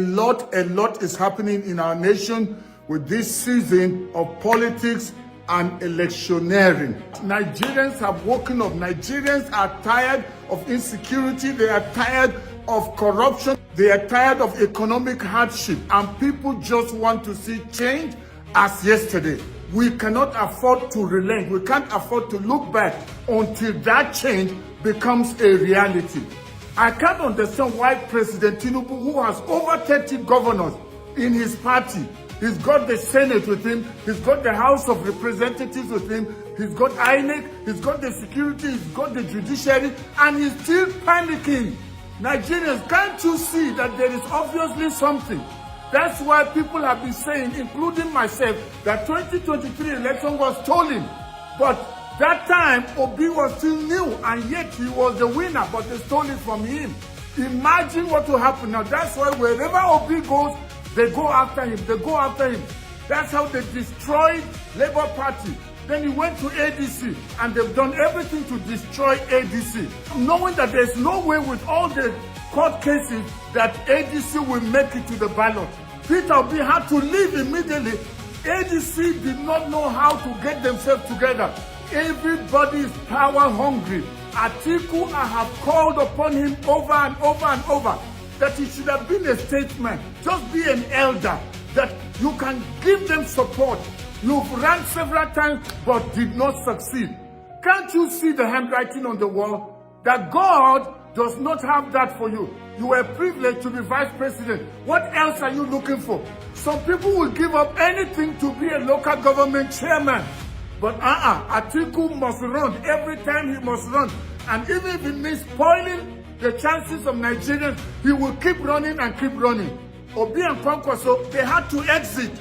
A lot is happening in our nation with this season of politics and electioneering. Nigerians have woken up. Nigerians are tired of insecurity. They are tired of corruption. They are tired of economic hardship. And people just want to see change as yesterday. We cannot afford to relent. We can't afford to look back until that change becomes a reality. I can't understand why President Tinubu, who has over 30 governors in his party, he's got the Senate with him, he's got the House of Representatives with him, he's got INEC, he's got the security, he's got the judiciary, and he's still panicking. Nigerians, can't you see that there is obviously something? That's why people have been saying, including myself, that 2023 election was stolen. But that time, Obi was still new, and yet he was the winner, but they stole it from him. Imagine what will happen now. That's why wherever Obi goes, they go after him. They go after him. That's how they destroyed Labour Party. Then he went to NDC, and they've done everything to destroy NDC, knowing that there's no way with all the court cases that NDC will make it to the ballot. Peter Obi had to leave immediately. NDC did not know how to get themselves together. Everybody is power hungry. Atiku, I have called upon him over and over and over that he should have been a statesman. Just be an elder, that you can give them support. You've run several times but did not succeed. Can't you see the handwriting on the wall? That God does not have that for you. You were privileged to be vice president. What else are you looking for? Some people will give up anything to be a local government chairman. But Atiku must run. Every time he must run. And even if it means spoiling the chances of Nigerians, he will keep running and keep running. Obi and Okonkwo, so they had to exit.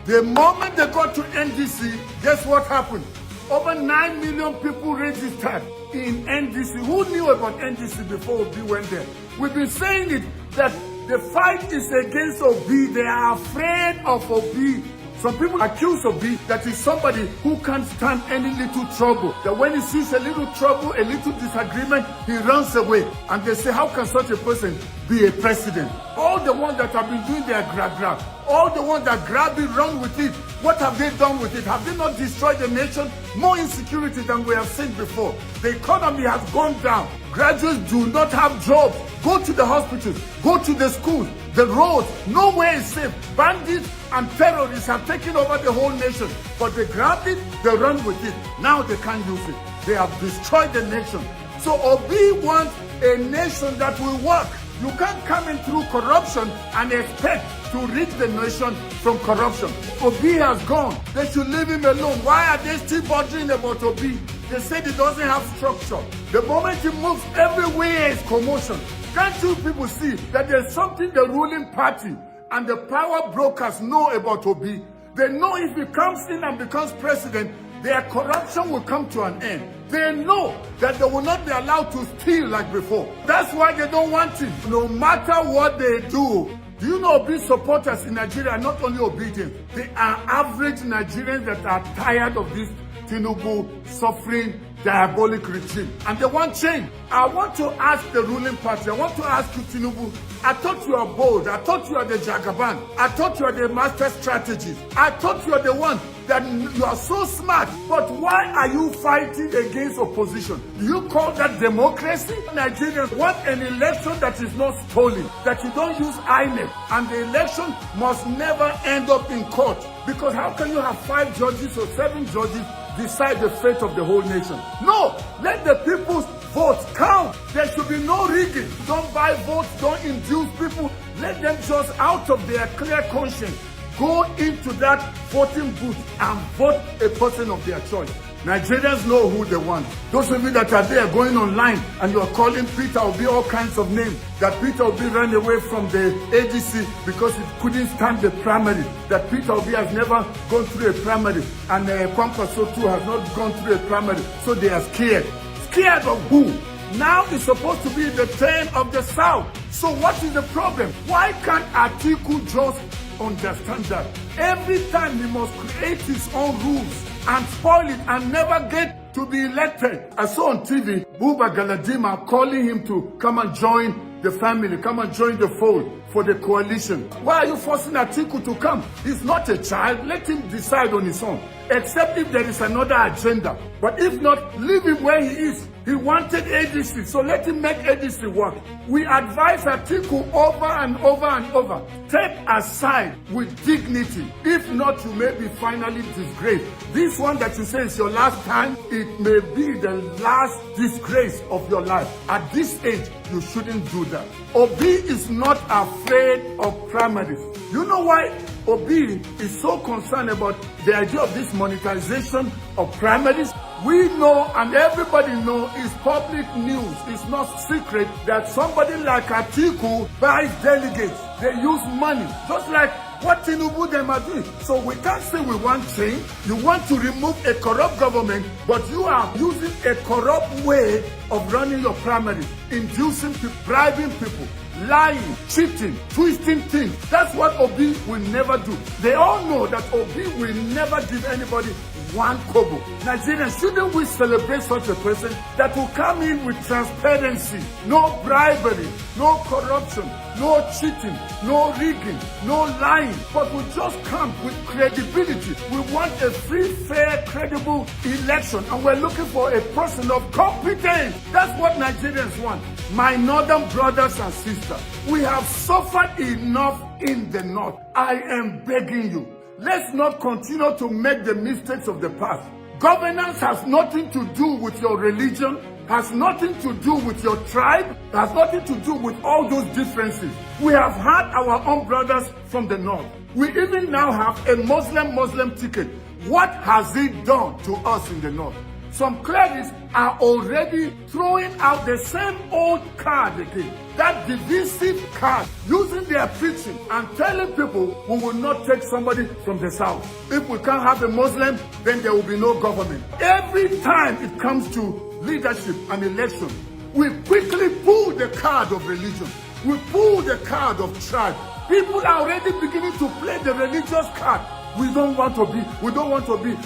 The moment they got to NDC, guess what happened? Over 9 million people registered in NDC. Who knew about NDC before Obi went there? We've been saying it, that the fight is against Obi. They are afraid of Obi. Some people accuse Obi that he's somebody who can't stand any little trouble. That when he sees a little trouble, a little disagreement, he runs away. And they say, how can such a person be a president? All the ones that have been doing their grab, all the ones that grab it, run with it, what have they done with it? Have they not destroyed the nation? More insecurity than we have seen before. The economy has gone down. Graduates do not have jobs. Go to the hospitals, go to the schools, the roads, nowhere is safe. Bandits and terrorists have taken over the whole nation. But they grab it, they run with it. Now they can't use it. They have destroyed the nation. So Obi wants a nation that will work. You can't come in through corruption and expect to rid the nation from corruption. Obi has gone. They should leave him alone. Why are they still bothering about Obi? They said he doesn't have structure. The moment he moves, everywhere is commotion. Can't you people see that there's something the ruling party and the power brokers know about Obi? They know if he comes in and becomes president, their corruption will come to an end. They know that they will not be allowed to steal like before. That's why they don't want him. No matter what they do. Do you know Obi supporters in Nigeria are not only obedient, they are average Nigerians that are tired of this Tinubu suffering diabolic regime. And they want change. I want to ask the ruling party, I want to ask you, Tinubu, I thought you are bold. I thought you are the Jagaban. I thought you are the master strategist. I thought you are the one that you are so smart. But why are you fighting against opposition? Do you call that democracy? Nigerians want an election that is not stolen, that you don't use INEC. And the election must never end up in court. Because how can you have 5 judges or 7 judges decide the fate of the whole nation? No, let the people's votes count. There should be no rigging. Don't buy votes, don't induce people. Let them just out of their clear conscience go into that voting booth and vote a person of their choice. Nigerians know who they want. Those of you that are there going online and you are calling Peter Obi all kinds of names, that Peter Obi ran away from the ADC because he couldn't stand the primary, that Peter Obi has never gone through a primary, and Okonkwo too has not gone through a primary, so they are scared. Scared of who? Now it's supposed to be the turn of the South. So what is the problem? Why can't Atiku just understand that? Every time he must create his own rules and spoil it and never get to be elected. I saw on TV Buba Galadima calling him to come and join the family, come and join the fold for the coalition. Why are you forcing Atiku to come? He's not a child. Let him decide on his own, except if there is another agenda. But if not, leave him where he is. He wanted NDC, so let him make NDC work. We advise Atiku over and over and over. Step aside with dignity. If not, you may be finally disgraced. This one that you say is your last time, it may be the last disgrace of your life. At this age, you shouldn't do that. Obi is not afraid of primaries. You know why Obi is so concerned about the idea of this monetization of primaries? We know, and everybody knows, it's public news. It's not secret that somebody like Atiku buys delegates. They use money, just like what Tinubu them are doing. So we can't say we want change. You want to remove a corrupt government, but you are using a corrupt way of running your primaries, inducing people, bribing people, lying, cheating, twisting things. That's what Obi will never do. They all know that Obi will never give anybody one kobo. Nigerians, shouldn't we celebrate such a person that will come in with transparency, no bribery, no corruption, no cheating, no rigging, no lying, but will just come with credibility. We want a free, fair, credible election, and we're looking for a person of competence. That's what Nigerians want. My northern brothers and sisters, we have suffered enough in the north. I am begging you, let's not continue to make the mistakes of the past. Governance has nothing to do with your religion, has nothing to do with your tribe, has nothing to do with all those differences. We have had our own brothers from the north. We even now have a Muslim ticket. What has it done to us in the north? Some clerics are already throwing out the same old card again. That divisive card, using their preaching and telling people we will not take somebody from the south. If we can't have a Muslim, then there will be no government. Every time it comes to leadership and election, we quickly pull the card of religion. We pull the card of tribe. People are already beginning to play the religious card. We don't want to be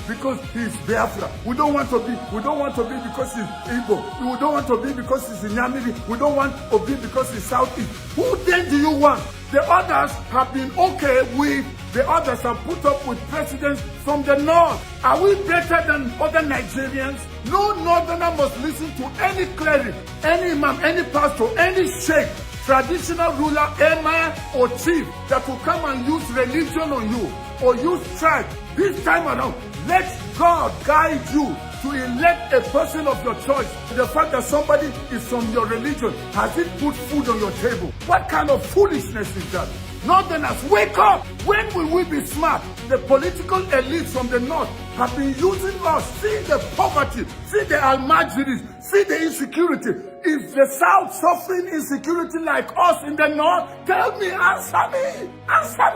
because he's Biafra. We don't want to be because he's Igbo. We don't want to be because he's Inyamiri. We don't want to be because he's Southeast. Who then do you want? The others have been okay with, the others have put up with presidents from the north. Are we better than other Nigerians? No northerner must listen to any cleric, any imam, any pastor, any sheikh, traditional ruler, emir or chief that will come and use religion on you or use tribe. This time around, let God guide you to elect a person of your choice. The fact that somebody is from your religion, has it put food on your table? What kind of foolishness is that? Northerners, wake up! When will we be smart? The political elites from the north have been using us. See the poverty, see the almajiris, see the insecurity. Is the south suffering insecurity like us in the north? Tell me, answer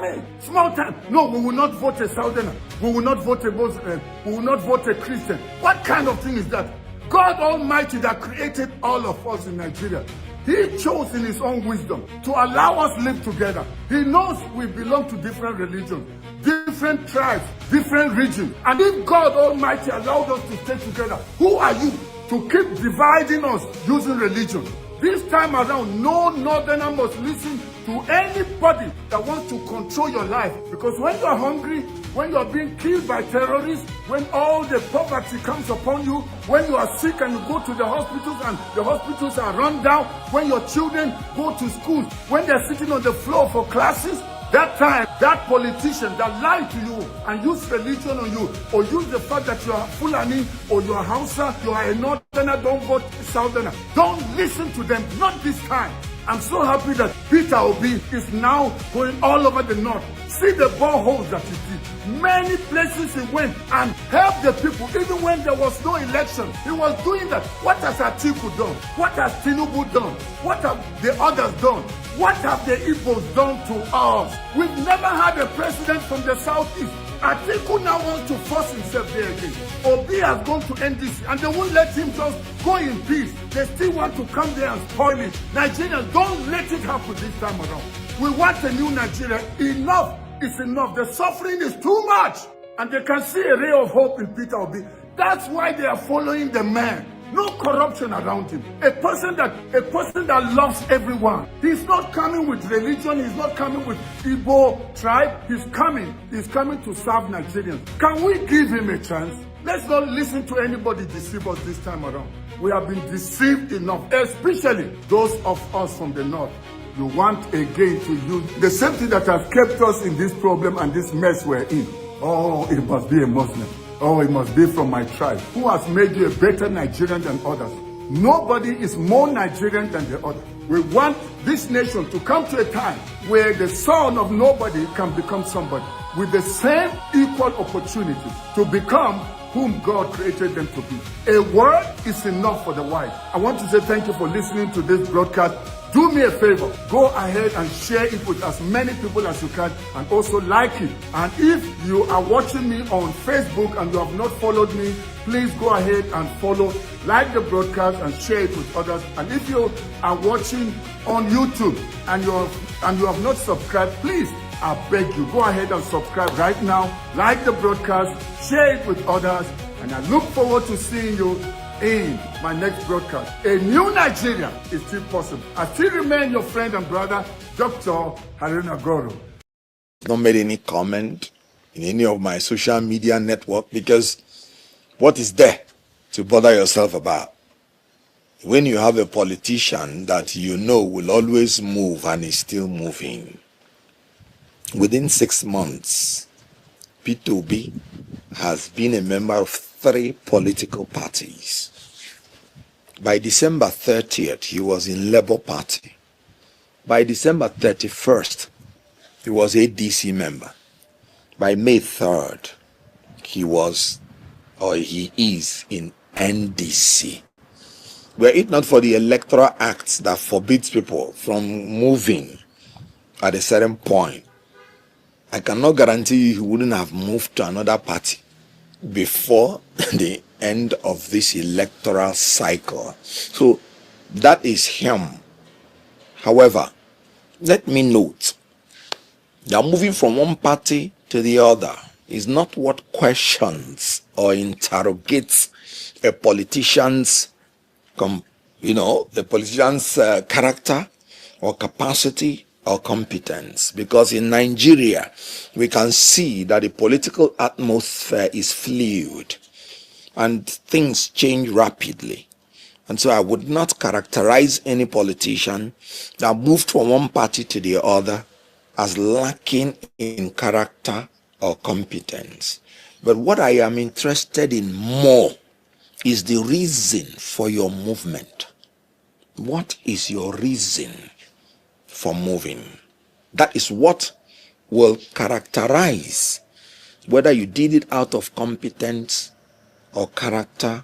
me. Small time. No, we will not vote a southerner. We will not vote a Muslim. We will not vote a Christian. What kind of thing is that? God Almighty that created all of us in Nigeria, He chose in His own wisdom to allow us live together. He knows we belong to different religions, different tribes, different regions. And if God Almighty allowed us to stay together, who are you to keep dividing us using religion? This time around, no northerner must listen to anybody that wants to control your life. Because when you are hungry, when you are being killed by terrorists, when all the poverty comes upon you, when you are sick and you go to the hospitals and the hospitals are run down, when your children go to school, when they're sitting on the floor for classes, that time, that politician that lied to you and used religion on you, or used the fact that you are Fulani or you are Hausa, you are a northerner, don't vote southerner. Don't listen to them, not this time. I'm so happy that Peter Obi is now going all over the north. See the boreholes that he did. Many places he went and helped the people, even when there was no election. He was doing that. What has Atiku done? What has Tinubu done? What have the others done? What have the Igbos done to us? We've never had a president from the southeast. Atiku now wants to force himself there again. Obi has gone to NDC and they won't let him just go in peace. They still want to come there and spoil it. Nigerians, don't let it happen this time around. We want a new Nigeria. Enough is enough. The suffering is too much. And they can see a ray of hope in Peter Obi. That's why they are following the man. no corruption around him. A person that loves everyone. He's not coming with religion. He's not coming with Igbo tribe. He's coming to serve Nigerians. Can we give him a chance? Let's not listen to anybody deceive us this time around. We have been deceived enough, especially those of us from the north. You want again to use the same thing that has kept us in this problem and this mess we're in. Oh, it must be a Muslim. Oh, it must be from my tribe. Who has made you a better Nigerian than others? Nobody is more Nigerian than the other. We want this nation to come to a time where the son of nobody can become somebody with the same equal opportunity to become whom God created them to be. A word is enough for the wise. I want to say thank you for listening to this broadcast. Do me a favor, go ahead and share it with as many people as you can, and also like it. And if you are watching me on Facebook and you have not followed me, please go ahead and follow, like the broadcast and share it with others. And if you are watching on YouTube and you have not subscribed, please, I beg you, go ahead and subscribe right now, like the broadcast, share it with others, and I look forward to seeing you in my next broadcast. A new Nigeria is still possible. I still remain your friend and brother, Dr. Haruna Goro. Not made any comment in any of my social media network, because what is there to bother yourself about? When you have a politician that you know will always move and is still moving, within 6 months, Peter Obi has been a member of 3 political parties. By December 30th, he was in Labour Party. By December 31st, he was a NDC member. By May 3rd, he is in NDC. Were it not for the Electoral Act that forbids people from moving at a certain point, I cannot guarantee you he wouldn't have moved to another party before the end of this electoral cycle. So that is him. However, let me note that moving from one party to the other is not what questions or interrogates a politician's character or capacity or competence. Because in Nigeria, we can see that the political atmosphere is fluid and things change rapidly. And so I would not characterize any politician that moved from one party to the other as lacking in character or competence. But what I am interested in more is the reason for your movement. What is your reason for moving? That is what will characterize whether you did it out of competence or character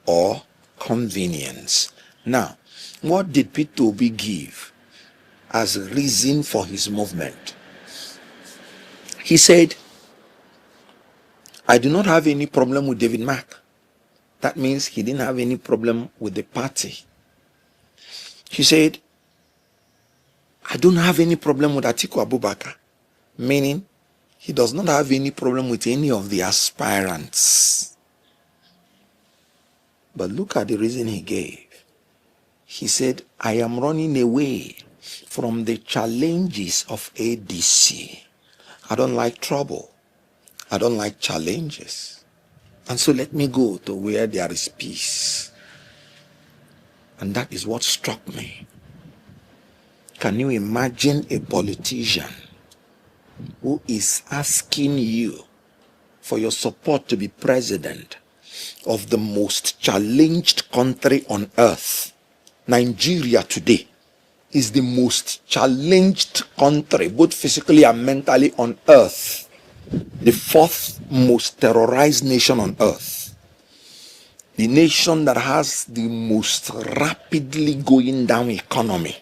or convenience. Now, what did Peter Obi give as a reason for his movement? He said, I do not have any problem with David Mark. That means he didn't have any problem with the party. He said, I don't have any problem with Atiku Abubakar, meaning he does not have any problem with any of the aspirants. But look at the reason he gave. He said, I am running away from the challenges of ADC. I don't like trouble. I don't like challenges. And so let me go to where there is peace. And that is what struck me. Can you imagine a politician who is asking you for your support to be president of the most challenged country on earth? Nigeria today is the most challenged country, both physically and mentally, on earth. The 4th most terrorized nation on earth. The nation that has the most rapidly going down economy,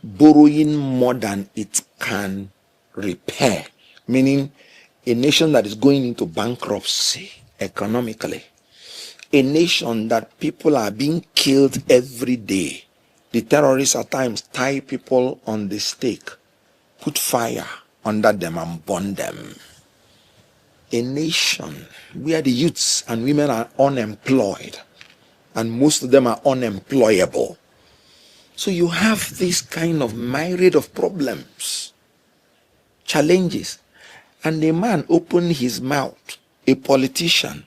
borrowing more than it can repair, meaning a nation that is going into bankruptcy economically, a nation that people are being killed every day. The terrorists at times tie people on the stake, put fire under them and burn them. A nation where the youths and women are unemployed, and most of them are unemployable. So you have this kind of myriad of problems, challenges. And a man opened his mouth, a politician,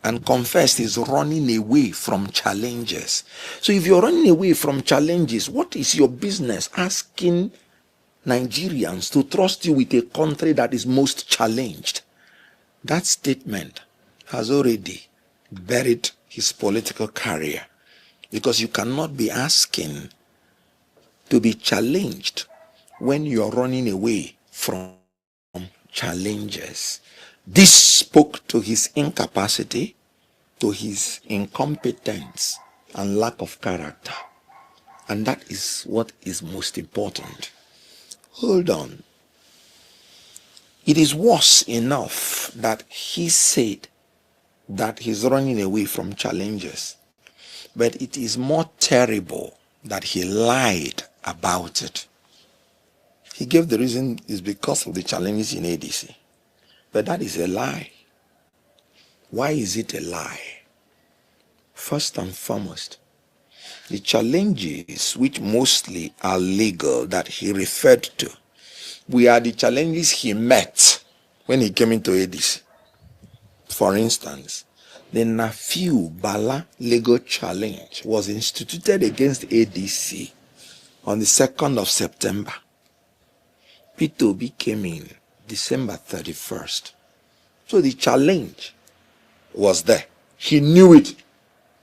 and confessed he's running away from challenges. So if you're running away from challenges, what is your business asking Nigerians to trust you with a country that is most challenged? That statement has already buried his political career, because you cannot be asking to be challenged when you're running away from challenges. This spoke to his incapacity, to his incompetence and lack of character. And that is what is most important. Hold on. It is worse enough that he said that he's running away from challenges, but it is more terrible that he lied about it. He gave the reason is because of the challenges in ADC, but that is a lie. Why is it a lie? First and foremost, the challenges which mostly are legal that he referred to were the challenges he met when he came into ADC. For instance, the Nafiu Bala legal challenge was instituted against ADC on the 2nd of September. Peter Obi came in December 31st. So the challenge was there. He knew it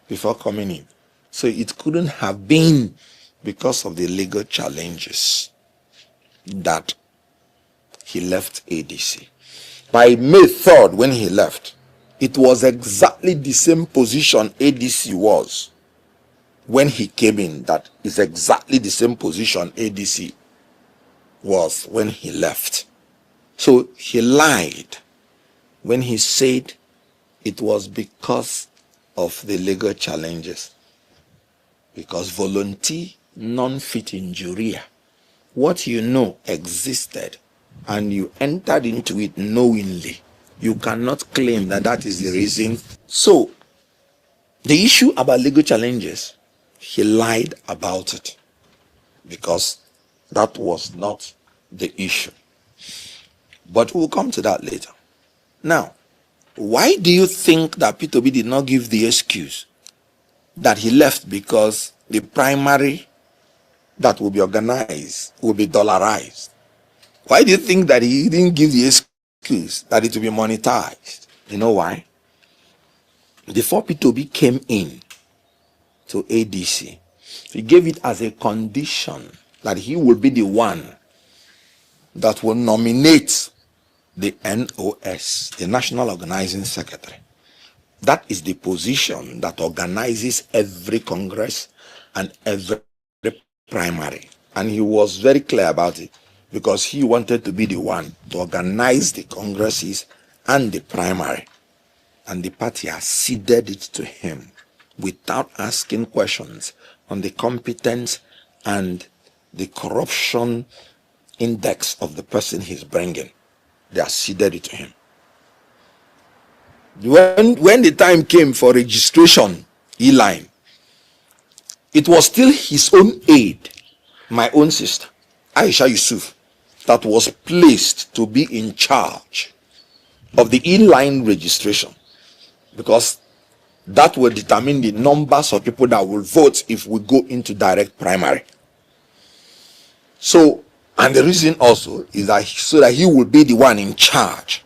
before coming in. So it couldn't have been because of the legal challenges that he left ADC. By May 3rd, when he left, it was exactly the same position ADC was when he came in. That is exactly the same position ADC was when he left. So he lied when he said it was because of the legal challenges. Because volunteer non fit injuria, what you know existed and you entered into it knowingly, you cannot claim that that is the reason. So the issue about legal challenges, he lied about it because that was not the issue. But we'll come to that later. Now, why do you think that Peter Obi did not give the excuse that he left because the primary that will be organized will be dollarized? Why do you think that he didn't give the excuse that it will be monetized? You know why? Before Peter Obi came in to ADC, he gave it as a condition that he will be the one that will nominate the NOS, the National Organizing Secretary. That is the position that organizes every Congress and every primary. And he was very clear about it because he wanted to be the one to organize the Congresses and the primary. And the party has ceded it to him without asking questions on the competence and the corruption index of the person he's bringing. They have ceded it to him. When the time came for registration, E-line, it was still his own aide, my own sister, Aisha Yusuf, that was placed to be in charge of the E-line registration, because that will determine the numbers of people that will vote if we go into direct primary. So, and the reason also is that so that he will be the one in charge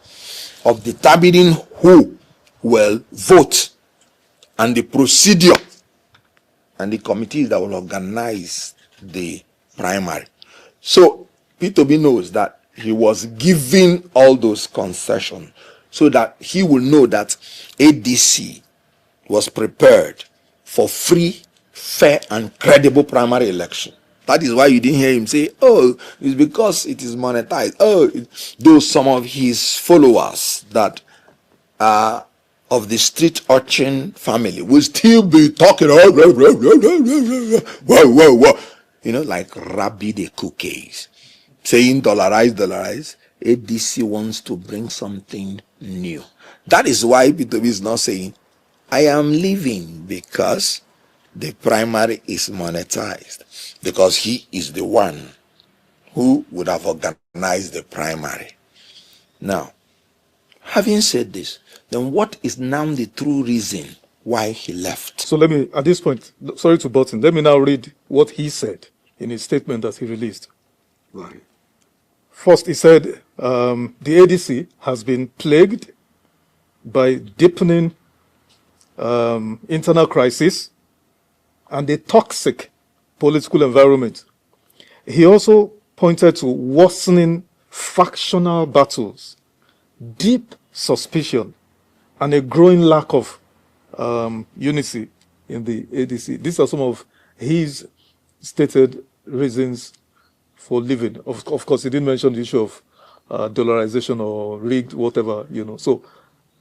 of determining who will vote and the procedure and the committees that will organize the primary. So Peter Obi knows that he was giving all those concessions so that he will know that ADC was prepared for free, fair, and credible primary election. That is why you didn't hear him say, oh, it's because it is monetized. Oh, though some of his followers that are of the street urchin family will still be talking, whoa, you know, like Rabbi the cookies, saying dollarize. ADC wants to bring something new. That is why Peter is not saying I am leaving because the primary is monetized, because he is the one who would have organized the primary. Now, having said this, then what is now the true reason why he left? So let me, at this point, sorry to butt in, let me now read what he said in his statement that he released. Right. First, he said the ADC has been plagued by deepening internal crisis and a toxic political environment. He also pointed to worsening factional battles, deep suspicion, and a growing lack of unity in the ADC. These are some of his stated reasons for leaving. Of course, he didn't mention the issue of dollarization or rigged, whatever, So,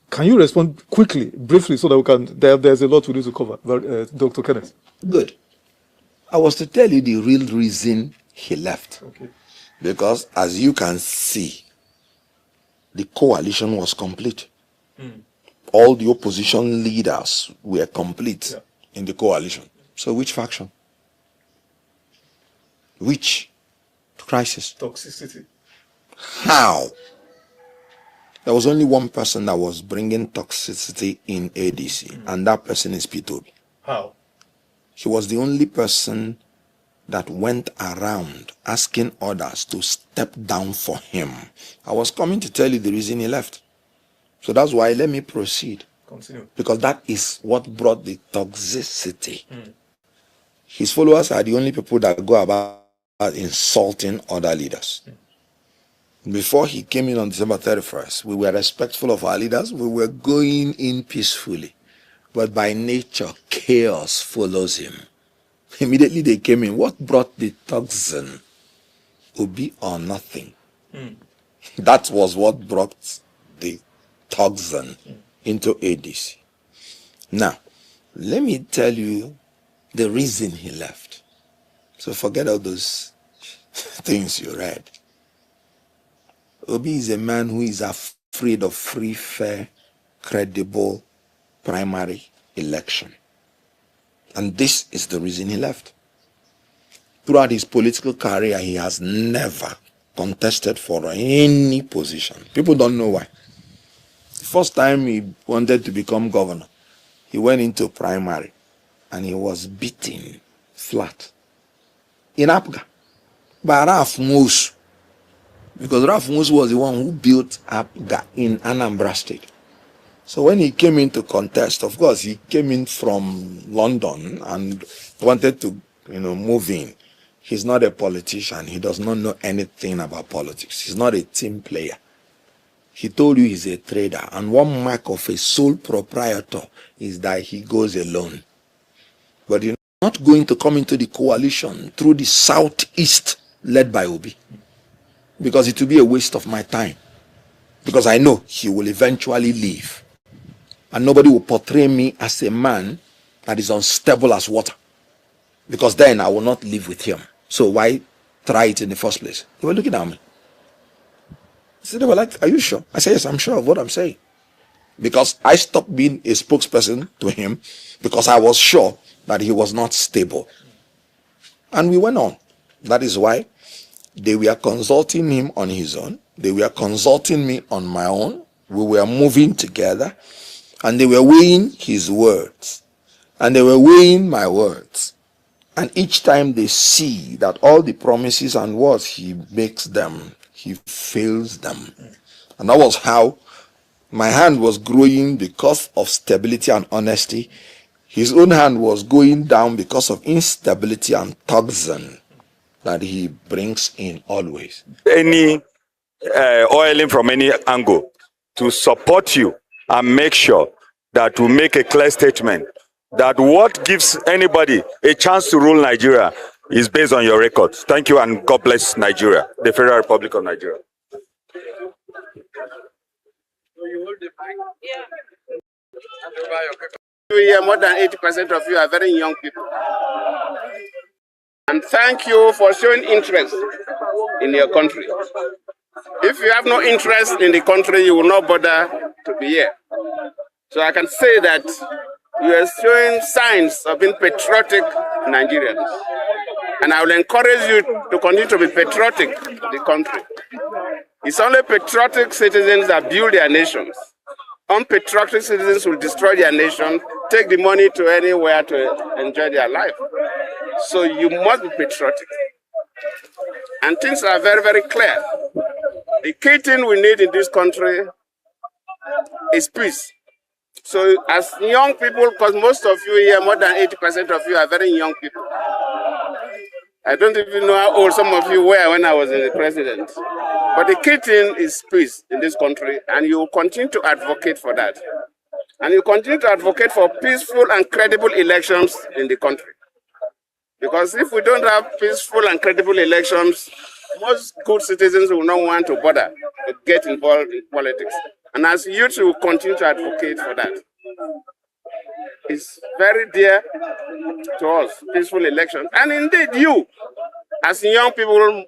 can you respond quickly, briefly, so that we can? There's a lot we need to cover, Dr. Kenneth. Good. I was to tell you the real reason he left. Okay. Because as you can see, the coalition was complete. All the opposition leaders were complete in the coalition. So which faction? Which crisis? Toxicity. How? There was only one person that was bringing toxicity in ADC, and that person is Peter Obi. How? He was the only person that went around asking others to step down for him. I was coming to tell you the reason he left. So that's why let me proceed. Continue. Because that is what brought the toxicity. His followers are the only people that go about insulting other leaders. Before he came in on December 31st, we were respectful of our leaders. We were going in peacefully. But by nature, chaos follows him. Immediately they came in. What brought the toxin? Obi or nothing. That was what brought the toxin into ADC. Now, let me tell you the reason he left. So forget all those things you read. Obi is a man who is afraid of free, fair, credible primary election. And this is the reason he left. Throughout his political career, he has never contested for any position. People don't know why. The first time he wanted to become governor, he went into primary and he was beaten flat in Apga by Ralph Moose, because Ralph Moose was the one who built Apga in Anambra State. So when he came in to contest, of course, he came in from London and wanted to, move in. He's not a politician. He does not know anything about politics. He's not a team player. He told you he's a trader. And one mark of a sole proprietor is that he goes alone. But you're not going to come into the coalition through the southeast led by Obi, because it will be a waste of my time. Because I know he will eventually leave. And nobody will portray me as a man that is unstable as water, because then I will not live with him. So why try it in the first place? They were looking at me. So they were like, are you sure? I said, yes, I'm sure of what I'm saying. Because I stopped being a spokesperson to him because I was sure that he was not stable. And we went on. That is why they were consulting him on his own. They were consulting me on my own. We were moving together. And they were weighing his words. And they were weighing my words. And each time they see that all the promises and words he makes them, he fails them. And that was how my hand was growing because of stability and honesty. His own hand was going down because of instability and toxin that he brings in always. Any oiling from any angle to support you and make sure that we make a clear statement that what gives anybody a chance to rule Nigeria is based on your records. Thank you, and God bless Nigeria, the Federal Republic of Nigeria. More than 80% of you are very young people. And thank you for showing interest in your country. If you have no interest in the country, you will not bother to be here. So I can say that you are showing signs of being patriotic Nigerians. And I will encourage you to continue to be patriotic to the country. It's only patriotic citizens that build their nations. Unpatriotic citizens will destroy their nation, take the money to anywhere to enjoy their life. So you must be patriotic. And things are very, very clear. The key thing we need in this country is peace. So as young people, because most of you here, more than 80% of you are very young people. I don't even know how old some of you were when I was the president. But the key thing is peace in this country, and you will continue to advocate for that. And you continue to advocate for peaceful and credible elections in the country. Because if we don't have peaceful and credible elections, most good citizens will not want to bother to get involved in politics. And as youth, will continue to advocate for that. It's very dear to us, peaceful elections. And indeed, you, as young people,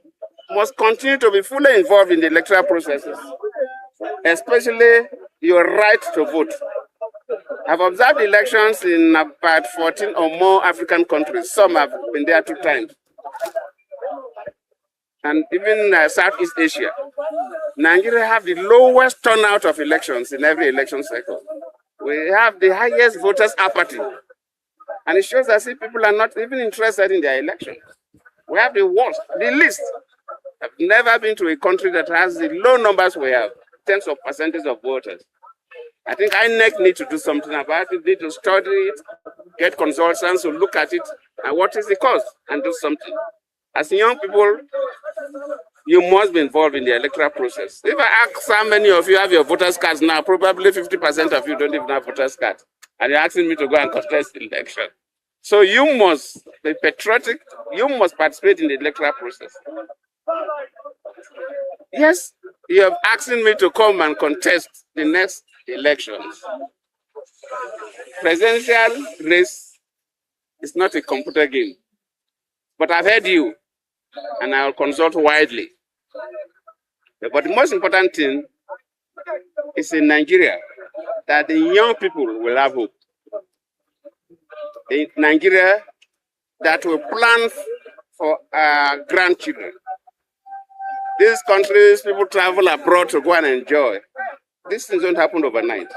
must continue to be fully involved in the electoral processes, especially your right to vote. I've observed elections in about 14 or more African countries. Some have been there 2 times. And even Southeast Asia. Nigeria have the lowest turnout of elections in every election cycle. We have the highest voters apathy. And it shows us if people are not even interested in their elections. We have the worst, the least. I've never been to a country that has the low numbers we have, in terms of percentage of voters. I think INEC need to do something about it, need to study it, get consultants to look at it, and what is the cause, and do something. As young people, you must be involved in the electoral process. If I ask how many of you have your voters' cards now, probably 50% of you don't even have voters' cards. And you're asking me to go and contest the election. So you must be patriotic, you must participate in the electoral process. Yes, you have asked me to come and contest the next elections. Presidential race is not a computer game. But I've heard you, and I'll consult widely. But the most important thing is in Nigeria that the young people will have hope. In Nigeria that will plan for our grandchildren. These countries, people travel abroad to go and enjoy. These things don't happen overnight.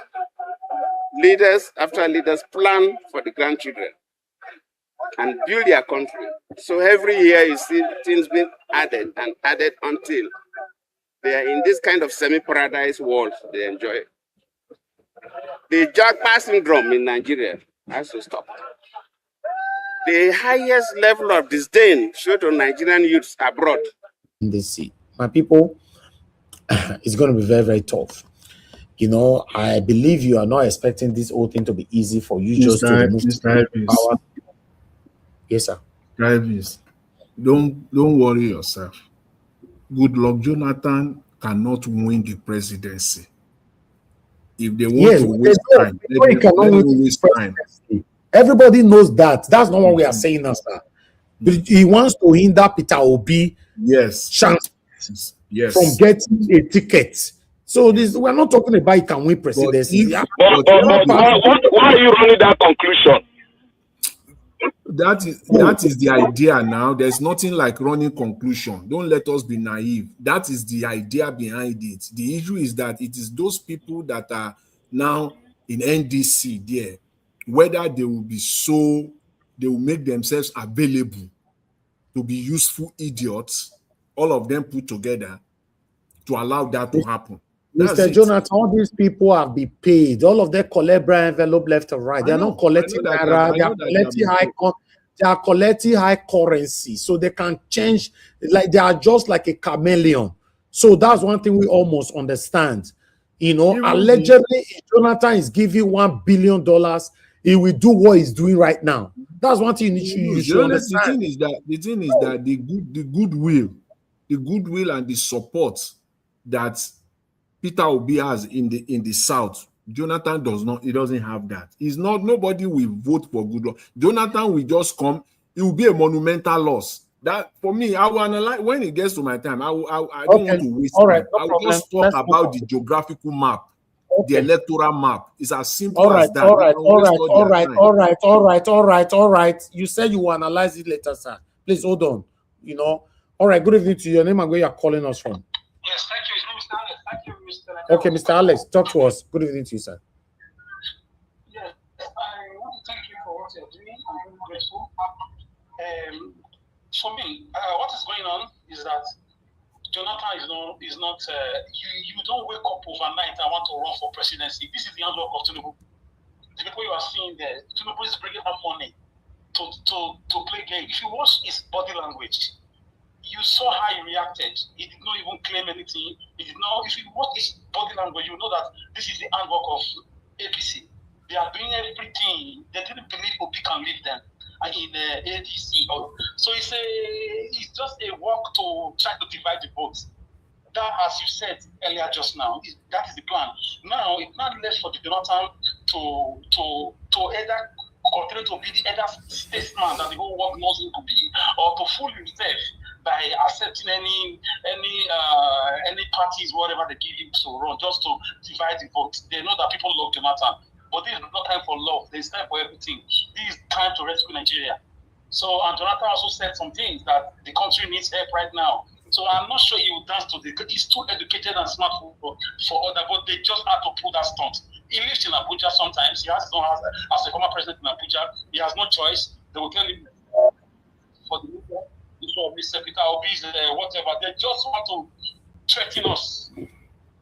Leaders after leaders plan for the grandchildren and build their country. So every year you see things being added and added until they are in this kind of semi-paradise world they enjoy. The Jackpot syndrome in Nigeria has to stop. The highest level of disdain shown to Nigerian youths abroad. NDC. My people, it's going to be very, very tough. You know, I believe you are not expecting this whole thing to be easy for you just to remove power. Yes, sir. Drivers, don't worry yourself. Goodluck Jonathan cannot win the presidency. If they want to waste time, they cannot waste time. Everybody knows that. That's not what we are saying now, sir. But he wants to hinder Peter Obi chance from getting a ticket. So this, we're not talking about he can win presidency. Why are you running that conclusion? That is the idea now. There's nothing like running conclusion. Don't let us be naive. That is the idea behind it. The issue is that it is those people that are now in NDC there, whether they will be they will make themselves available to be useful idiots, all of them put together, to allow that to happen. Mr. Jonathan, all these people have been paid. All of them collect bribe envelope left and right. They are not collecting naira. They are collecting high currency, so they can change. Like they are just like a chameleon. So that's one thing we almost understand. You know, allegedly, if Jonathan is giving $1 billion, he will do what he's doing right now. That's one thing you should understand. The thing is that the goodwill and the support that Peter Obi has in the South, Jonathan does not. He doesn't have that. He's not. Nobody will vote for Goodluck. Jonathan will just come. It will be a monumental loss. That for me, I will analyze when it gets to my time. I don't want to waste time. I will just talk about the geographical map. the electoral map. It's as simple All right, as that. all right, all right, Waste all their right, time. all right, all right, all right, all right. You said you will analyze it later, sir. Please hold on. You know. All right, good evening to you. Your name and where you are calling us from. Yes, thank you. His name is Mr. Alex. Thank you, Mr. Okay, Mr. Alex, talk to us. Good evening to you, sir. Yes, I want to thank you for what you're doing. I'm very grateful. For me, what is going on is that Jonathan is not. You don't wake up overnight and want to run for presidency. This is the handwork of Tinubu. The people you are seeing there, Tinubu is bringing up money to play game. If you watch his body language, you saw how he reacted. He did not even claim anything. He did not. If you watch his body language, you know that this is the handwork of APC. They are doing everything. They didn't believe Obi can lead them in the NDC. So it's just a walk to try to divide the votes. That, as you said earlier just now, that is the plan. Now it's not left for the Jonathan to either continue to be the other statesman that the whole world knows him to be, or to fool himself by accepting any parties, whatever they give him to run, just to divide the vote. They know that people love Jonathan, but this is not time for love. There's time for everything. This is time to rescue Nigeria. So, and Jonathan also said some things that the country needs help right now. So I'm not sure he will dance to the. He's too educated and smart for other, but they just have to pull that stunt. He lives in Abuja sometimes. He has no house as a former president in Abuja. He has no choice. They will tell him for the media, Mr. Peter Obi's whatever. They just want to threaten us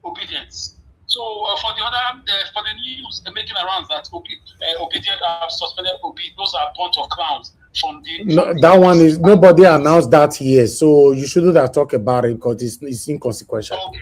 obedience. So for the news making around that obedient have suspended Obi, those are a bunch of clowns. That one is nobody announced that here, so you shouldn't have talked about it because it's inconsequential. Okay.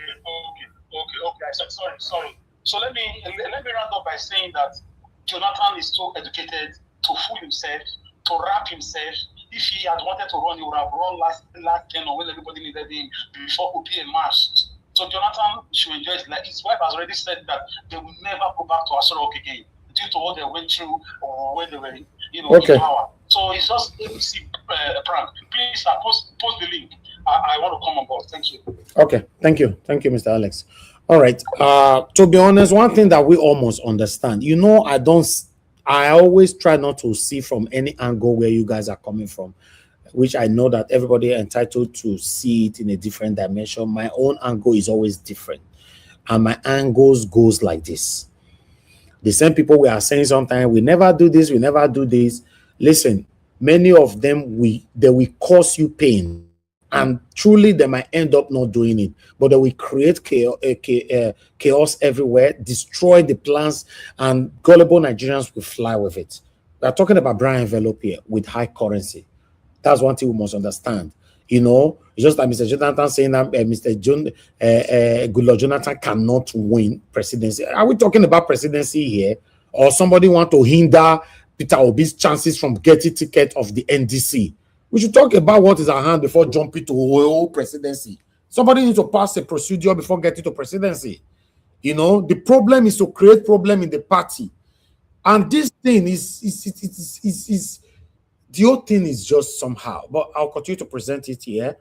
Sorry. So let me round up by saying that Jonathan is too educated to fool himself, to wrap himself. If he had wanted to run, he would have run last 10 or when everybody needed him before Obi emerged. So Jonathan should enjoy his life. His wife has already said that they will never go back to Asorok again due to what they went through or when they were, in power. So it's just ABC prank. Please post the link. I want to come on board. Thank you. Okay, thank you, Mr. Alex. All right. To be honest, one thing that we almost understand, I always try not to see from any angle where you guys are coming from, which I know that everybody is entitled to see it in a different dimension. My own angle is always different, and my angles goes like this. The same people we are saying sometimes we never do this, we never do this. Listen, many of them they will cause you pain, and truly they might end up not doing it, but they will create chaos everywhere, destroy the plans, and gullible Nigerians will fly with it. We are talking about brown envelope here with high currency. That's one thing we must understand. It's just like Mr. Jonathan saying that Goodluck Jonathan cannot win presidency. Are we talking about presidency here, or somebody want to hinder Peter Obi's chances from getting ticket of the NDC? We should talk about what is at hand before jumping to whole presidency. Somebody needs to pass a procedure before getting to presidency. The problem is to create problem in the party, and this thing is the whole thing is just somehow. But I'll continue to present it here,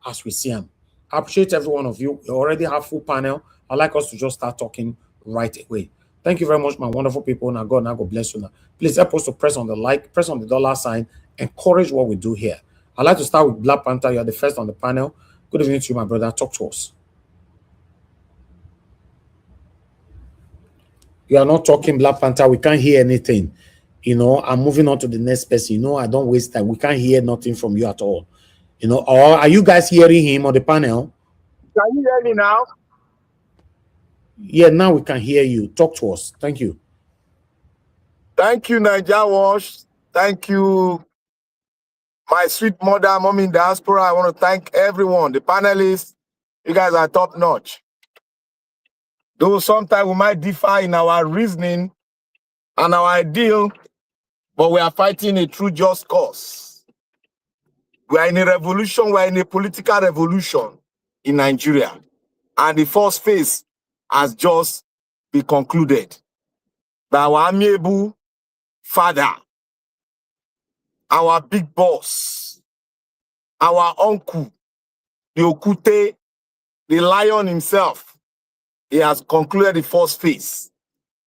as we see them. I appreciate every one of you. We already have full panel. I'd like us to just start talking right away. Thank you very much, my wonderful people. Now God bless you. Now, please help us to press on the like, press on the dollar sign, encourage what we do here. I'd like to start with Black Panther. You are the first on the panel. Good evening to you, my brother. Talk to us. You are not talking, Black Panther. We can't hear anything. I'm moving on to the next person. I don't waste time. We can't hear nothing from you at all. Or are you guys hearing him on the panel? Can you hear me now? Yeah, now we can hear you. Talk to us. Thank you. Thank you, Niger Wash. Thank you, my sweet mother, mom in diaspora. I want to thank everyone, the panelists. You guys are top notch. Though sometimes we might differ in our reasoning and our ideal, but we are fighting a true just cause. We are in a revolution. We are in a political revolution in Nigeria. And the first phase has just been concluded by our amiable father, our big boss, our uncle, the Okute, the lion himself, he has concluded the first phase.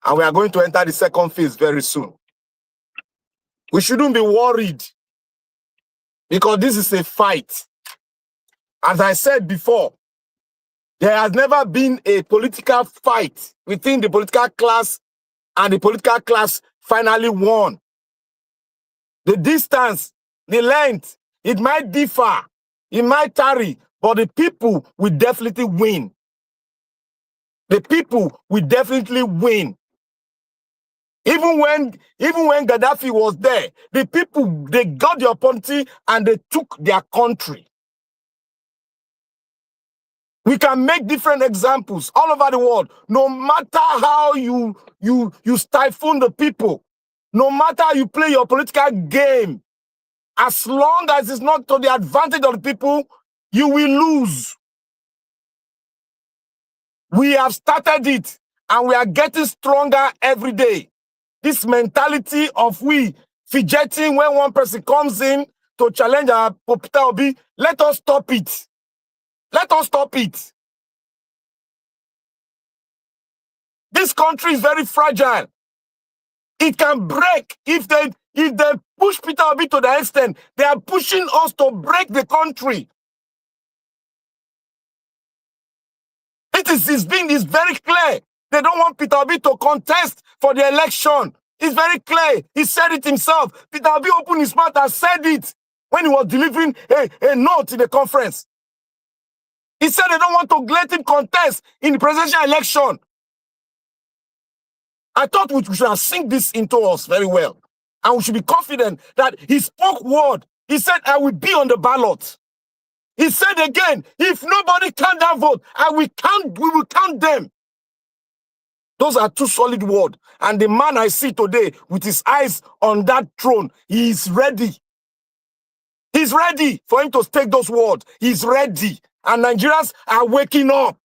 And we are going to enter the second phase very soon. We shouldn't be worried because this is a fight. As I said before, there has never been a political fight within the political class, and the political class finally won. The distance, the length, it might differ, it might tarry, but the people will definitely win. The people will definitely win. Even when Gaddafi was there, the people, they got the opportunity and they took their country. We can make different examples all over the world. No matter how you stifle the people, no matter how you play your political game, as long as it's not to the advantage of the people, you will lose. We have started it and we are getting stronger every day. This mentality of we fidgeting when one person comes in to challenge our Peter Obi, let us stop it. Let us stop it. This country is very fragile. It can break if they push Peter Obi to the extent they are pushing us to break the country. It's very clear. They don't want Peter Obi to contest for the election. It's very clear. He said it himself. Peter Obi opened his mouth and said it when he was delivering a note in the conference. He said they don't want to let him contest in the presidential election. I thought we should have synced this into us very well. And we should be confident that he spoke word. He said, I will be on the ballot. He said again, if nobody can that vote, we will count them. Those are two solid words. And the man I see today with his eyes on that throne, he is ready. He's ready for him to take those words. He's ready. And Nigerians are waking up.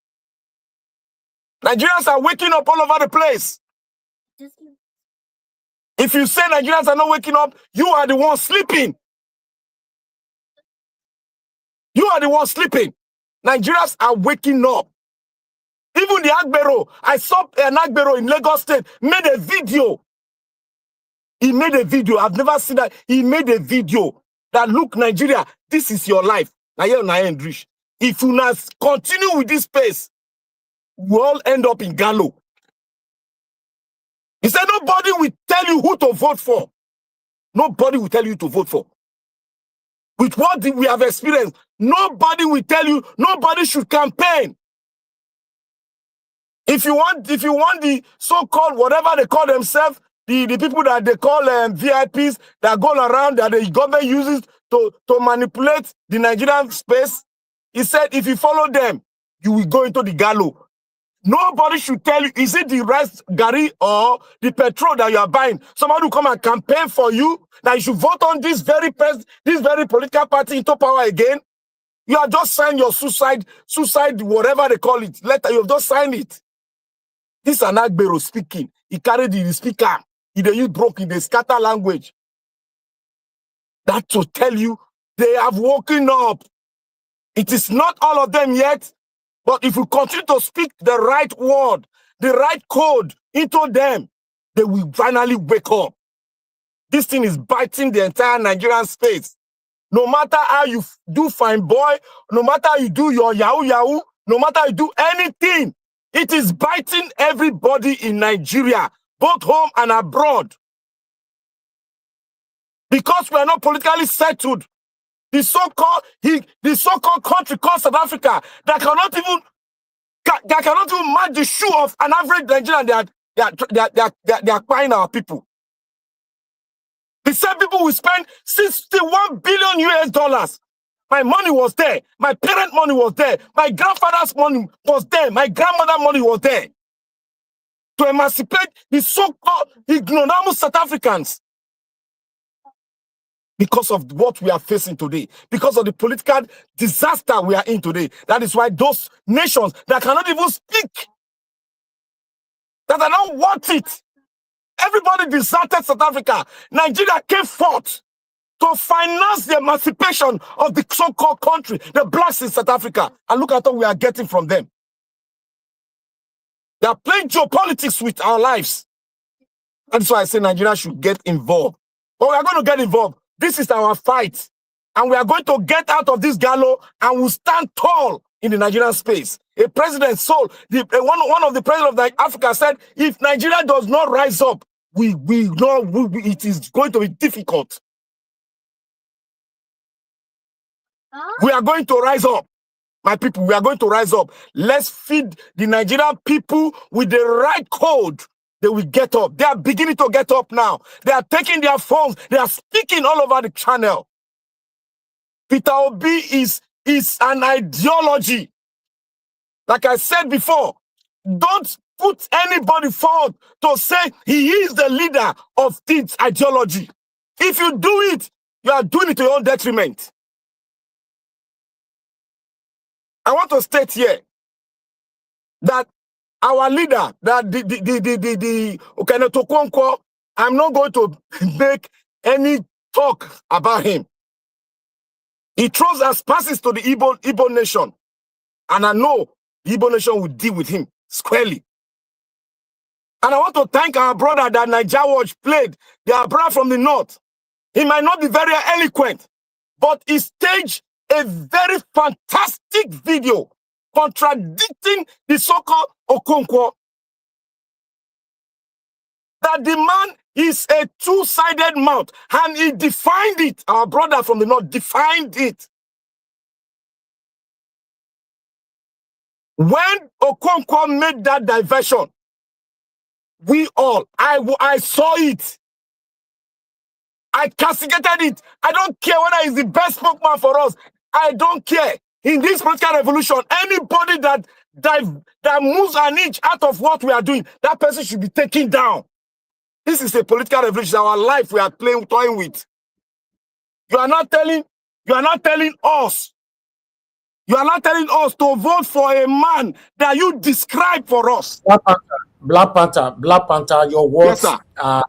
Nigerians are waking up all over the place. If you say Nigerians are not waking up, you are the one sleeping. You are the one sleeping. Nigerians are waking up. Even the Agbero, I saw an Agbero in Lagos State, made a video. He made a video. I've never seen that. He made a video that, look, Nigeria, this is your life. If you not continue with this pace, we all end up in Gallo. He said, nobody will tell you who to vote for. Nobody will tell you to vote for. With what we have experienced, nobody will tell you, nobody should campaign. If you want the so-called, whatever they call themselves, the people that they call VIPs that go around that the government uses to manipulate the Nigerian space, he said, if you follow them, you will go into the gallows. Nobody should tell you, is it the rice, Gary, or the petrol that you are buying? Somebody will come and campaign for you, that you should vote on this very political party into power again. You have just signed your suicide, whatever they call it. Letter, you have just signed it. This is an Agbero speaking. He carried the speaker. He use broke in the scatter language. That to tell you, they have woken up. It is not all of them yet. But if you continue to speak the right word, the right code into them, they will finally wake up. This thing is biting the entire Nigerian space. No matter how you do fine boy, no matter how you do your yahoo, no matter how you do anything, it is biting everybody in Nigeria, both home and abroad. Because we are not politically settled. The so-called country called South Africa that cannot even match the shoe of an average Nigerian. They are buying our people. The same people will spend 61 billion US dollars. My money was there. My parent money was there. My grandfather's money was there. My grandmother's money was there. To emancipate the so-called ignoramus South Africans. Because of what we are facing today, because of the political disaster we are in today. That is why those nations that cannot even speak, that are not worth it. Everybody deserted South Africa. Nigeria came forth to finance the emancipation of the so-called country, the blacks in South Africa. And look at what we are getting from them. They are playing geopolitics with our lives. That's why I say Nigeria should get involved. But we are going to get involved. This is our fight. And we are going to get out of this gallows and we'll stand tall in the Nigerian space. A president, one of the presidents of Africa said, if Nigeria does not rise up, we know it is going to be difficult. We are going to rise up. My people, we are going to rise up. Let's feed the Nigerian people with the right code. They will get up. They are beginning to get up now. They are taking their phones. They are speaking all over the channel. Peter Obi is an ideology. Like I said before, don't put anybody forward to say he is the leader of this ideology. If you do it, you are doing it to your own detriment. I want to state here that our leader, that the Okonkwo, I'm not going to make any talk about him. He throws aspersions to the Igbo nation. And I know the Igbo nation will deal with him squarely. And I want to thank our brother that Niger Watch played, their brother from the north. He might not be very eloquent, but he staged a very fantastic video contradicting the so-called Okonkwo. That the man is a two-sided mouth, and he defined it. Our brother from the north defined it. When Okonkwo made that diversion, I saw it. I castigated it. I don't care whether he's the best spokesman for us. I don't care. In this political revolution, anybody that moves an inch out of what we are doing, that person should be taken down. This is a political revolution. Our life we are toying with. You are not telling us. You are not telling us to vote for a man that you describe for us. Black Panther, your words, yes, sir.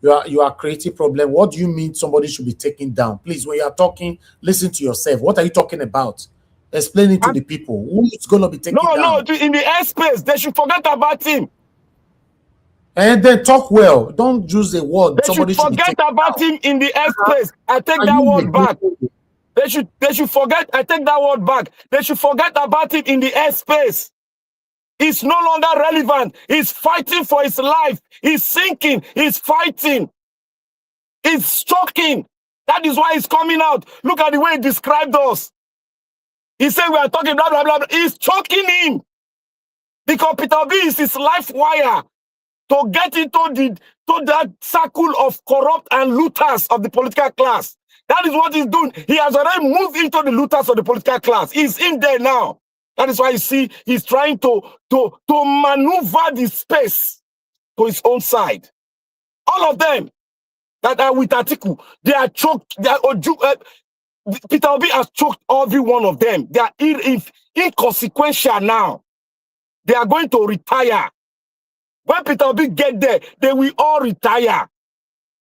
You are creating problem. What do you mean somebody should be taken down? Please, when you are talking, listen to yourself. What are you talking about? Explain it to the people. Who is going to be taken down? No, in the airspace, they should forget about him. And then talk well. Don't use the word. They should forget about him in the airspace. I take that word back. They should forget. I take that word back. They should forget about it in the airspace. It's no longer relevant. He's fighting for his life. He's sinking. He's fighting. He's choking. That is why he's coming out. Look at the way he described us. He said we are talking blah, blah, blah, blah. He's choking him. Because Peter Obi is his life wire to get into that circle of corrupt and looters of the political class. That is what he's doing. He has already moved into the looters of the political class. He's in there now. That is why you see he's trying to maneuver the space to his own side. All of them that are with Atiku, they are choked. Peter Obi has choked every one of them. They are inconsequential now. They are going to retire. When Peter Obi get there, they will all retire.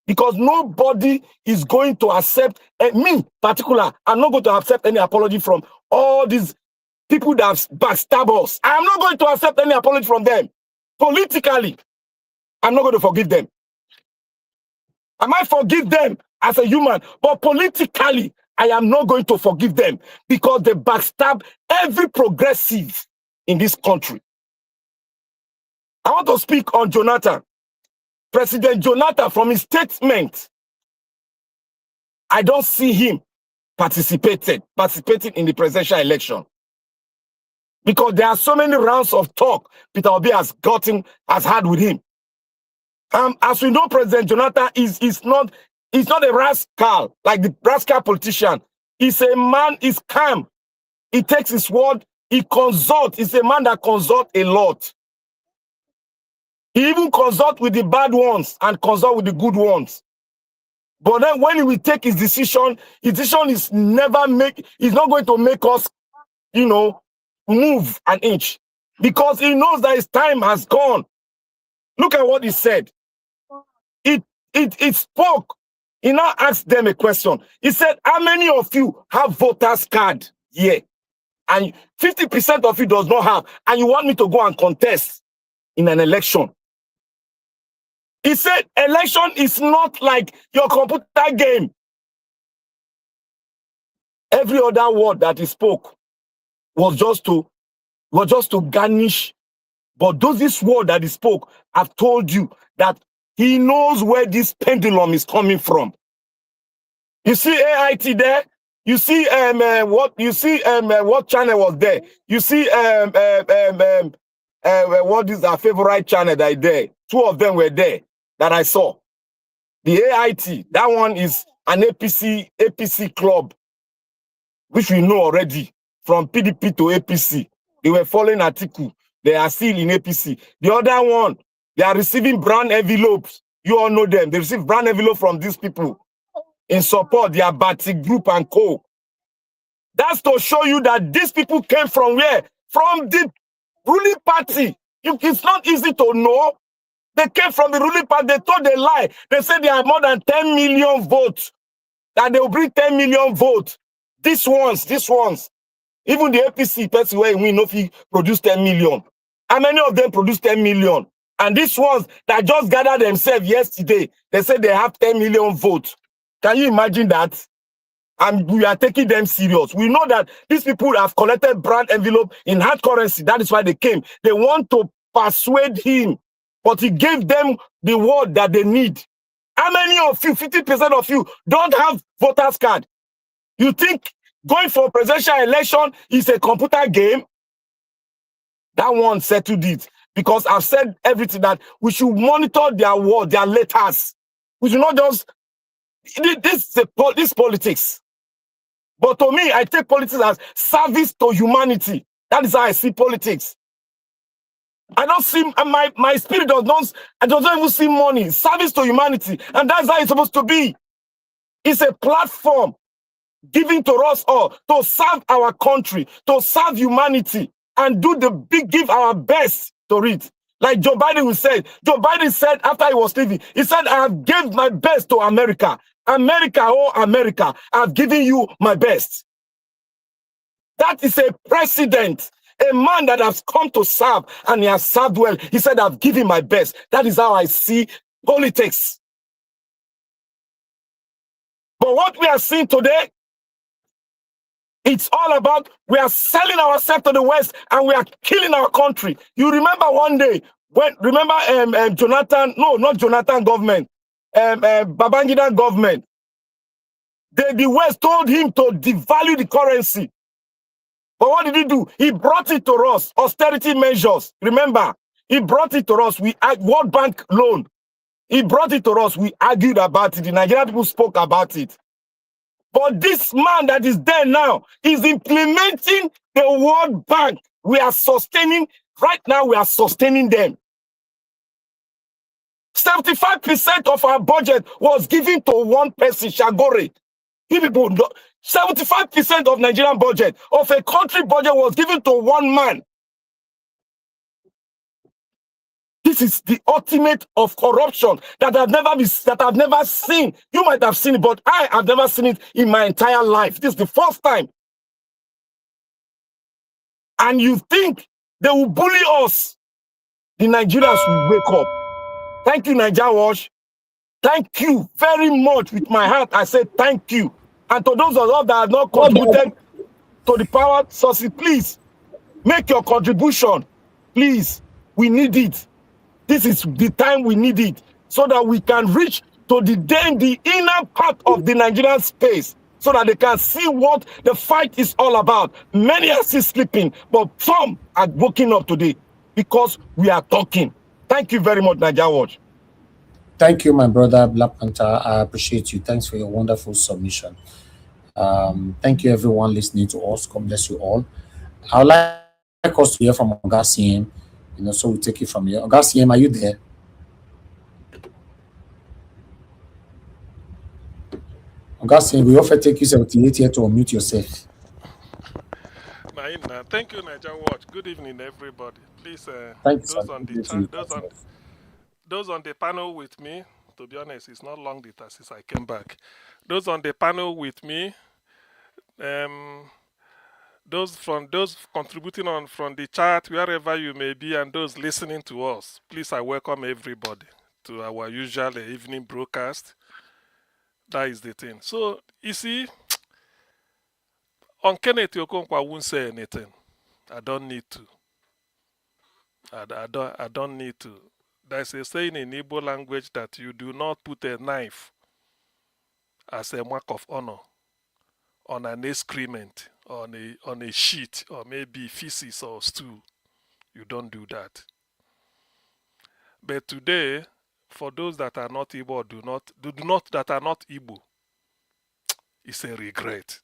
Because nobody is going to accept, me particular, I'm not going to accept any apology from all these people that backstab us. I'm not going to accept any apology from them. Politically, I'm not going to forgive them. I might forgive them as a human, but politically, I am not going to forgive them because they backstab every progressive in this country. I want to speak on Jonathan. President Jonathan, from his statement, I don't see him participating in the presidential election. Because there are so many rounds of talk Peter Obi has had with him. As we know, President Jonathan is not a rascal, like the rascal politician. He's a man, he's calm. He takes his word, he consults. He's a man that consults a lot. He even consults with the bad ones and consults with the good ones. But then when he will take his decision is he's not going to make us, move an inch. Because he knows that his time has gone. Look at what he said. It spoke. He now asked them a question. He said, how many of you have voters card here? And 50% of you does not have. And you want me to go and contest. in an election. He said election is not like your computer game. Every other word that he spoke was just to garnish. But this word that he spoke, I've told you that he knows where this pendulum is coming from. You see AIT there? You see what channel was there? You see what is our favorite channel that is there? Two of them were there that I saw. The AIT, that one is an APC club, which we know already from PDP to APC. They were following Atiku. They are still in APC. The other one, they are receiving brown envelopes. You all know them. They receive brown envelope from these people in support, their Batik group and co. That's to show you that these people came from where? From the ruling party. It's not easy to know. They came from the ruling party. They told a lie. They said they have more than 10 million votes. That they will bring 10 million votes. These ones. Even the APC person where we know if he produced 10 million. How many of them produced 10 million? And these ones that just gathered themselves yesterday, they said they have 10 million votes. Can you imagine that? And we are taking them serious. We know that these people have collected brand envelope in hard currency. That is why they came. They want to persuade him, but he gave them the word that they need. How many of you, 50% of you, don't have voters card? You think going for a presidential election is a computer game? That one settled it. Because I've said everything that we should monitor their word, their letters. We should not just... This politics. But to me, I take politics as service to humanity. That is how I see politics. I don't see, my spirit I don't even see money. Service to humanity. And that's how it's supposed to be. It's a platform given to us all to serve our country, to serve humanity, and give our best to it. Like Joe Biden said after he was leaving, he said, I have given my best to America. America, oh America, I've given you my best. That is a president, a man that has come to serve, and he has served well. He said, I've given my best. That is how I see politics. But what we are seeing today, it's all about we are selling ourselves to the West and we are killing our country. You remember one day, Jonathan government, Babangida government, the West told him to devalue the currency. But what did he do? He brought it to us, austerity measures. Remember, he brought it to us. We had World Bank loan. He brought it to us. We argued about it. The Nigerian people spoke about it. But this man that is there now is implementing the World Bank. Right now we are sustaining them. 75% of our budget was given to one person, Shagore. People know 75% of Nigerian budget, of a country budget, was given to one man. This is the ultimate of corruption that I've never seen. You might have seen it, but I have never seen it in my entire life. This is the first time. And you think they will bully us? The Nigerians will wake up. Thank you, Niger Wash. Thank you very much. With my heart, I say thank you. And to those of us that have not contributed to the power sources, please make your contribution. Please, we need it. This is the time we need it so that we can reach to the inner part of the Nigerian space so that they can see what the fight is all about. Many are still sleeping, but some are waking up today because we are talking. Thank you very much, Niger Watch. Thank you, my brother Black Panther. I appreciate you. Thanks for your wonderful submission. Thank you, everyone listening to us. God bless you all. I would like us to hear from Ogasiem, so we take it from here. Ogasiem, are you there? Ogasiem, we offer take you 78 here to unmute yourself. Thank you, Niger Watch. Good evening, everybody. Please, those on the panel with me, to be honest, it's not long since I came back. Those on the panel with me, those contributing on from the chat, wherever you may be, and those listening to us, please, I welcome everybody to our usual evening broadcast. That is the thing. So, you see, on Kenneth Okonkwo, I won't say anything. I don't need to. I don't need to. There's a saying in Igbo language that you do not put a knife as a mark of honor on an excrement, on a sheet, or maybe feces or stool. You don't do that. But today, for those that are not Igbo or that are not Igbo, it's a regret.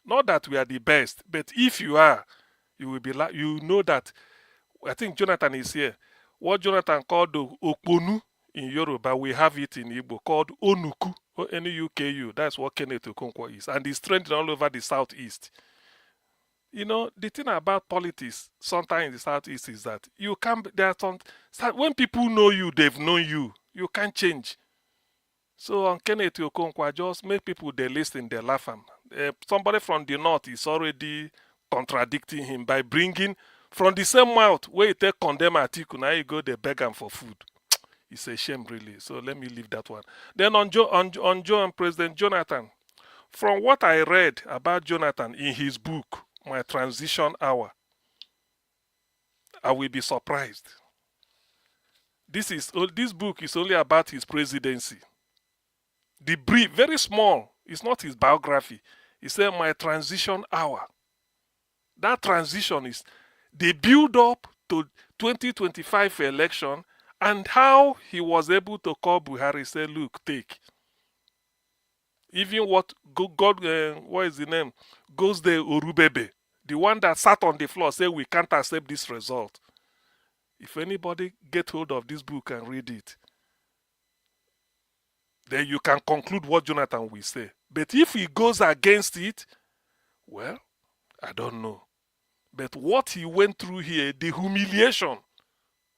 Not that we are the best, but if you are, you will be like, you know that. I think Jonathan is here. What Jonathan called the Okponu in Yoruba, we have it in Igbo called Onuku, N-U-K-U. That's what Kenneth Okonkwo is. And it's trending all over the Southeast. You know, the thing about politics sometimes in the Southeast is that you can't, when people know you, they've known you. You can't change. So on Kenneth Okonkwo, just make people, they listen, they laugh. Somebody from the North is already contradicting him by bringing from the same mouth where you take condemn Atiku, now you go, they beg him for food. It's a shame, really. So let me leave that one. Then on President Jonathan, from what I read about Jonathan in his book, My Transition Hour, I will be surprised. This book is only about his presidency. The brief, very small, it's not his biography. He said, My Transition Hour. That transition is the build up to 2025 election and how he was able to call Buhari, say, look, take. Even what what is the name? Goes the Urubebe, the one that sat on the floor, said, we can't accept this result. If anybody get hold of this book and read it, then you can conclude what Jonathan will say. But if he goes against it, well, I don't know. But what he went through here, the humiliation,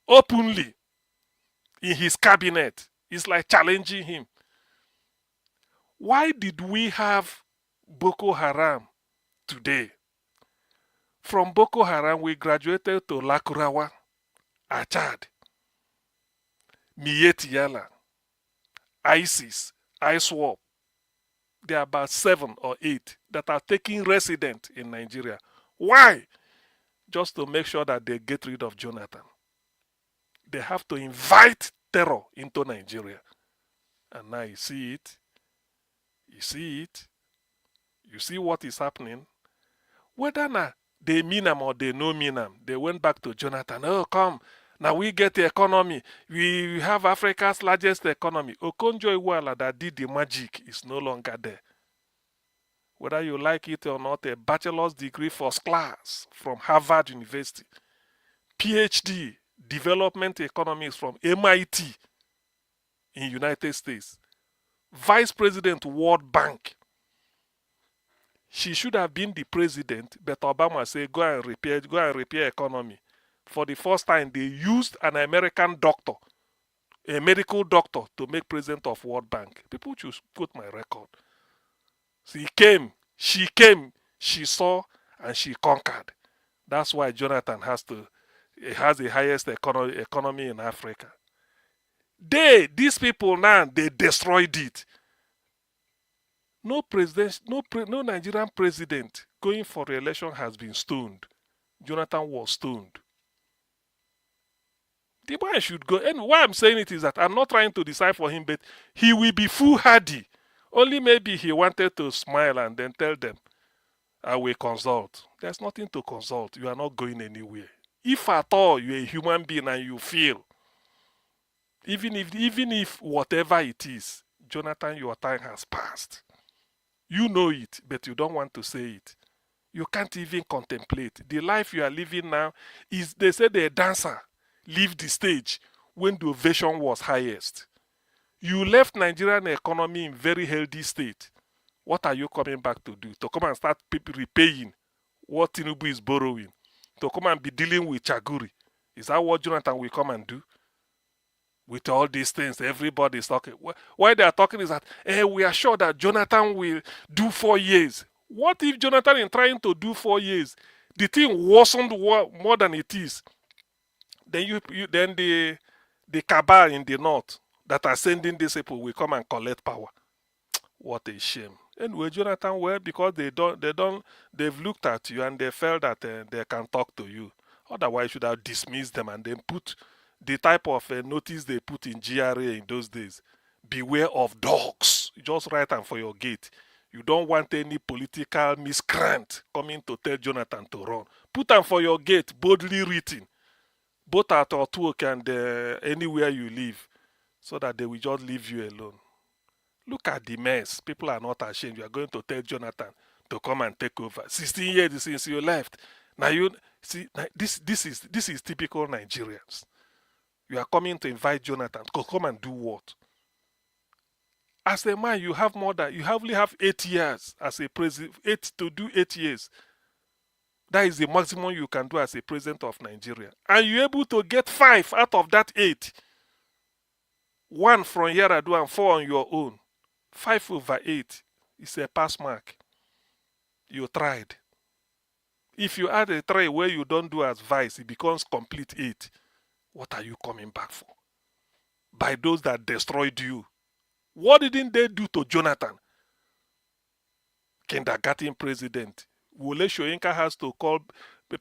openly, in his cabinet, is like challenging him. Why did we have Boko Haram today? From Boko Haram, we graduated to Lakurawa, Achad, Mietiala, ISIS, ISWAP. There are about 7 or 8 that are taking resident in Nigeria. Why? Just to make sure that they get rid of Jonathan. They have to invite terror into Nigeria. And now you see it. You see it. You see what is happening. Whether now they mean them or they no mean them, they went back to Jonathan. Oh, come. Now we get the economy. We have Africa's largest economy. Okonjo-Iweala that did the magic is no longer there. Whether you like it or not, a bachelor's degree first class from Harvard University, PhD, development economics from MIT in United States, Vice President World Bank. She should have been the president, but Obama said, go and repair economy. For the first time, they used an American doctor, a medical doctor, to make president of World Bank. People should quote my record. So she came, she saw, and she conquered. That's why Jonathan has the highest economy in Africa. These people now, they destroyed it. No Nigerian president going for re-election has been stoned. Jonathan was stoned. The man should go. And why I'm saying it is that I'm not trying to decide for him, but he will be foolhardy. Only maybe he wanted to smile and then tell them, I will consult. There's nothing to consult. You are not going anywhere. If at all you're a human being and you feel, even if whatever it is, Jonathan, your time has passed. You know it, but you don't want to say it. You can't even contemplate. The life you are living now is, they say the dancer leave the stage when the ovation was highest. You left Nigerian economy in very healthy state. What are you coming back to do? To come and start repaying what Tinubu is borrowing? To come and be dealing with Chaguri? Is that what Jonathan will come and do? With all these things, everybody is talking. Why they are talking is that we are sure that Jonathan will do 4 years. What if Jonathan, in trying to do 4 years, the thing worsened more than it is? Then then the cabal in the north that are sending these people will come and collect power. What a shame. Anyway, Jonathan, well, because they've looked at you and they felt that they can talk to you. Otherwise, you should have dismissed them and then put the type of notice they put in GRA in those days. Beware of dogs. You just write them for your gate. You don't want any political miscreant coming to tell Jonathan to run. Put them for your gate, boldly written, both at Otwoke and anywhere you live, so that they will just leave you alone. Look at the mess. People are not ashamed. You are going to tell Jonathan to come and take over. 16 years since you left. Now you see this is typical Nigerians. You are coming to invite Jonathan to come and do what? As a man, you only have 8 years as a president. 8 years. That is the maximum you can do as a president of Nigeria. And you're able to get 5 out of that 8. 1 from Yar'Adua and 4 on your own. 5/8 is a pass mark. You tried. If you add a 3 where you don't do as vice, it becomes complete 8. What are you coming back for? By those that destroyed you. What didn't they do to Jonathan? Kindergarten president. Wole Soyinka has to call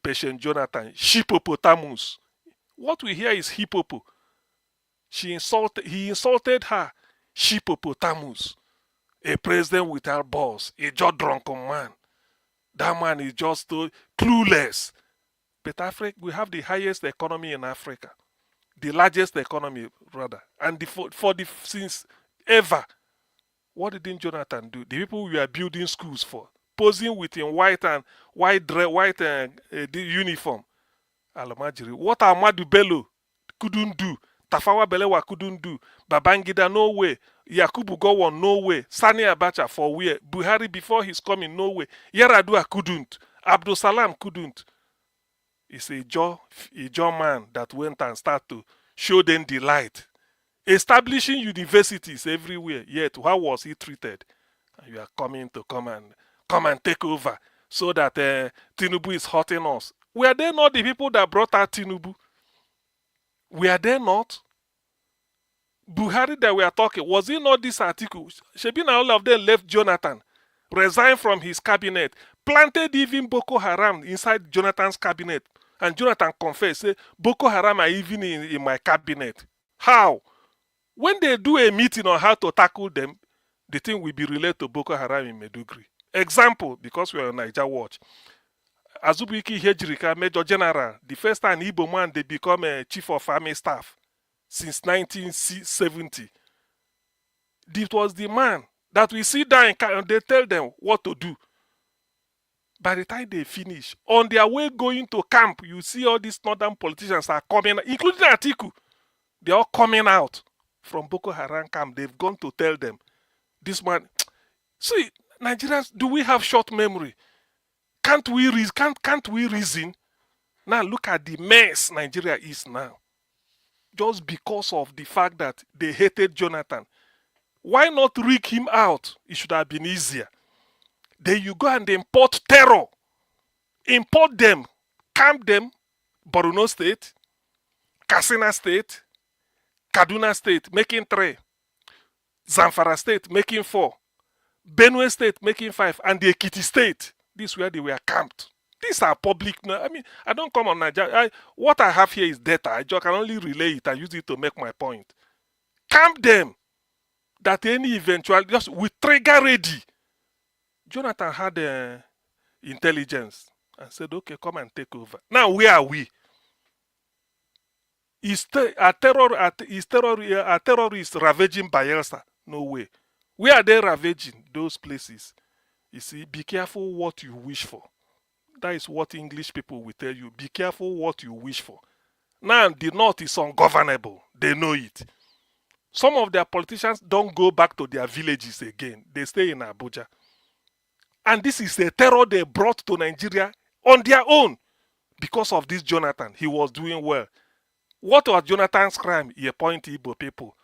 patient Jonathan Hippopotamus. What we hear is hippopo. He insulted her. Hippopotamus. A president without boss. A just drunken man. That man is just clueless. But Africa, we have the highest economy in Africa. The largest economy, rather. And since ever. What didn't Jonathan do? The people we are building schools for. Posing within white uniform. Alamajiri. What Ahmadu Bello couldn't do. Tafawa Balewa couldn't do. Babangida, no way. Yakubu Gowon, no way. Sani Abacha, for where? Buhari, before his coming, no way. Yar'Adua couldn't. Abdul Salam couldn't. It's a Jaw man that went and started to show them the light. Establishing universities everywhere. Yet, how was he treated? And you are coming to come and take over so that Tinubu is hurting us. Were they not the people that brought out Tinubu? Were they not? Buhari that we are talking, was it not this Atiku? Shebina, all of them left Jonathan, resigned from his cabinet, planted even Boko Haram inside Jonathan's cabinet. And Jonathan confessed, say, Boko Haram are even in my cabinet. How? When they do a meeting on how to tackle them, the thing will be related to Boko Haram in Maiduguri. Example, because we are on Niger Watch. Azubike Hejirika, Major General, the first time Igbo man, they become a chief of army staff since 1970. This was the man that we sit down and they tell them what to do. By the time they finish, on their way going to camp, you see all these northern politicians are coming, including Atiku. They're all coming out from Boko Haram camp. They've gone to tell them, this man. See, Nigerians, do we have short memory? Can't we reason? Now look at the mess Nigeria is now. Just because of the fact that they hated Jonathan. Why not rig him out? It should have been easier. Then you go and import terror. Import them. Camp them. Borno State. Katsina State. Kaduna State making 3. Zamfara State making 4. Benue State making 5. And the Ekiti State. This is where they were camped. These are public. I mean, I don't come on Nigeria. What I have here is data. I just can only relay it and use it to make my point. Camp them. That any eventual, just with trigger ready. Jonathan had intelligence and said, okay, come and take over. Now, where are we? Is a terrorist ravaging Bayelsa? No way. Where are they ravaging? Those places. You see, be careful what you wish for. That is what English people will tell you. Be careful what you wish for. Now, the North is ungovernable. They know it. Some of their politicians don't go back to their villages again. They stay in Abuja. And this is a terror they brought to Nigeria on their own. Because of this Jonathan, he was doing well. What was Jonathan's crime? He appointed Igbo people.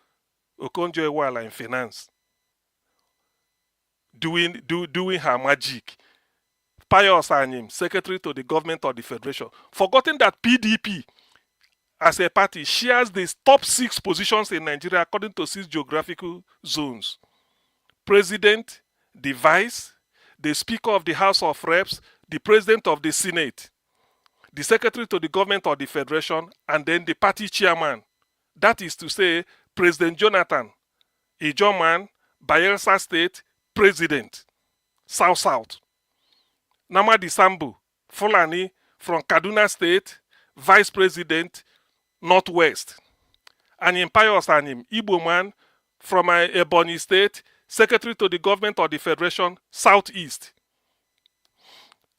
Okonkwo in finance. Doing her magic. Pius Anyim, Secretary to the Government of the Federation, forgotten that PDP as a party shares the top 6 positions in Nigeria according to 6 geographical zones. President, the Vice, the Speaker of the House of Reps, the President of the Senate, the Secretary to the Government of the Federation, and then the party chairman. That is to say, President Jonathan, Ijoman, Bayelsa State, President, South-South. Namadi Sambu, Fulani, from Kaduna State, Vice President, Northwest. Anyim Pius Anyim, Igbo man, from Ebonyi State, Secretary to the Government of the Federation, Southeast.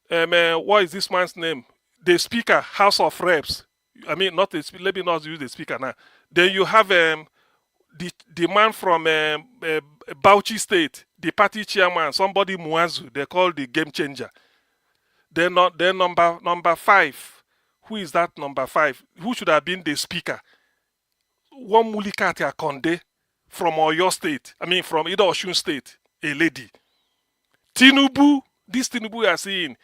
What is this man's name? The Speaker, House of Reps. I mean, not the, let me not use the Speaker now. Then you have the man from Bauchi State, the party chairman, somebody Muazu, they call the game changer. Then number 5. Who is that number 5? Who should have been the Speaker? One Mulikati Akonde from Oyo State. I mean, from either Osun State, a lady. Tinubu, this Tinubu we are seeing,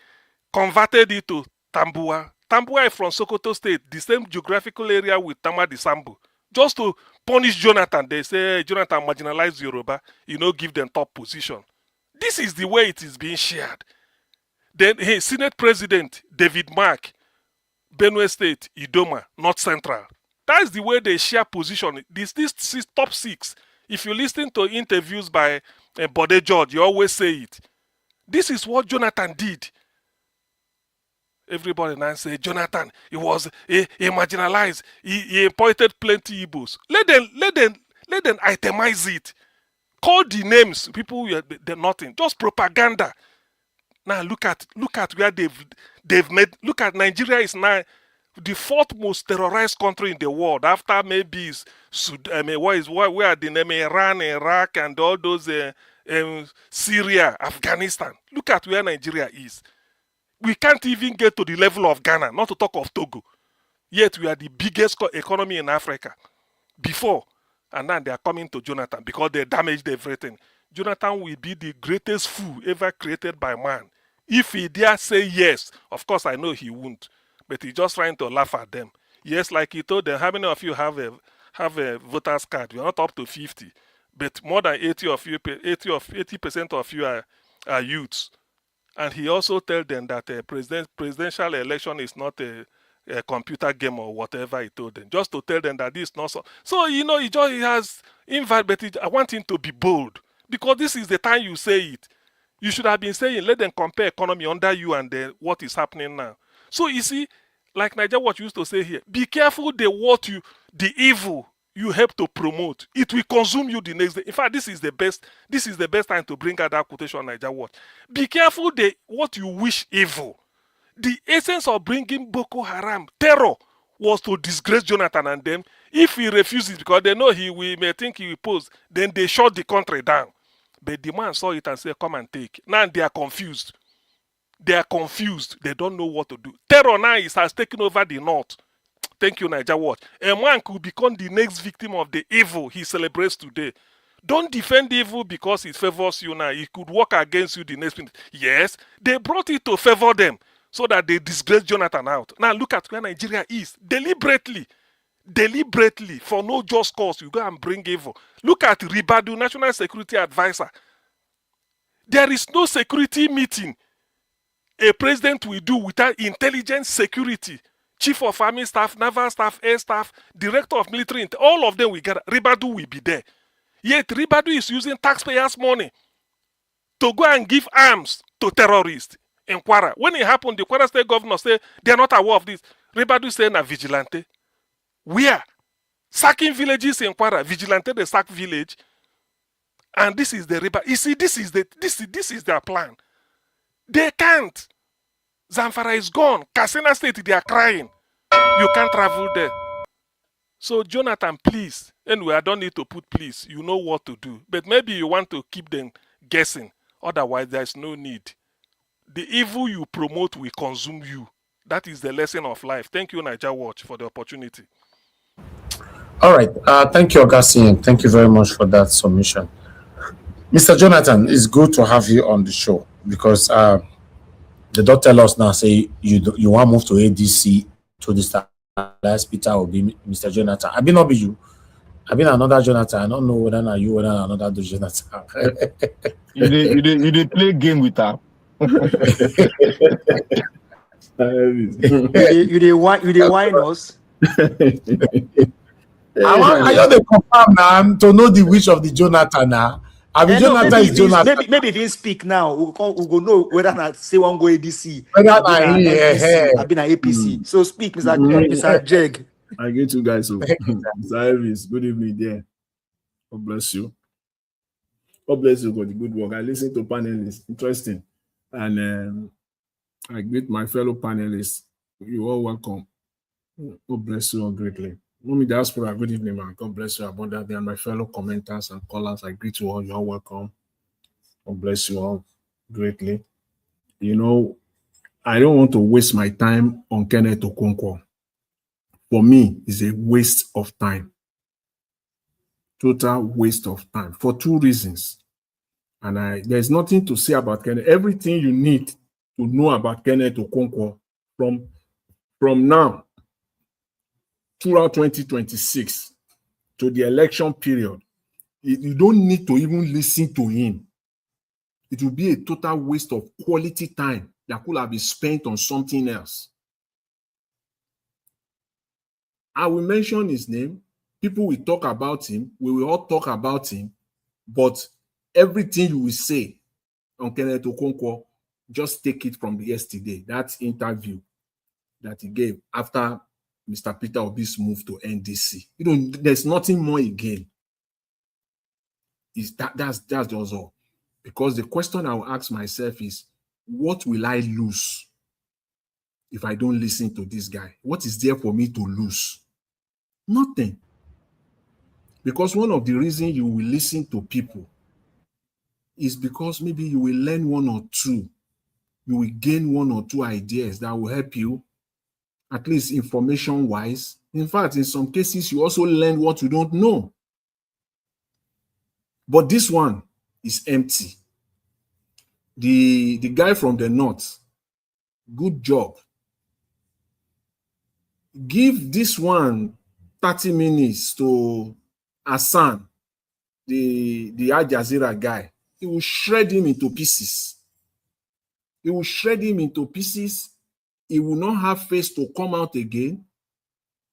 converted it to Tambua. Tambua is from Sokoto State, the same geographical area with Tamadi Sambu. Just to punish Jonathan, they say Jonathan marginalized Yoruba, give them top position. This is the way it is being shared. Then, Senate President David Mark, Benue State, Idoma, North Central. That's the way they share position. This top 6. If you listen to interviews by Bode George, you always say it. This is what Jonathan did. Everybody now say Jonathan, he was he marginalized. He appointed plenty Igbos. Let them itemize it. Call the names. People they're nothing. Just propaganda. Now look at where they've made. Look at Nigeria is now the 4th most terrorized country in the world after maybe where are the name Iran, Iraq, and all those Syria, Afghanistan. Look at where Nigeria is. We can't even get to the level of Ghana, not to talk of Togo. Yet we are the biggest economy in Africa. Before, and now they are coming to Jonathan because they damaged everything. Jonathan will be the greatest fool ever created by man. If he dare say yes, of course I know he won't, but he's just trying to laugh at them. Yes, like he told them, how many of you have a voter's card? We're not up to 50, but more than 80% of you are youths. And he also told them that a presidential election is not a computer game or whatever he told them. Just to tell them that this is not so. So, he has invited, I want him to be bold. Because this is the time you say it. You should have been saying, let them compare economy under you and what is happening now. So, you see, like Nigeria, what you used to say here, be careful the evil you help to promote. It will consume you the next day. In fact, this is the best time to bring out that quotation on Nigeria Watch. Be careful what you wish evil. The essence of bringing Boko Haram, terror, was to disgrace Jonathan and them. If he refuses, because they know we may think he will pose, then they shut the country down. But the man saw it and said, come and take. Now they are confused. They don't know what to do. Terror now has taken over the north. Thank you, Nigeria Watch. A man could become the next victim of the evil he celebrates today. Don't defend evil because it favors you now. It could work against you the next minute. Yes, they brought it to favor them so that they disgrace Jonathan out. Now look at where Nigeria is. Deliberately, for no just cause, you go and bring evil. Look at Ribadu, National Security Advisor. There is no security meeting a president will do without intelligence security. Chief of Army Staff, Naval Staff, Air Staff, Director of Military, all of them will gather. Ribadu will be there. Yet Ribadu is using taxpayers' money to go and give arms to terrorists in Kwara. When it happened, the Kwara State Governor said they are not aware of this. Ribadu said na vigilante. Where? Sacking villages in Kwara. Vigilante, they sack village. And this is the Ribadu. You see, this is their plan. They can't. Zamfara is gone. Katsina State, they are crying. You can't travel there. So, Jonathan, please. Anyway, I don't need to put please. You know what to do. But maybe you want to keep them guessing. Otherwise, there's no need. The evil you promote will consume you. That is the lesson of life. Thank you, Nigeria Watch, for the opportunity. All right. Thank you, Augustine. Thank you very much for that submission. Mr. Jonathan, it's good to have you on the show because They don't tell us now, say you want to move to ADC to the start. Peter Obi, Mr. Jonathan. I been not be you. I been another Jonathan. I don't know whether not you, whether another Jonathan. You did play game with her. you dey whine us. I just dey confirm now to know the wish of the Jonathan now. I mean, Jonathan is Jonathan. Maybe if he speak now, we go know whether not say one go ADC. Whether not I've been an APC. So speak, Mr. Jeg. I get you guys. So, Mr. Elvis, good evening there. God bless you. God bless you for the good work. I listen to panelists. Interesting. And I greet my fellow panelists. You all welcome. God bless you all greatly. Mommy Diaspora, good evening, man. God bless you abundantly. And my fellow commenters and callers, I greet you all. You all welcome. God bless you all greatly. You know, I don't want to waste my time on Kenneth Okonkwo. For me, it's a waste of time. Total waste of time for two reasons. And there's nothing to say about Kenneth. Everything you need to know about Kenneth Okonkwo from now throughout 2026 to the election period, you don't need to even listen to him. It will be a total waste of quality time that could have been spent on something else. I will mention his name. People will talk about him. We will all talk about him. But everything you will say on Kenneth Okonkwo, just take it from yesterday, that interview that he gave after Mr. Peter Obi's move to NDC. You know, there's nothing more again. That's just all. Because the question I will ask myself is, what will I lose if I don't listen to this guy? What is there for me to lose? Nothing. Because one of the reasons you will listen to people is because maybe you will learn one or two. You will gain one or two ideas that will help you, at least information-wise. In fact, in some cases, you also learn what you don't know. But this one is empty. The guy from the north, good job. Give this one 30 minutes to Hassan, the Al Jazeera guy. He will shred him into pieces. He will shred him into pieces. He will not have face to come out again.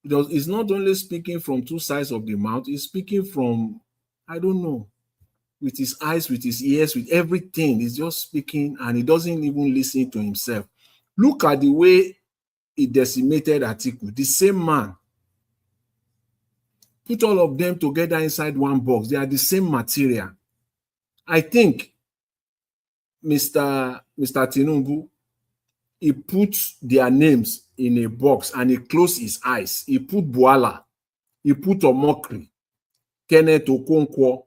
He's not only speaking from two sides of the mouth, he's speaking from, I don't know, with his eyes, with his ears, with everything. He's just speaking and he doesn't even listen to himself. Look at the way he decimated Atiku, the same man. Put all of them together inside one box. They are the same material. I think Mr. Tinubu, he put their names in a box and he closed his eyes. He put Boala, he put Omokri, Kenneth Okonkwo.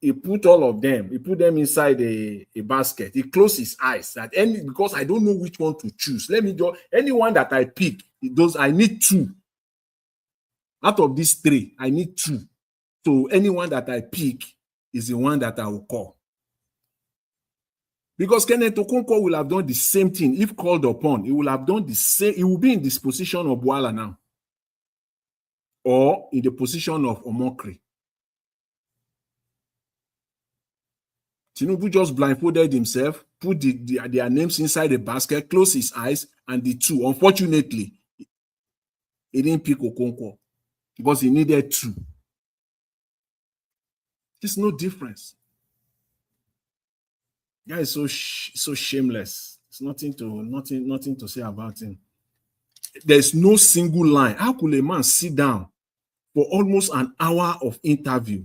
He put all of them. He put them inside a basket. He closed his eyes. Because I don't know which one to choose. Let me just, anyone that I pick, I need two. Out of these three, I need two. So anyone that I pick is the one that I will call. Because Kenneth Okonkwo will have done the same thing if called upon. He will have done the same. He will be in this position of Boala now. Or in the position of Omokri. Tinubu just blindfolded himself, put their names inside a basket, closed his eyes, and the two. Unfortunately, he didn't pick Okonkwo because he needed two. There's no difference. Guy is so shameless. There's nothing to say about him. There's no single line. How could a man sit down for almost an hour of interview?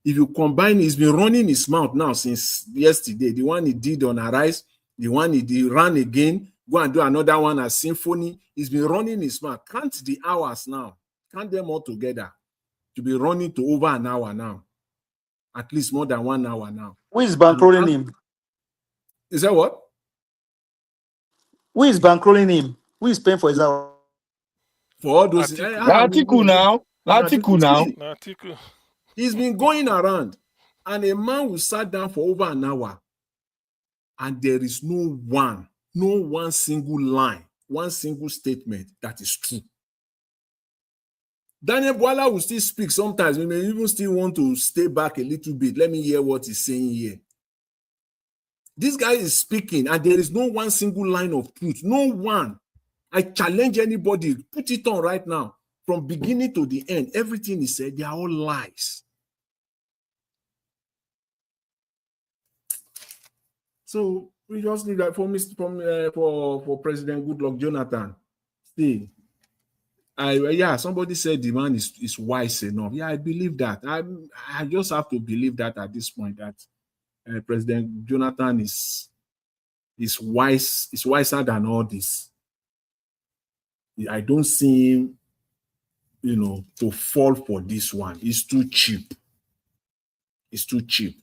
If you combine, he's been running his mouth now since yesterday. The one he did on Arise, the one he ran again, go and do another one as Symphony. He's been running his mouth. Count the hours now. Count them all together. To be running to over an hour now. At least more than 1 hour now. Who is bankrolling him? Is that what? Who is bankrolling him? Who is paying for his hour? For all those... Atiku now. Atiku now. Atiku. He's been going around, and a man who sat down for over an hour and there is no one single line, one single statement that is true. Daniel Bwala will still speak sometimes. We may even still want to stay back a little bit. Let me hear what he's saying here. This guy is speaking, and there is no one single line of truth. No one. I challenge anybody. Put it on right now. From beginning to the end, everything he said, they are all lies. So we just need that for President Goodluck Jonathan. See, somebody said the man is wise enough. Yeah, I believe that. I just have to believe that at this point that President Jonathan is wise, is wiser than all this. I don't see him, to fall for this one. It's too cheap. It's too cheap.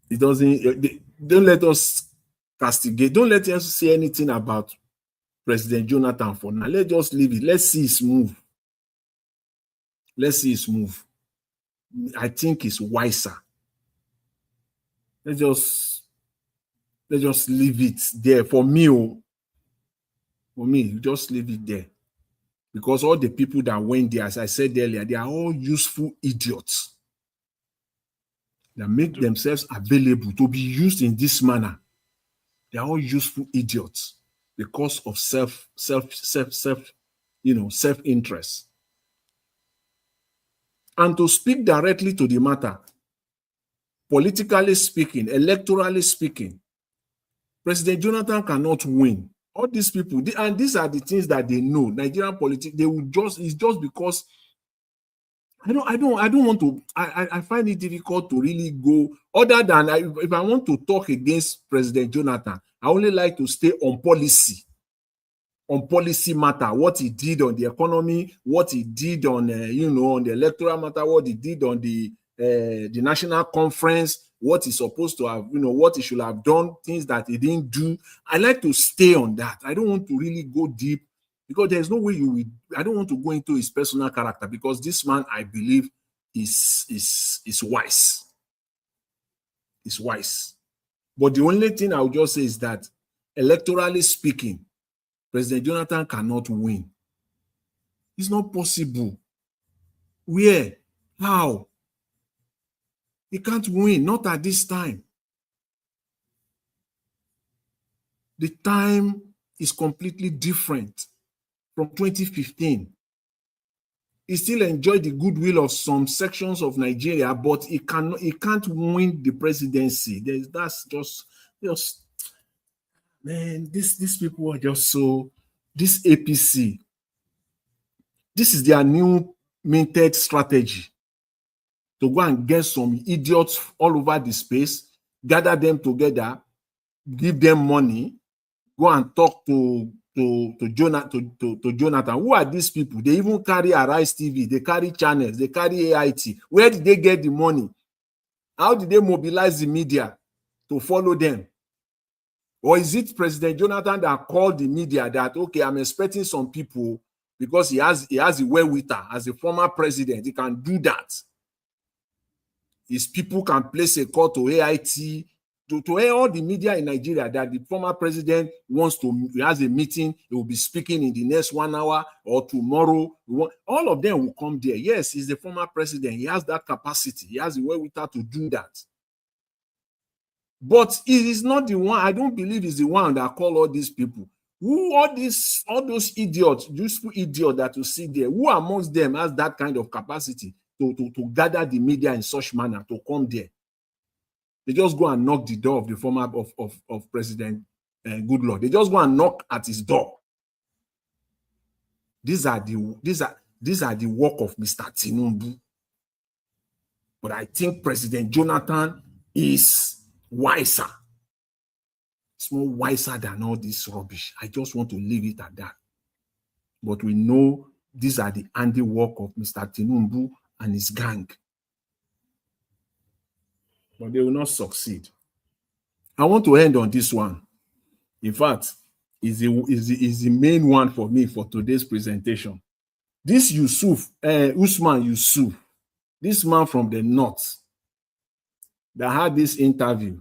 It doesn't. Don't let us castigate. Don't let us say anything about President Jonathan for now. Let's just leave it. Let's see his move. Let's see his move. I think it's wiser. Let's just leave it there. For me, just leave it there. Because all the people that went there, as I said earlier, they are all useful idiots that make themselves available to be used in this manner. They are all useful idiots because of self-interest. And to speak directly to the matter, politically speaking, electorally speaking, President Jonathan cannot win. All these people, and these are the things that they know. Nigerian politics, it's just because I don't want to. I find it difficult to really go other than if I want to talk against President Jonathan, I only like to stay on policy matter, what he did on the economy, what he did on on the electoral matter, what he did on the national conference, what he's supposed to have, what he should have done, things that he didn't do. I like to stay on that. I don't want to really go deep because there's no way I don't want to go into his personal character because this man, I believe, is wise. Is wise. But the only thing I would just say is that electorally speaking, President Jonathan cannot win. It's not possible. Where? How? He can't win, not at this time. The time is completely different from 2015. He still enjoyed the goodwill of some sections of Nigeria, but he can't win the presidency. That's just man, these people are just so, this APC, this is their new minted strategy. To go and get some idiots all over the space, gather them together, give them money, go and talk to Jonathan. Who are these people? They even carry Arise TV, they carry channels, they carry AIT. Where did they get the money? How did they mobilize the media to follow them? Or is it President Jonathan that called the media that, okay, I'm expecting some people because he has a wherewithal as a former president, he can do that. His people can place a call to AIT, to all the media in Nigeria that the former president he has a meeting, he will be speaking in the next 1 hour or tomorrow. All of them will come there. Yes, he's the former president. He has that capacity. He has the wherewithal to do that. But he is not the one. I don't believe he's the one that called all these people. Who all those idiots, useful idiots that you see there, who amongst them has that kind of capacity to gather the media in such manner to come there? They just go and knock the door of the former of President Goodluck. They just go and knock at his door. These are the work of Mr. Tinubu. But I think President Jonathan is wiser. It's more wiser than all this rubbish. I just want to leave it at that. But we know these are the handiwork of Mr. Tinubu and his gang. But they will not succeed. I want to end on this one. In fact, is the main one for me for today's presentation. This Usman Yusuf, this man from the north, that had this interview.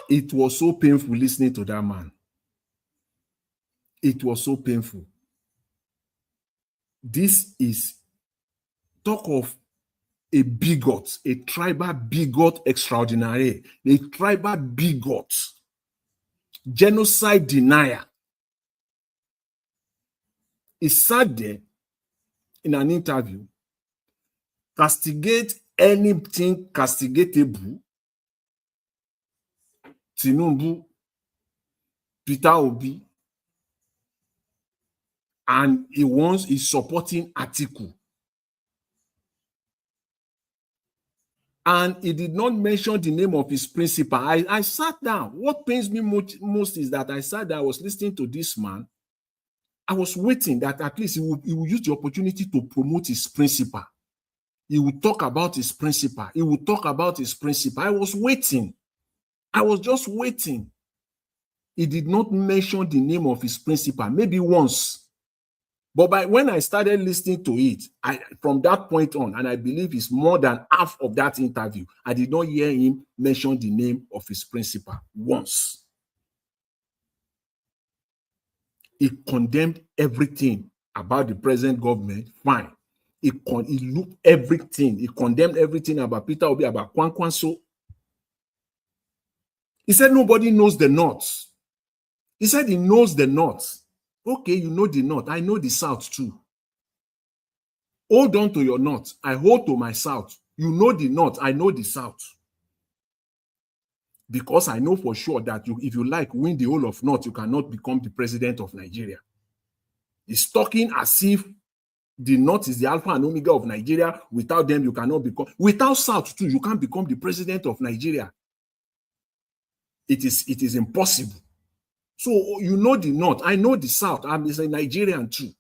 It was so painful listening to that man. It was so painful. This is talk of a bigot, a tribal bigot extraordinary, a tribal bigot, genocide denier. He sat there in an interview, castigate anything castigatable, Tinubu, Peter Obi, and he's supporting Atiku. And he did not mention the name of his principal. I sat down. What pains me most is that I sat down, I was listening to this man. I was waiting that at least he will use the opportunity to promote his principal. He would talk about his principal. He would talk about his principal. I was waiting. I was just waiting. He did not mention the name of his principal, maybe once. But when I started listening to it, from that point on, and I believe it's more than half of that interview, I did not hear him mention the name of his principal once. He condemned everything about the present government, fine. He looked everything. He condemned everything about Peter Obi, about Kwankwanso. He said nobody knows the North. He said he knows the North. Okay, you know the North. I know the South too. Hold on to your North. I hold to my South. You know the North. I know the South. Because I know for sure that if you win the whole of North, you cannot become the president of Nigeria. He's talking as if the North is the alpha and omega of Nigeria. Without them, you cannot become. Without South too, you can't become the president of Nigeria. It is impossible. So you know the North. I know the South. I'm a Nigerian too.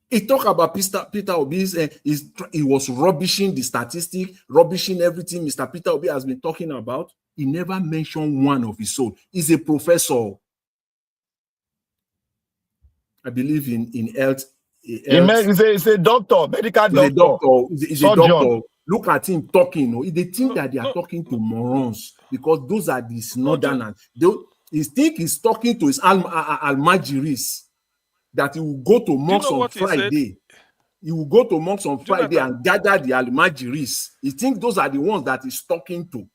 He talked about Peter Obi. He was rubbishing the statistic, rubbishing everything Mr. Peter Obi has been talking about. He never mentioned one of his own. He's a professor. I believe in health. He's a doctor, medical doctor. He's a doctor. Look at him talking. They think that they are talking to morons because those are these northerners. He think he's talking to his almajiris that he will go to mosques on Friday. He will go to mosques on Friday and gather the almajiris. He thinks those are the ones that he's talking to.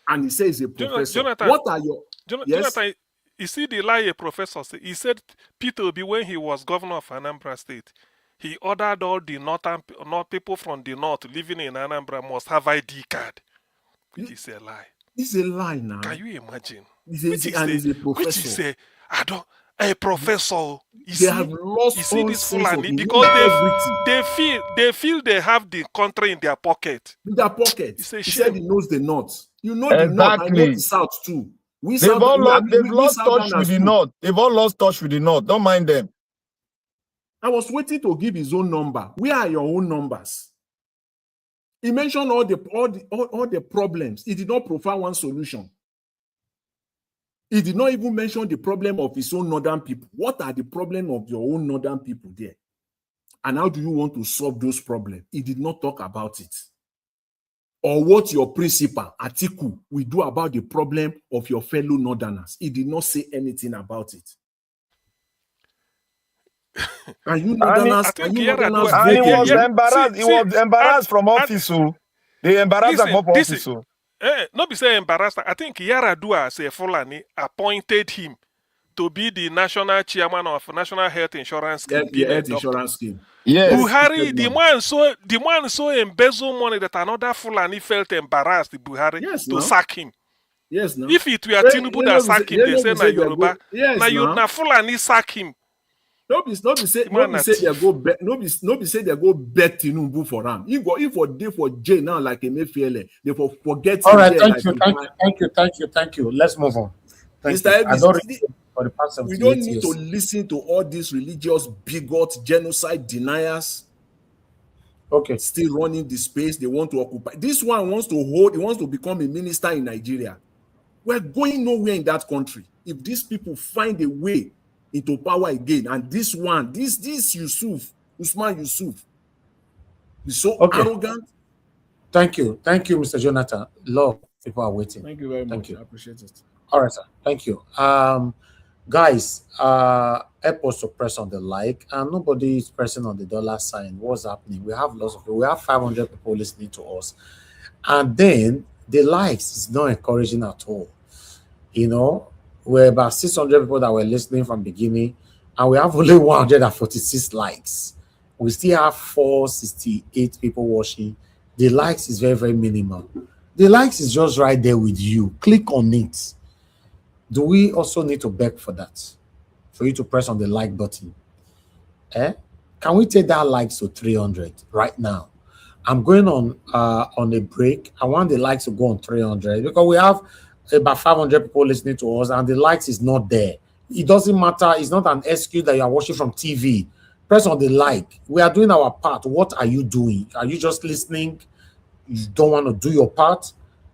And he says he's a professor. Jonathan, what are your... Yes? Jonathan, you see the lie a professor said? He said Peter Obi, when he was governor of Anambra State, he ordered all the North people from the North living in Anambra must have ID card. Which is a lie. It's a lie now. Can you imagine? He's a professor. A professor. They have lost this Fulani because they feel they have the country in their pocket. In their pocket. He said he knows the North. You know the North. I know the South too. They've lost touch with the North. They've all lost touch with the North. Don't mind them. I was waiting to give his own number. Where are your own numbers? He mentioned all the problems. He did not provide one solution. He did not even mention the problem of his own northern people. What are the problems of your own northern people there? And how do you want to solve those problems? He did not talk about it. Or what your principal, Atiku, will do about the problem of your fellow northerners. He did not say anything about it. And you northerners, he was embarrassed. He was embarrassed from office. They embarrassed him from office. Not be say embarrassed. I think Yaradua, say Fulani, appointed him to be the national chairman of National Health Insurance Scheme. Health Insurance Scheme. Yes. Buhari, the man so embezzle money that another Fulani felt embarrassed. Buhari to sack him. Yes, no. If it were Tinubu that sack him, they say na Yoruba. Na Fulani sack him. Nobody say they go bet Tinubu for him. If for day for J now like a Mayfield, they forget. All right, thank you. Let's move on. We don't need to listen to all these religious bigots, genocide deniers. Okay, still running the space they want to occupy. This one wants to become a minister in Nigeria. We're going nowhere in that country if these people find a way into power again. And this Usman Yusuf, He's so arrogant. Thank you, Mr. Jonathan. A lot of people are waiting. Thank you very much. I appreciate it. All right, sir. Thank you. Guys, help us to press on the like, and nobody is pressing on the dollar sign. What's happening? We have lots of people. We have 500 people listening to us, and then the likes is not encouraging at all. You know, we're about 600 people that were listening from beginning, and we have only 146 likes. We still have 468 people watching. The likes is very, very minimal. The likes is just right there with you. Click on it. Do we also need to beg for that? For you to press on the like button? Can we take that likes to 300 right now? I'm going on a break. I want the likes to go on 300 because we have about 500 people listening to us and the likes is not there. It doesn't matter. It's not an excuse that you are watching from TV. Press on the like. We are doing our part. What are you doing? Are you just listening? You don't want to do your part?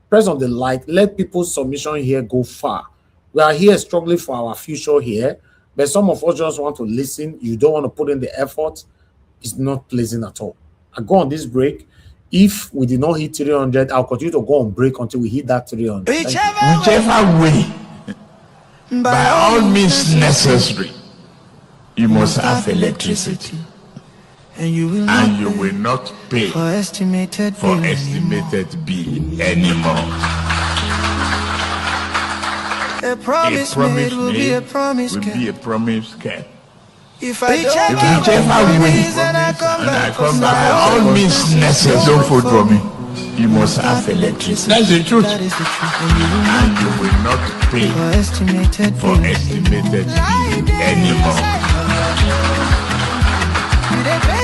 Press on the like. Let people's submission here go far. We are here struggling for our future here, but some of us just want to listen. You don't want to put in the effort. It's not pleasing at all. I go on this break. If we did not hit 300, I'll continue to go on break until we hit that 300. Whichever way, by all means necessary, you must have electricity. And you will not pay for estimated bill anymore. A promise made will be a promise kept. If I whichever way, and I come back, by all means necessary, don't vote for me. You must have electricity. That's the truth. And you will not pay for estimated bill anymore.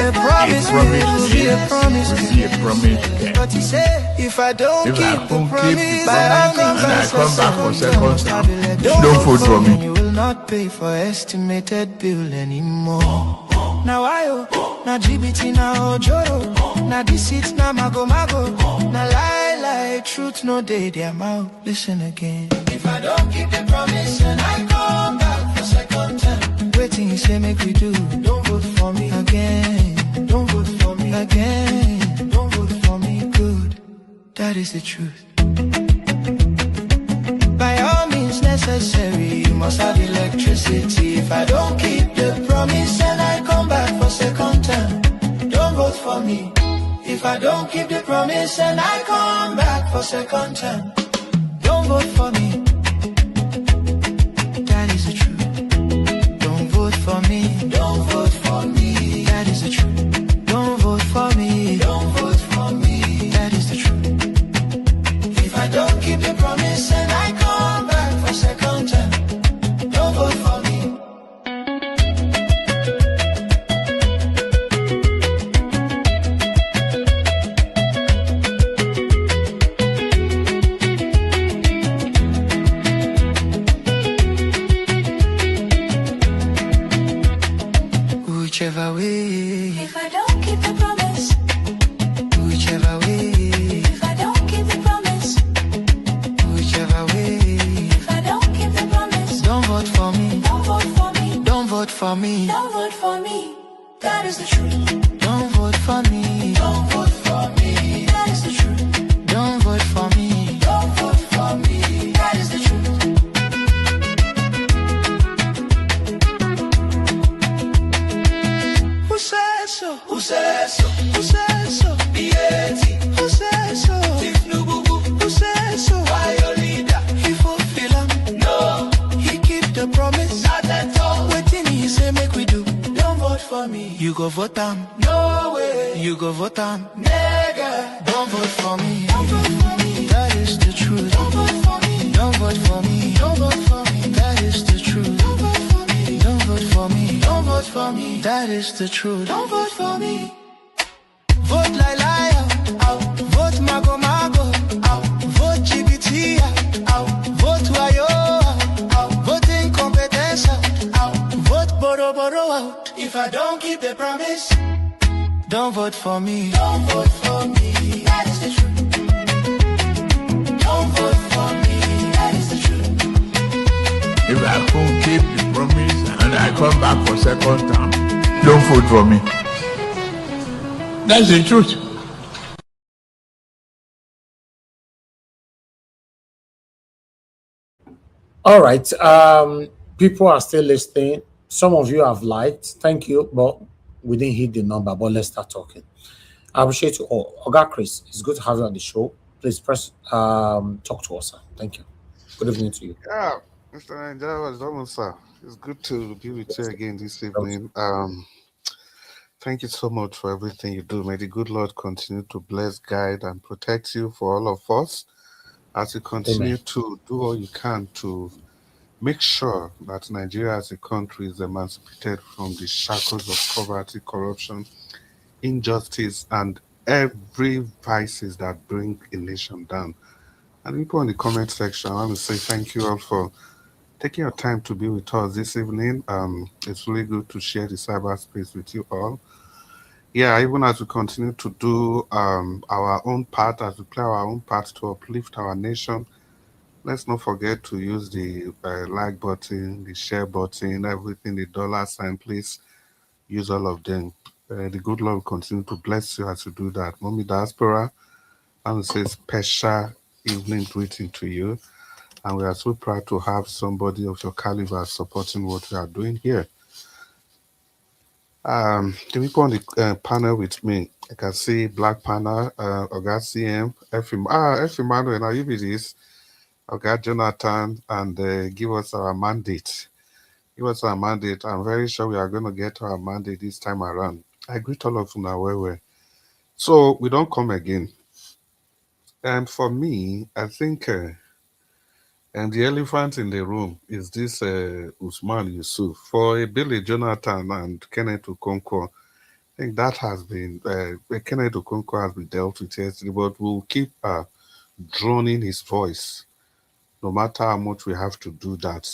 A promise will be a promise. But he said, if I don't keep the promise, by all means, and I come back for second time, don't vote for me. You will not pay for estimated bill anymore. Now now GBT, now Ojoro, now deceit, now mago, now lie, truth, no day, their mouth. Listen again. If I don't keep the promise and I come back for second time, waiting, you say, make we do. Don't vote for me again. Don't vote for me again. Don't vote for me, good. That is the truth. By all means necessary, you must have electricity. If I don't keep the promise and I come back for second time, don't vote for me. If I don't keep the promise and I come back for second time, don't vote for me. That is the truth. Don't vote for me. Don't vote for me. That is the truth. Don't vote for me. Don't vote for me. That is the truth. If I don't keep the promise and I come back for second time, don't vote for me. Whichever way, if I don't keep the promise, whichever way, if I don't keep the promise, whichever way, if I don't keep the promise, don't vote for me, don't vote for me, don't vote for me, don't vote for me, that is the truth. Don't vote for me, don't vote for me, that is the truth. Don't vote for me, don't vote for me, that is the truth. Who says so? Who says so? B80. Who says so? Tinubu. Who says so? Why your leader? He fulfill him. No. He keep the promise. Not at all. Waiting he say make we do. Don't vote for me. You go vote him. No way. You go vote him. Nigga. Don't vote for me. Don't vote for me. That is the truth. Don't vote for me. Don't vote for me. Don't vote for me. That is the truth. Don't vote for me. Don't vote for me. Don't vote for me. That is the truth. Don't vote for me. Vote like liar. Out. Vote mago mago. Out. Vote GBT. Out. Vote wayo. Out. Vote incompetence. Out. Vote boro boro out. If I don't keep the promise, don't vote for me. Don't vote for me. That is the truth. Don't vote for me. That is the truth. If I don't keep the promise and I come back for second time, don't vote for me. That's the truth. All right. People are still listening. Some of you have liked. Thank you, but we didn't hit the number. But let's start talking. I appreciate you all. Oga Chris, it's good to have you on the show. Please press talk to us, sir. Thank you. Good evening to you. Yeah, Mr. Nigeria was almost, sir. It's good to be with you again this evening. Thank you so much for everything you do. May the good Lord continue to bless, guide, and protect you for all of us as you continue to do all you can to make sure that Nigeria as a country is emancipated from the shackles of poverty, corruption, injustice, and every vices that bring a nation down. And people in the comment section, I want to say thank you all for taking your time to be with us this evening. It's really good to share the cyberspace with you all. Yeah, even as we continue to do our own part, as we play our own part to uplift our nation, let's not forget to use the like button, the share button, everything, the dollar sign, please use all of them. The good Lord will continue to bless you as you do that. Mommy Diaspora, I would say special evening greeting to you. And we are so proud to have somebody of your caliber supporting what we are doing here. The people on the panel with me, I can see Black Panel, Oga CM, F. Emmanuel, now you be this, Oga Jonathan, and give us our mandate. Give us our mandate. I'm very sure we are going to get our mandate this time around. I greet all of you now where. So we don't come again. And for me, I think, and the elephant in the room is this Usman Yusuf. For Billy Jonathan and Kenneth Okonkwo, I think that has been, Kenneth Okonkwo has been dealt with yesterday, but we'll keep droning his voice, no matter how much we have to do that,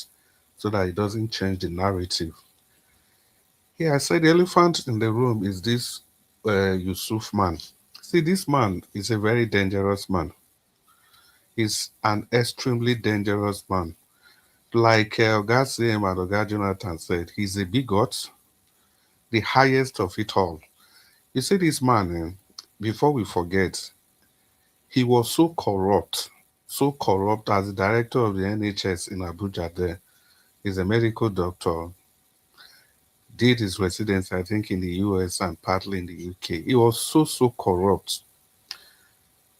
so that it doesn't change the narrative. Yeah, I said the elephant in the room is this Yusuf man. See, this man is a very dangerous man. He's an extremely dangerous man. Like Oga Sim and Oga Jonathan said, he's a bigot, the highest of it all. You see, this man, before we forget, he was so corrupt as the director of the NHS in Abuja there. He's a medical doctor, did his residency, I think, in the US and partly in the UK. He was so corrupt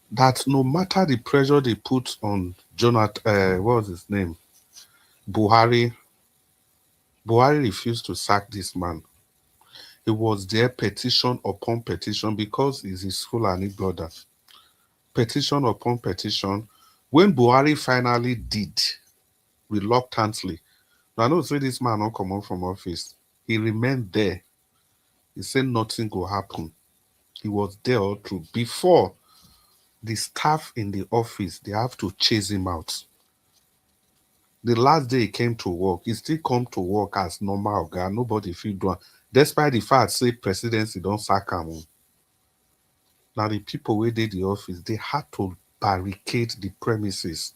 that no matter the pressure they put on Jonathan, what was his name? Buhari refused to sack this man. He was there petition upon petition because he's his Fulani brother. Petition upon petition. When Buhari finally did, reluctantly, I know say this man not come out from office. He remained there. He said nothing will happen. He was there all through. Before the staff in the office, they have to chase him out. The last day he came to work, he still come to work as normal guy. Nobody feel do am. Despite the fact say presidency don't sack him. Now the people where did the office, they had to barricade the premises.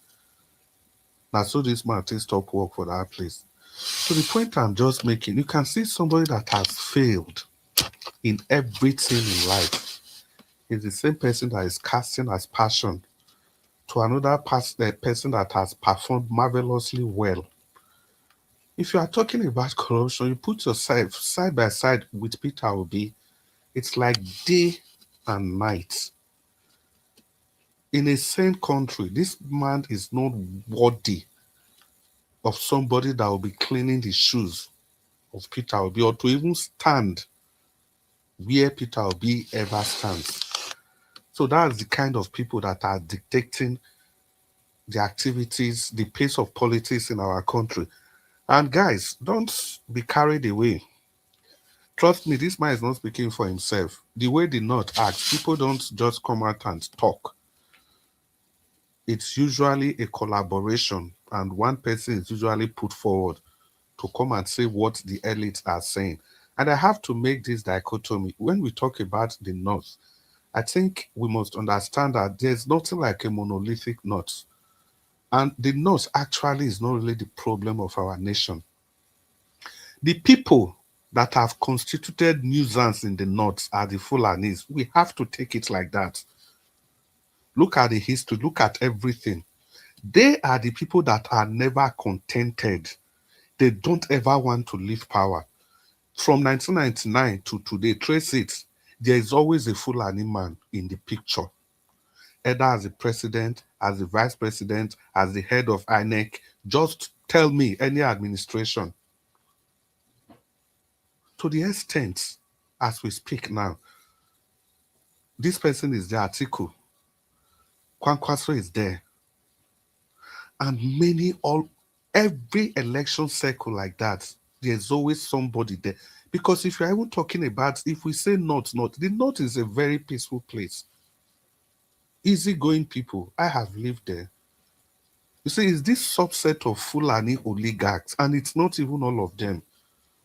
Now so this man take stop work for that place. So the point I'm just making, you can see somebody that has failed in everything in life is the same person that is casting as passion to another person that has performed marvelously well. If you are talking about corruption, you put yourself side by side with Peter Obi, it's like day and night. In a sane country, this man is not worthy of somebody that will be cleaning the shoes of Peter Obi or to even stand where Peter Obi ever stands. So that's the kind of people that are dictating the activities, the pace of politics in our country. And guys, don't be carried away. Trust me, this man is not speaking for himself. The way the North acts, people don't just come out and talk. It's usually a collaboration, and one person is usually put forward to come and say what the elites are saying. And I have to make this dichotomy. When we talk about the North, I think we must understand that there's nothing like a monolithic North. And the North actually is not really the problem of our nation. The people that have constituted nuisance in the north are the Fulanis. We have to take it like that. Look at the history, look at everything. They are the people that are never contented. They don't ever want to leave power. From 1999 to today, trace it, there is always a Fulani man in the picture, either as the president, as the vice president, as the head of INEC. Just tell me any administration. To the extent, as we speak now, this person is there, Atiku. Kwankwaso is there. And every election cycle like that, there's always somebody there. Because if you're even talking about, if we say north, the north is a very peaceful place. Easygoing people. I have lived there. You see, it's this subset of Fulani oligarchs, and it's not even all of them,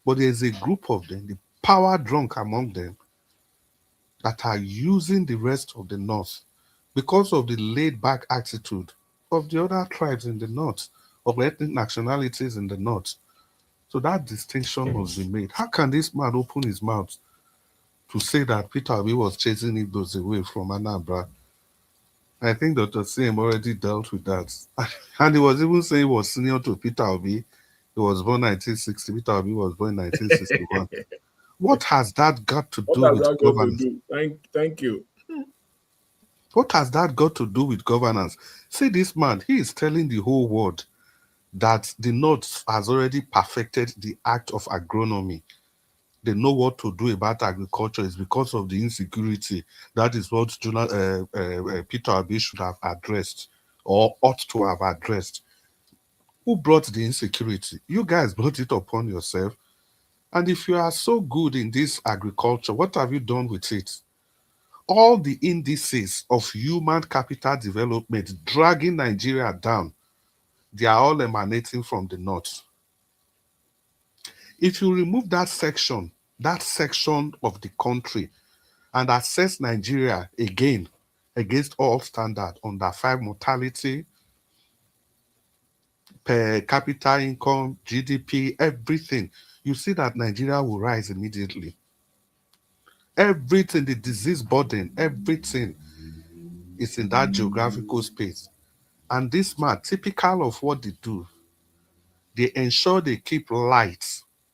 but there's a group of them, the power drunk among them, that are using the rest of the north because of the laid-back attitude of the other tribes in the north, of ethnic nationalities in the north. So that distinction must be made. How can this man open his mouth to say that Peter Obi was chasing Igbos away from Anambra? I think Dr. Same already dealt with that. And he was even saying he was senior to Peter Obi. He was born 1960. Peter Obi was born 1961. What has that got to do with governance? Thank you. What has that got to do with governance? See, this man, he is telling the whole world that the North has already perfected the act of agronomy. They know what to do about agriculture. It's because of the insecurity. That is what Peter Obi should have addressed, or ought to have addressed. Who brought the insecurity? You guys brought it upon yourself. And if you are so good in this agriculture, what have you done with it? All the indices of human capital development dragging Nigeria down, they are all emanating from the north. If you remove that section of the country, and assess Nigeria again against all standard under 5 mortality, per capita income, GDP, everything, you see that Nigeria will rise immediately. Everything, the disease burden, everything is in that geographical space. And this man, typical of what they do, they ensure they keep light.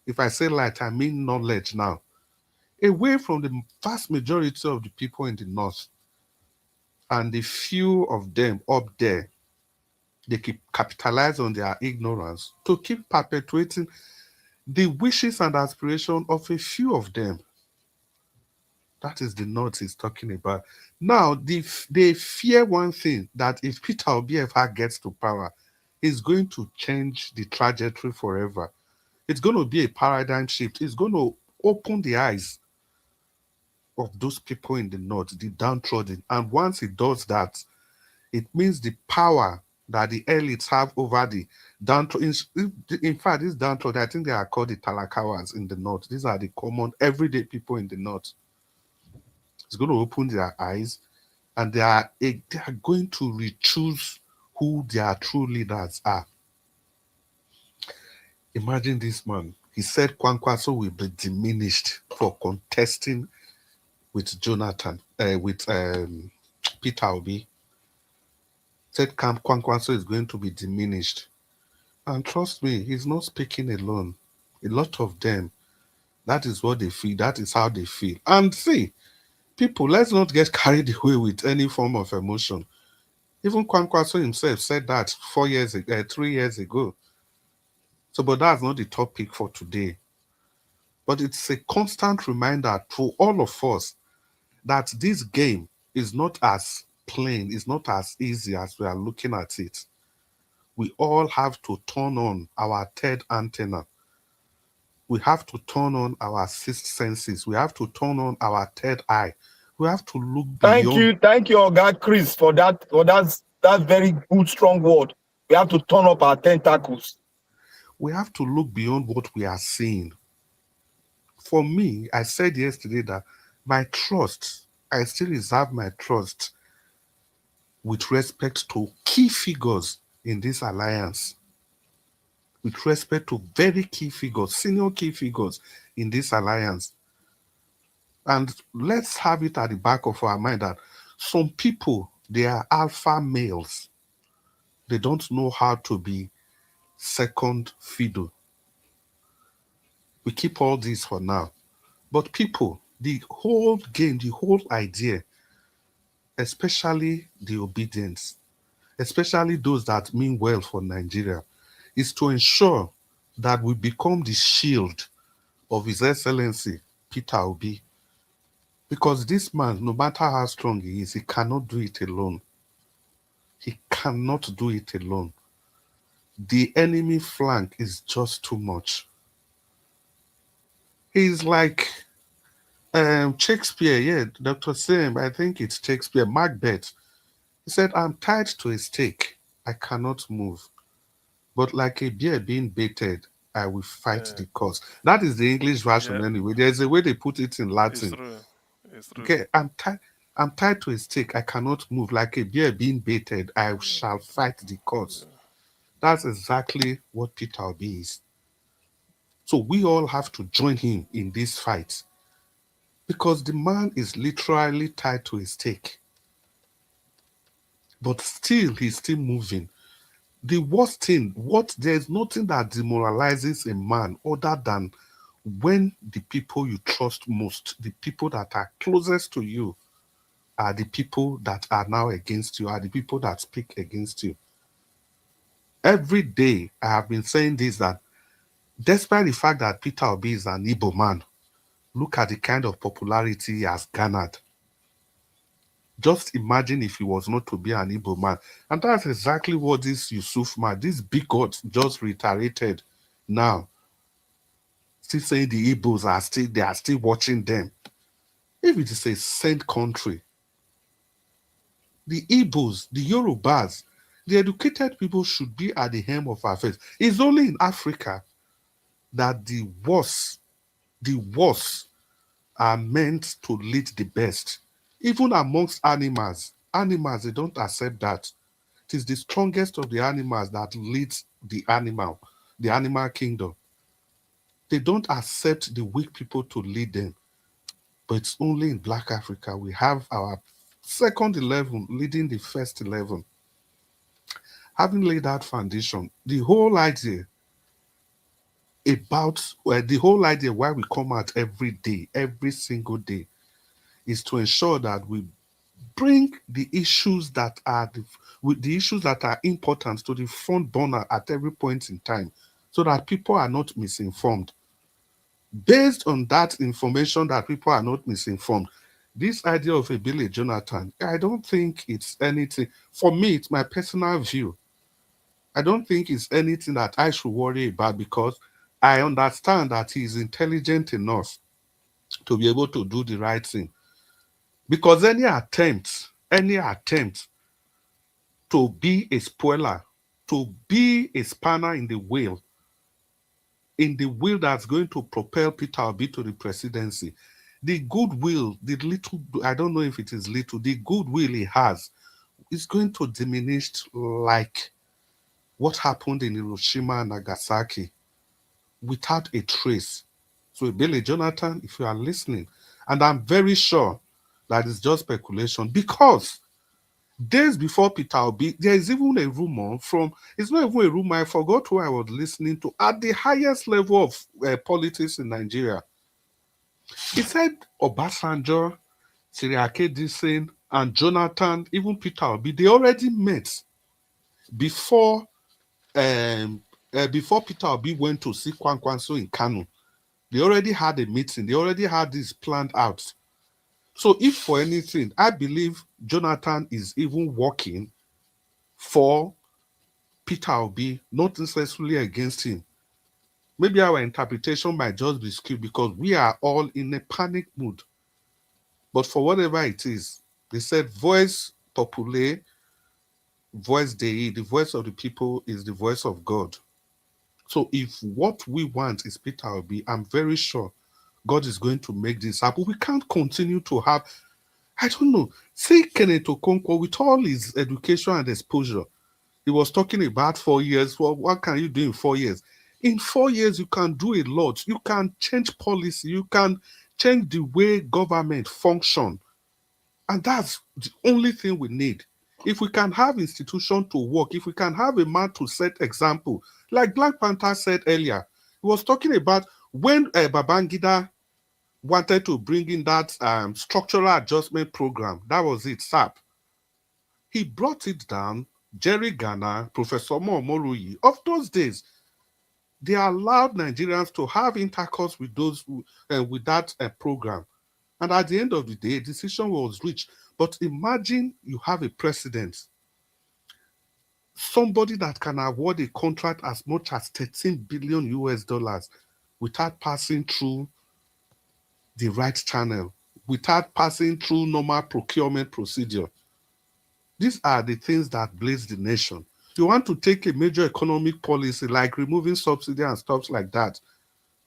If I say light, I mean knowledge now, away from the vast majority of the people in the north. And the few of them up there, they keep capitalize on their ignorance to keep perpetuating the wishes and aspirations of a few of them. That is the north he's talking about. Now, they fear one thing, that if Peter Obi ever gets to power, he's going to change the trajectory forever. It's going to be a paradigm shift. It's going to open the eyes of those people in the north, the downtrodden. And once he does that, it means the power that the elites have over the downtrodden. In fact, this downtrodden, I think they are called the Talakawas in the north. These are the common, everyday people in the north. It's going to open their eyes, and they are going to re-choose who their true leaders are. Imagine this man. He said Kwankwaso will be diminished for contesting with Peter Obi. Said Kwankwaso is going to be diminished. And trust me, he's not speaking alone. A lot of them, that is what they feel. That is how they feel. And see, people, let's not get carried away with any form of emotion. Even Kwankwaso himself said that 3 years ago. So, but that's not the topic for today. But it's a constant reminder to all of us that this game is not as plain, it's not as easy as we are looking at it. We all have to turn on our third antenna. We have to turn on our sixth senses. We have to turn on our third eye. We have to look beyond. Thank you, God, Chris, for that very good, strong word. We have to turn up our tentacles. We have to look beyond what we are seeing. For me, I said yesterday that my trust, I still reserve my trust with respect to key figures in this alliance. with respect to very key figures, senior key figures in this alliance. And let's have it at the back of our mind that some people, they are alpha males. They don't know how to be second fiddle. We keep all this for now. But people, the whole game, the whole idea, especially the obedience, especially those that mean well for Nigeria, is to ensure that we become the shield of His Excellency Peter Obi. Because this man, no matter how strong he is, he cannot do it alone. He cannot do it alone. The enemy flank is just too much. He's like Shakespeare, yeah, Dr. Sim, I think it's Shakespeare, Macbeth. He said, I'm tied to a stake. I cannot move. But like a bear being baited, I will fight the cause. That is the English version anyway. There's a way they put it in Latin. It's true. It's true. Okay, I'm tied to a stake. I cannot move. Like a bear being baited, I shall fight the cause. That's exactly what Peter Obi is. So we all have to join him in this fight. Because the man is literally tied to a stake. But still, he's still moving. The worst thing, there's nothing that demoralizes a man other than when the people you trust most, the people that are closest to you, are the people that are now against you, are the people that speak against you. Every day I have been saying this, that despite the fact that Peter Obi is an Igbo man, look at the kind of popularity he has garnered. Just imagine if he was not to be an Igbo man. And that's exactly what this Yusuf man, this bigot just reiterated now. Still saying the Igbos they are still watching them. If it is a saint country, the Igbos, the Yorubas, the educated people should be at the helm of affairs. It's only in Africa that the worst are meant to lead the best. Even amongst animals, they don't accept that. It is the strongest of the animals that leads the animal kingdom. They don't accept the weak people to lead them. But it's only in Black Africa we have our second 11 leading the first 11. Having laid that foundation, the whole idea why we come out every day, every single day, is to ensure that we bring the issues that are important to the front burner at every point in time, so that people are not misinformed. Based on that information that people are not misinformed, this idea of a Billy Jonathan, I don't think it's anything. For me, it's my personal view. I don't think it's anything that I should worry about, because I understand that he's intelligent enough to be able to do the right thing. Because any attempt to be a spoiler, to be a spanner in the wheel that's going to propel Peter Obi to the presidency, the goodwill, I don't know if it is little, the goodwill he has is going to diminish, like what happened in Hiroshima and Nagasaki, without a trace. So Billy Jonathan, if you are listening, and I'm very sure that is just speculation, because days before Peter Obi, there is even a rumor it's not even a rumor, I forgot who I was listening to, at the highest level of politics in Nigeria. He said Obasanjo, Siriake Dixon, and Jonathan, even Peter Obi, they already met before Peter Obi went to see Kwankwanso in Kano. They already had a meeting. They already had this planned out. So if for anything, I believe Jonathan is even working for Peter Obi, not necessarily against him. Maybe our interpretation might just be skewed because we are all in a panic mood. But for whatever it is, they said voice populace, voice Dei, the voice of the people is the voice of God. So if what we want is Peter Obi, I'm very sure God is going to make this happen. We can't continue to have, I don't know, see Kenneth Okonkwo with all his education and exposure. He was talking about 4 years. Well, what can you do in 4 years? In 4 years, you can do a lot. You can change policy. You can change the way government function. And that's the only thing we need. If we can have institution to work, if we can have a man to set example, like Black Panther said earlier, he was talking about when Babangida wanted to bring in that structural adjustment program. That was it, SAP. He brought it down. Jerry Garner, Professor Momoruyi, of those days, they allowed Nigerians to have intercourse with those with that program. And at the end of the day, a decision was reached. But imagine you have a president, somebody that can award a contract as much as 13 billion US dollars without passing through the right channel, without passing through normal procurement procedure. These are the things that blaze the nation. You want to take a major economic policy like removing subsidy and stuff like that.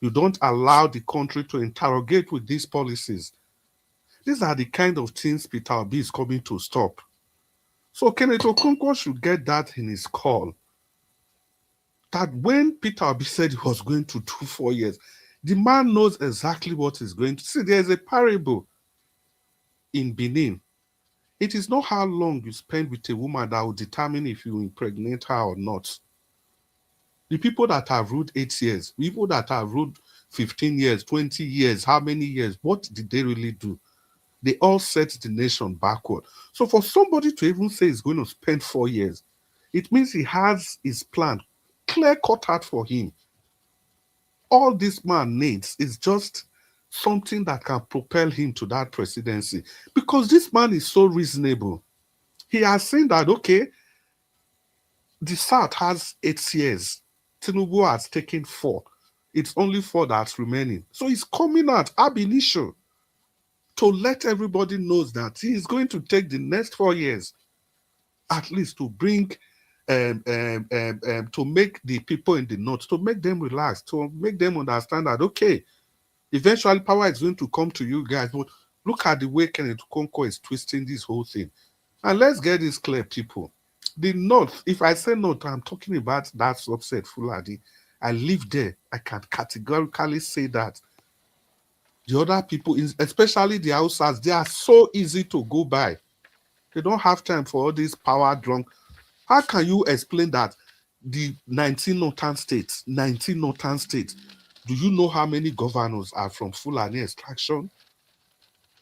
You don't allow the country to interrogate with these policies. These are the kind of things Peter Obi is coming to stop. So Kenneth Okonkwo should get that in his call. That when Peter Obi said he was going to do 4 years, the man knows exactly what he's going to see. There's a parable in Benin. It is not how long you spend with a woman that will determine if you impregnate her or not. The people that have ruled 8 years, people that have ruled 15 years, 20 years, how many years, what did they really do? They all set the nation backward. So for somebody to even say he's going to spend 4 years, it means he has his plan clear cut out for him. All this man needs is just something that can propel him to that presidency. Because this man is so reasonable. He has seen that, okay, the South has 8 years. Tinubu has taken 4. It's only 4 that's remaining. So he's coming out ab initio to let everybody know that he is going to take the next 4 years, at least to bring, to make the people in the North, to make them relax, to make them understand that, okay, eventually power is going to come to you guys. But look at the way Kenneth Okonkwo is twisting this whole thing. And let's get this clear, people. The North, if I say North, I'm talking about that subset, Fulani. I live there. I can categorically say that. The other people, especially the Hausas, they are so easy to go by. They don't have time for all this power drunk. How can you explain that the 19 northern states, do you know how many governors are from Fulani extraction?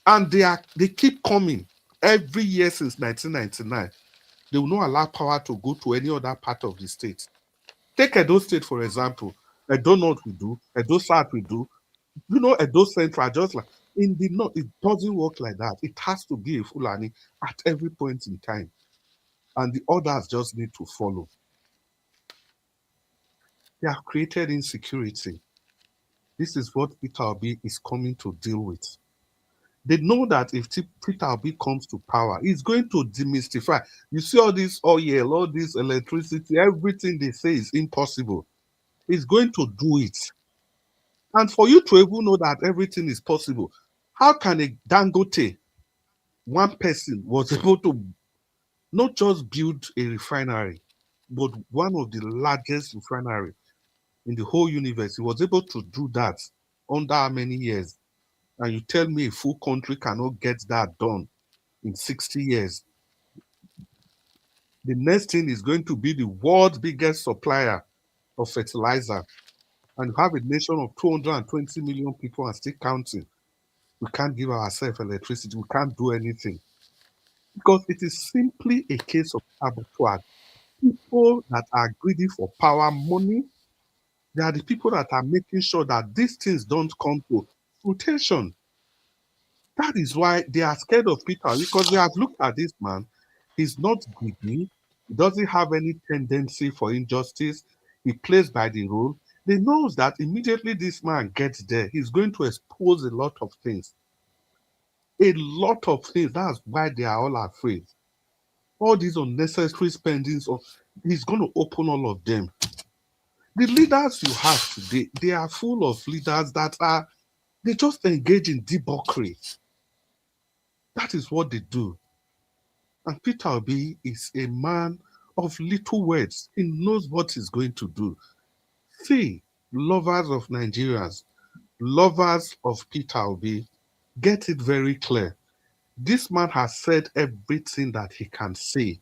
And they keep coming every year since 1999. They will not allow power to go to any other part of the state. Take Edo State, for example. Edo North we do, Edo South we do. You know, Edo Central, just like in the North, it doesn't work like that. It has to be a Fulani at every point in time. And the others just need to follow. They have created insecurity. This is what Peter Obi is coming to deal with. They know that if Peter Obi comes to power, he's going to demystify. You see all this oil, all this electricity, everything they say is impossible. He's going to do it. And for you to even know that everything is possible, how can a Dangote, one person, was able to not just build a refinery, but one of the largest refinery in the whole universe? He was able to do that under how many years? And you tell me a full country cannot get that done in 60 years. The next thing is going to be the world's biggest supplier of fertilizer. And you have a nation of 220 million people and still counting. We can't give ourselves electricity. We can't do anything. Because it is simply a case of sabotage. People that are greedy for power, money, they are the people that are making sure that these things don't come to fruition. That is why they are scared of Peter, because they have looked at this man. He's not greedy. He doesn't have any tendency for injustice. He plays by the rule. They know that immediately this man gets there, he's going to expose a lot of things. A lot of things. That's why they are all afraid. All these unnecessary spendings, he's going to open all of them. The leaders you have today, they are full of leaders that they just engage in debauchery. That is what they do. And Peter Obi is a man of little words. He knows what he's going to do. See, lovers of Nigerians, lovers of Peter Obi, get it very clear. This man has said everything that he can say.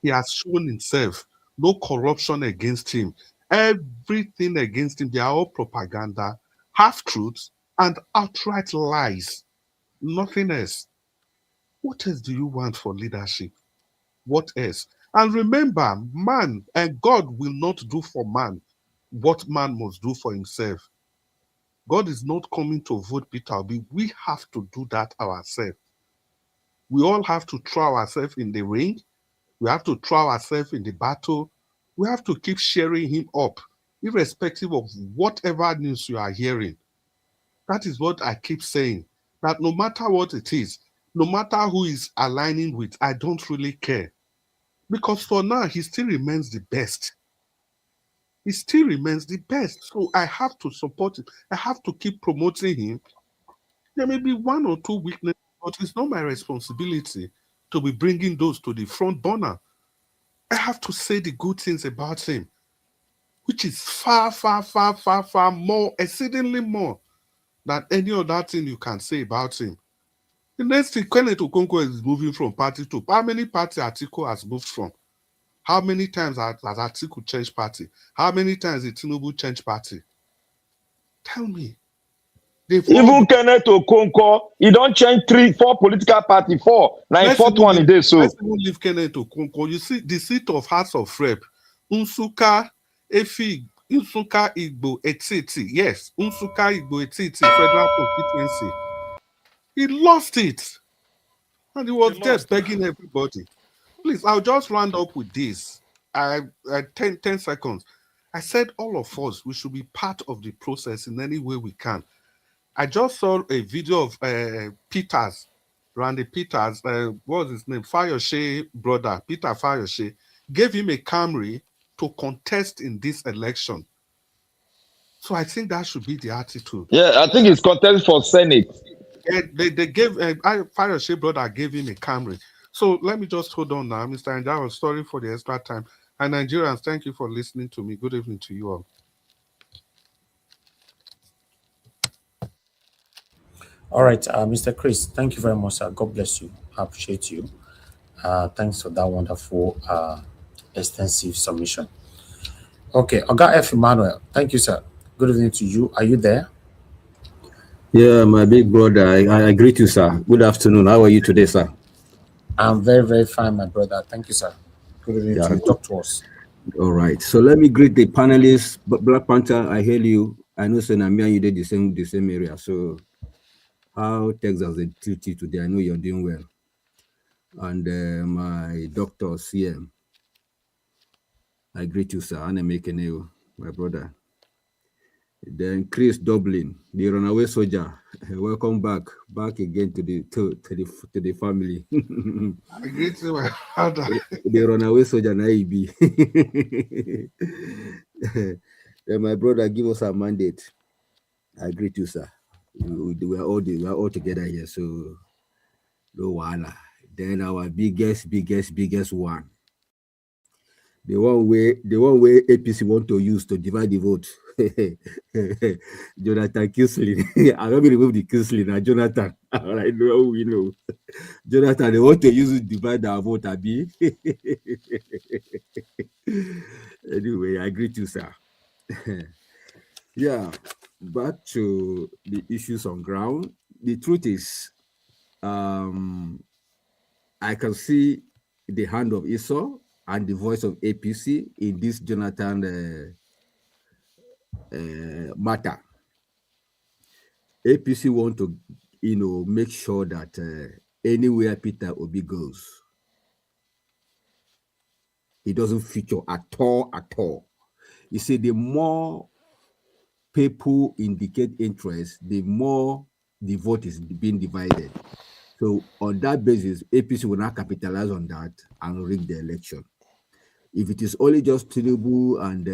He has shown himself. No corruption against him. Everything against him, they are all propaganda, half-truths, and outright lies. Nothing else. What else do you want for leadership? What else? And remember, man and God will not do for man what man must do for himself. God is not coming to vote Peter Obi. We have to do that ourselves. We all have to throw ourselves in the ring. We have to throw ourselves in the battle. We have to keep cheering him up, irrespective of whatever news you are hearing. That is what I keep saying, that no matter what it is, no matter who is aligning with, I don't really care. Because for now, he still remains the best. He still remains the best. So I have to support him. I have to keep promoting him. There may be one or two weaknesses, but it's not my responsibility to be bringing those to the front burner. I have to say the good things about him, which is far, far, far, far, far more, exceedingly more than any other thing you can say about him. The next thing, Kenneth Okonkwo is moving from party to how many parties Atiku has moved from? How many times has Atiku changed party? How many times did Tinubu change party? Tell me. Even Kenneth Okonkwo, he don't change 3-4 political party, 4. Now fourth one in this. So let's even leave Kenneth Okonkwo. You see, the seat of House of Rep, Nsukka, Efi, Nsukka Igbo Etiti. Yes, Nsukka Igbo Etiti, federal constituency. He lost it. And he was just begging everybody. Please, I'll just round up with this. 10 seconds. I said all of us, we should be part of the process in any way we can. I just saw a video of Peters, Randy Peters, what was his name? Fayose brother, Peter Fayose, gave him a Camry to contest in this election. So I think that should be the attitude. Yeah, I think it's contest for Senate. Yeah, they gave Fayose brother gave him a Camry. So let me just hold on now, Mr. Njao. Sorry for the extra time. And Nigerians, thank you for listening to me. Good evening to you all. All right, Mr. Chris, thank you very much, sir. God bless you. I appreciate you. Thanks for that wonderful, extensive submission. Okay, Oga F. Emmanuel, thank you, sir. Good evening to you. Are you there? Yeah, my big brother. I greet you, sir. Good afternoon. How are you today, sir? I'm very, very fine, my brother. Thank you, sir. Good evening to you. Talk to us. All right. So let me greet the panelists. Black Panther, I hail you. I know, sir, Namia, you did the same area. So how Texas they treat you today? I know you're doing well. And my doctor, CM, I greet you, sir. And I make my brother. Then Chris Dublin, the runaway soldier. Welcome back again to the family. I greet you, my father. The runaway soldier, Naibi. Then my brother, give us a mandate. I greet you, sir. We are all together here, so no one. Then our biggest one. The one way APC want to use to divide the vote. Jonathan Kislin. I'm not going to remove the Kislin. Jonathan. All right, no, we know. Jonathan, they want to use it to divide our vote, Abi. Anyway, I greet you, sir. Yeah, back to the issues on ground. The truth is, I can see the hand of Esau and the voice of APC in this Jonathan matter. APC want to, make sure that anywhere Peter Obi goes, he doesn't feature at all. You see, the more people indicate interest, the more the vote is being divided. So on that basis, APC will not capitalize on that and rig the election. If it is only just Tinubu and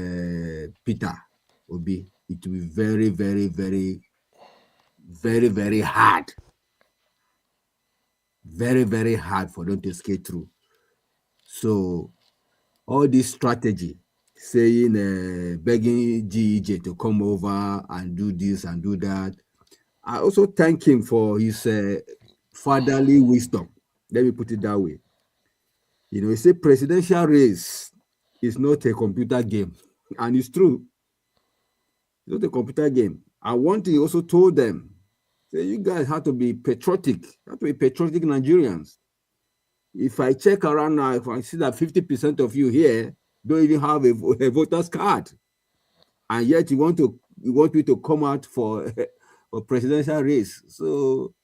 Peter Obi, it will be very, very, very, very, very hard. Very, very hard for them to skate through. So all this strategy, saying, begging GEJ to come over and do this and do that. I also thank him for his fatherly wisdom. Let me put it that way. You know, he said presidential race is not a computer game. And it's true. It's not a computer game. I want to also told them, say, you guys have to be patriotic. You have to be patriotic Nigerians. If I check around now, if I see that 50% of you here don't even have a voter's card, and yet you want me to come out for a presidential race. So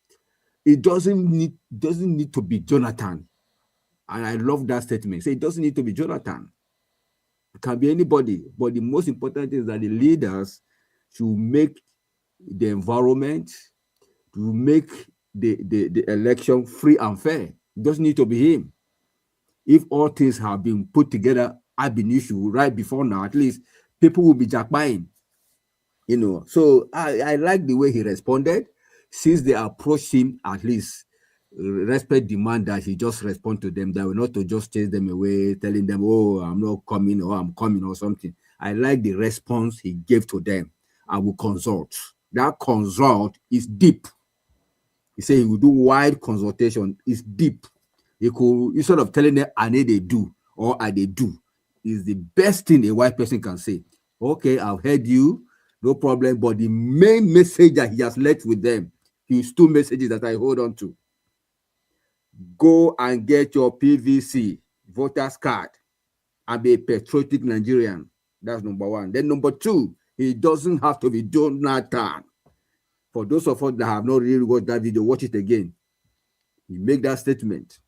it doesn't need to be Jonathan. And I love that statement. So it doesn't need to be Jonathan. It can be anybody. But the most important thing is that the leaders should make the environment, to make the election free and fair. It doesn't need to be him. If all things have been put together ab initio right before now, at least people will be jackbuying. You know, so I like the way he responded. Since they approached him, at least respect demand that he just respond to them. That will not to just chase them away, telling them, oh, I'm not coming, or I'm coming, or something. I like the response he gave to them. I will consult. That consult is deep. He said he will do wide consultation. It's deep. He could, instead of telling them, I need they do, or I they do, is the best thing a white person can say. Okay, I've heard you, no problem. But the main message that he has left with them, his two messages that I hold on to. Go and get your PVC, voter's card, and be a patriotic Nigerian. That's number one. Then number two, he doesn't have to be Jonathan. For those of us that have not really watched that video, watch it again. He made that statement.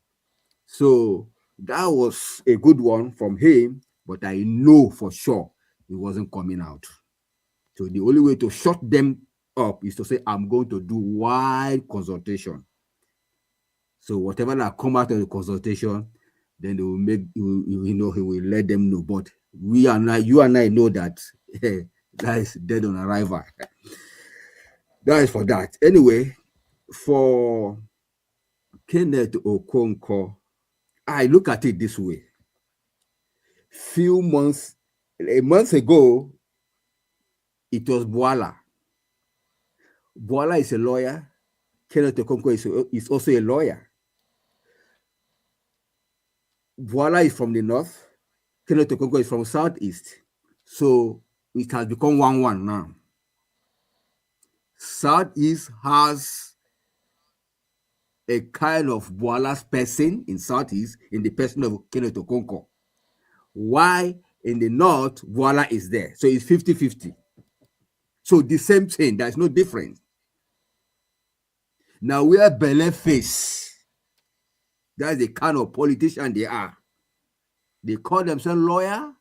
So that was a good one from him, but I know for sure he wasn't coming out. So the only way to shut them up is to say, I'm going to do wide consultation. So whatever that come out of the consultation, then they will make, you know, he will let them know. But you and I know that that is dead on arrival. That is for that. Anyway, for Kenneth Okonkwo, I look at it this way. A month ago, it was Boala. Boala is a lawyer. Kenneth Okonkwo is also a lawyer. Boala is from the north. Kenneth Okonkwo is from southeast. So it has become 1-1 now. Southeast has a kind of Boala's person in southeast, in the person of Kenneth Okonkwo. Why in the north, Boala is there? So it's 50-50. So the same thing, there's no difference. Now where Bele face, that's the kind of politician they are. They call themselves lawyer,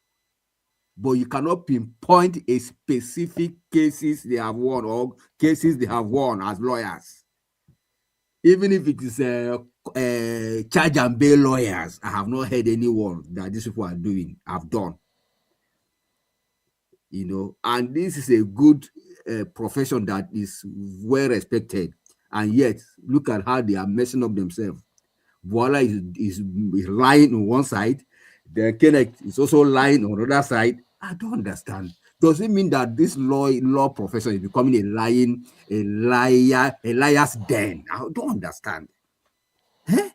but you cannot pinpoint a specific cases they have won or cases they have won as lawyers. Even if it is charge and bail lawyers, I have not heard anyone that these people are doing, have done. You know, and this is a good profession that is well respected. And yet, look at how they are messing up themselves. Voila is lying on one side, then Kenneth is also lying on the other side. I don't understand. Does it mean that this law profession is becoming a liar's den? I don't understand. Eh?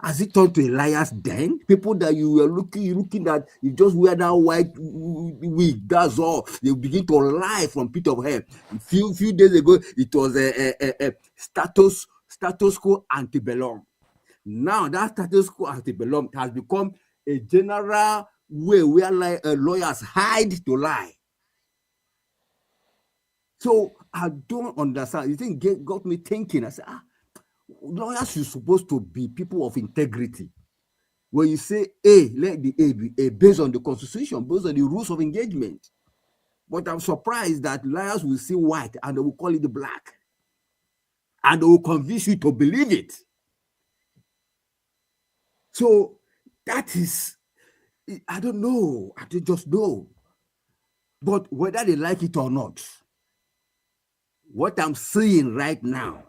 Has it turned to a liar's den? People that you were looking at, you just wear that white wig, that's all. They begin to lie from pit of hell. A few days ago, it was a status quo antebellum. Now that status quo antebellum has become a general way where lawyers hide to lie. So I don't understand. You think got me thinking. I said, lawyers are supposed to be people of integrity. When you say A, let the A be A based on the constitution, based on the rules of engagement. But I'm surprised that liars will see white and they will call it black. And they will convince you to believe it. So that is, I don't know. I don't just know. But whether they like it or not, what I'm seeing right now,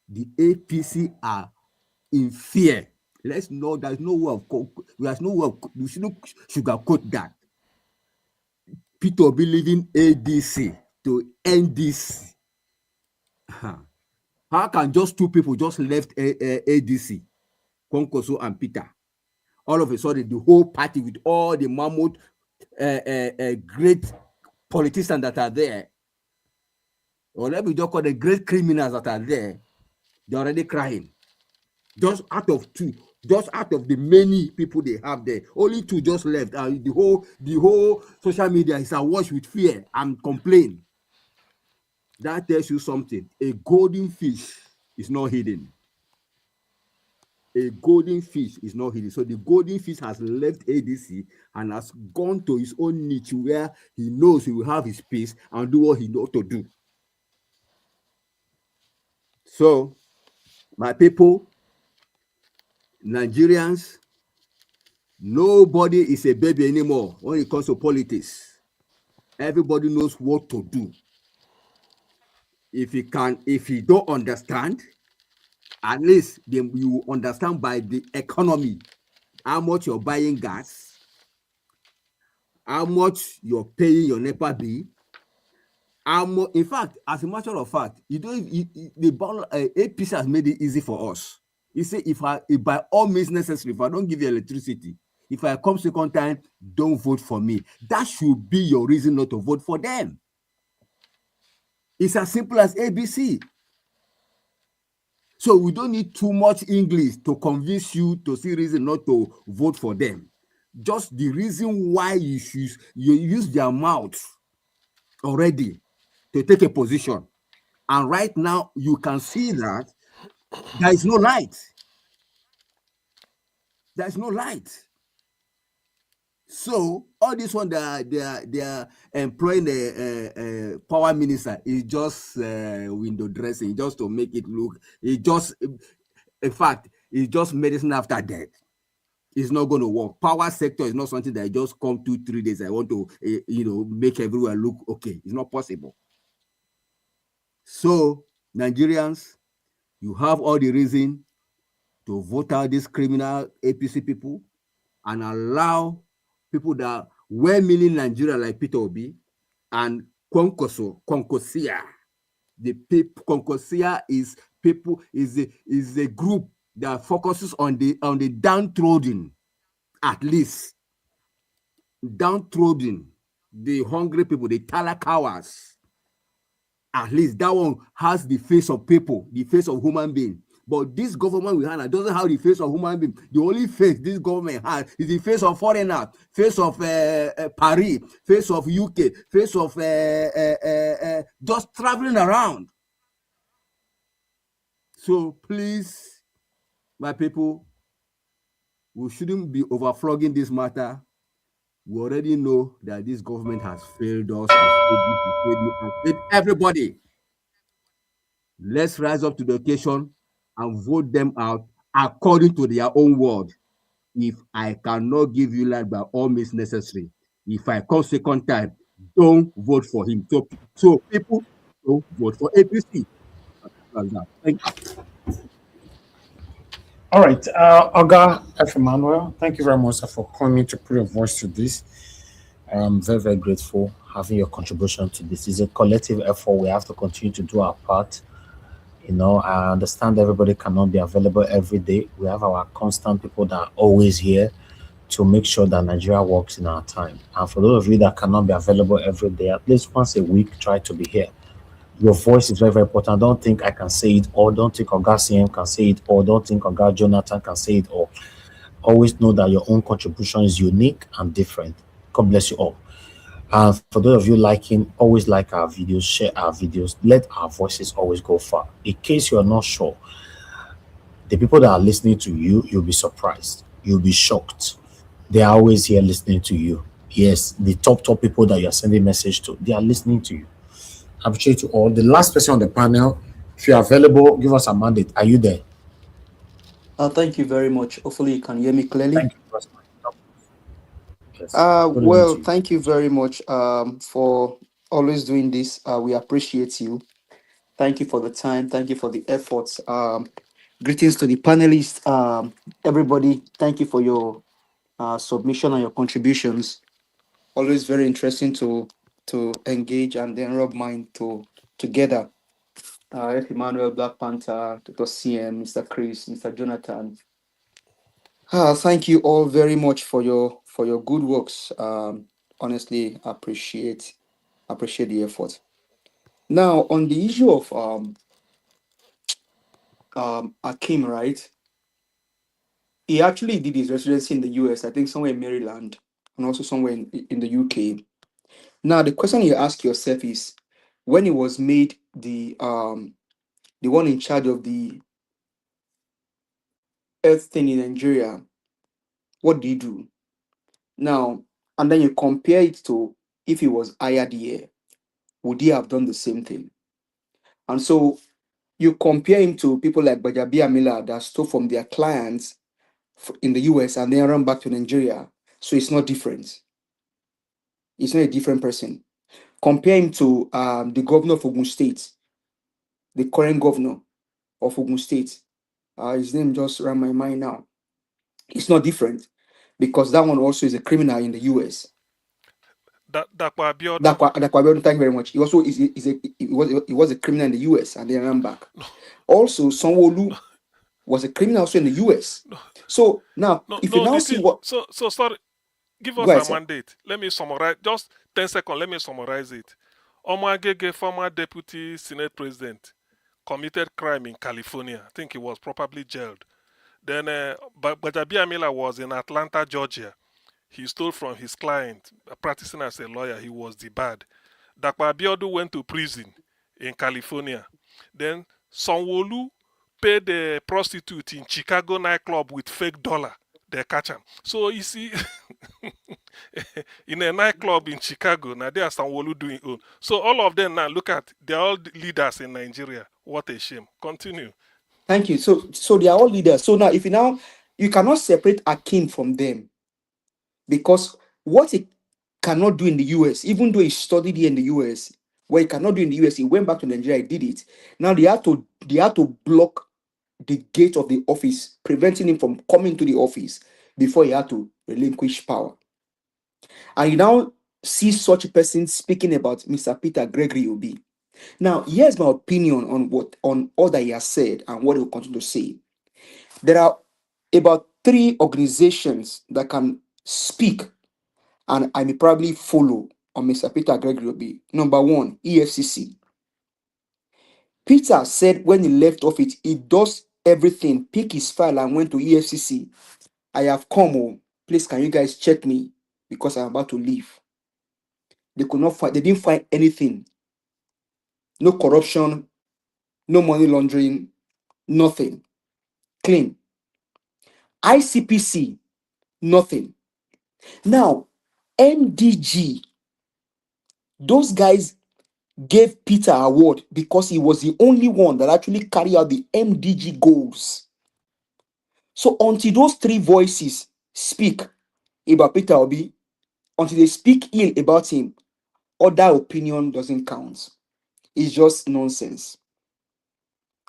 the APC are in fear Let's know there's no way of we shouldn't sugarcoat that. Peter Obi leaving ADC to NDC. How can just two people just left ADC, Konkoso and Peter? All of a sudden, the whole party with all the mammoth, great politicians that are there, or let me just call the great criminals that are there, they're already crying. Just out of two, just out of the many people they have there, only two just left. The whole social media is awash with fear and complaint. That tells you something. A golden fish is not hidden. A golden fish is not hidden. So the golden fish has left ADC and has gone to his own niche where he knows he will have his peace and do what he knows to do. So, my people, Nigerians, nobody is a baby anymore when it comes to politics. Everybody knows what to do. If you don't understand, at least you understand by the economy, how much you're buying gas, how much you're paying your NEPA bill. In fact, as a matter of fact, APC has made it easy for us. You say, if by all means necessary, if I don't give you electricity, if I come second time, don't vote for me. That should be your reason not to vote for them. It's as simple as ABC. So we don't need too much English to convince you to see reason not to vote for them. Just the reason why you use their mouth already to take a position. And right now, you can see that there is no light. There's no light. So all this one they are employing the power minister is just window dressing, just to make it look. In fact, it's just medicine after death. It's not going to work. Power sector is not something that just come 2-3 days. I want to make everywhere look okay. It's not possible. So Nigerians, you have all the reason to vote out these criminal APC people and allow people that were meaning Nigeria like Peter Obi and Konkosia. The people Konkosia is a group that focuses on the downtrodden, at least downtrodden, the hungry people, the talakawas. At least that one has the face of people, the face of human being. But this government we have doesn't have the face of human being. The only face this government has is the face of foreigners, face of Paris, face of UK, face of just traveling around. So please, my people, we shouldn't be overflogging this matter. We already know that this government has failed us, has failed everybody. Let's rise up to the occasion and vote them out according to their own word. If I cannot give you light by all means necessary, if I come second time, don't vote for him. So people don't vote for APC. Thank you. All right, Oga F. Emmanuel, thank you very much for coming to put your voice to this. I'm very, very grateful having your contribution to this. It's a collective effort. We have to continue to do our part. I understand everybody cannot be available every day. We have our constant people that are always here to make sure that Nigeria works in our time. And for those of you that cannot be available every day, at least once a week, try to be here. Your voice is very, very important. Don't think I can say it all. Don't think Oga CM can say it all. Don't think Oga Jonathan can say it all. Always know that your own contribution is unique and different. God bless you all. And for those of you always like our videos, share our videos. Let our voices always go far. In case you are not sure, the people that are listening to you, you'll be surprised. You'll be shocked. They are always here listening to you. Yes, the top people that you're sending message to, they are listening to you. I appreciate you all. The last person on the panel, if you're available, give us a mandate. Are you there? Thank you very much. Hopefully you can hear me clearly. Thank you. Well, thank you very much for always doing this. We appreciate you. Thank you for the time. Thank you for the efforts. Greetings to the panelists. Everybody, thank you for your submission and your contributions. Always very interesting to engage and then rub mind together. F. Emmanuel, Black Panther, Dr. CM, Mr. Chris, Mr. Jonathan. Thank you all very much for your good works. Honestly, appreciate the effort. Now, on the issue of Akim, right? He actually did his residency in the US, I think somewhere in Maryland, and also somewhere in the UK. Now, the question you ask yourself is, when he was made the one in charge of the health thing in Nigeria, what did he do? Now, and then you compare it to if he was hired here, would he have done the same thing? And so you compare him to people like Bajabi Amila that stole from their clients in the US and then run back to Nigeria. So it's not different. It's not a different person. Compare him to the governor of Ogun State, the current governor of Ogun State. His name just ran my mind now. It's not different because that one also is a criminal in the US. Dakwa Abiodun. Dakwa Abiodun, thank you very much. He also he was a criminal in the US and then ran back. Also, Sanwo-Olu was a criminal also in the US. So now, if you now see what... So sorry, give Go us ahead, a sir. mandate. Let me summarize. Just 10 seconds, let me summarize it. Omagege, former deputy Senate president, committed crime in California. I think he was probably jailed. Then Bajabi Amila was in Atlanta, Georgia. He stole from his client, practicing as a lawyer. He was debarred. Dakwa Abiodun went to prison in California. Then Sanwo-Olu paid a prostitute in Chicago nightclub with fake dollar. They catch him. So you see, in a nightclub in Chicago, now they are Sanwo-Olu doing own. So all of them now, look at, they're all leaders in Nigeria. What a shame. Continue. Thank you. So they are all leaders. So now, if you cannot separate Akin from them, because what he cannot do in the US, even though he studied here in the US, what he cannot do in the US, he went back to Nigeria, he did it. Now they had to block the gate of the office, preventing him from coming to the office before he had to relinquish power. And you now see such a person speaking about Mr. Peter Gregory Obi. Now, here's my opinion on all that he has said and what he will continue to say. There are about 3 organizations that can speak, and I may probably follow on Mr. Peter Gregory Obi. Number 1, EFCC. Peter said when he left office, he does everything, pick his file and went to EFCC. I have come home. Please, can you guys check me because I'm about to leave? They could not find, they didn't find anything. No corruption, no money laundering, nothing. Clean. ICPC, nothing. Now, MDG, those guys gave Peter an award because he was the only one that actually carried out the MDG goals. So until those 3 voices speak about Peter Obi, until they speak ill about him, other opinion doesn't count. It's just nonsense.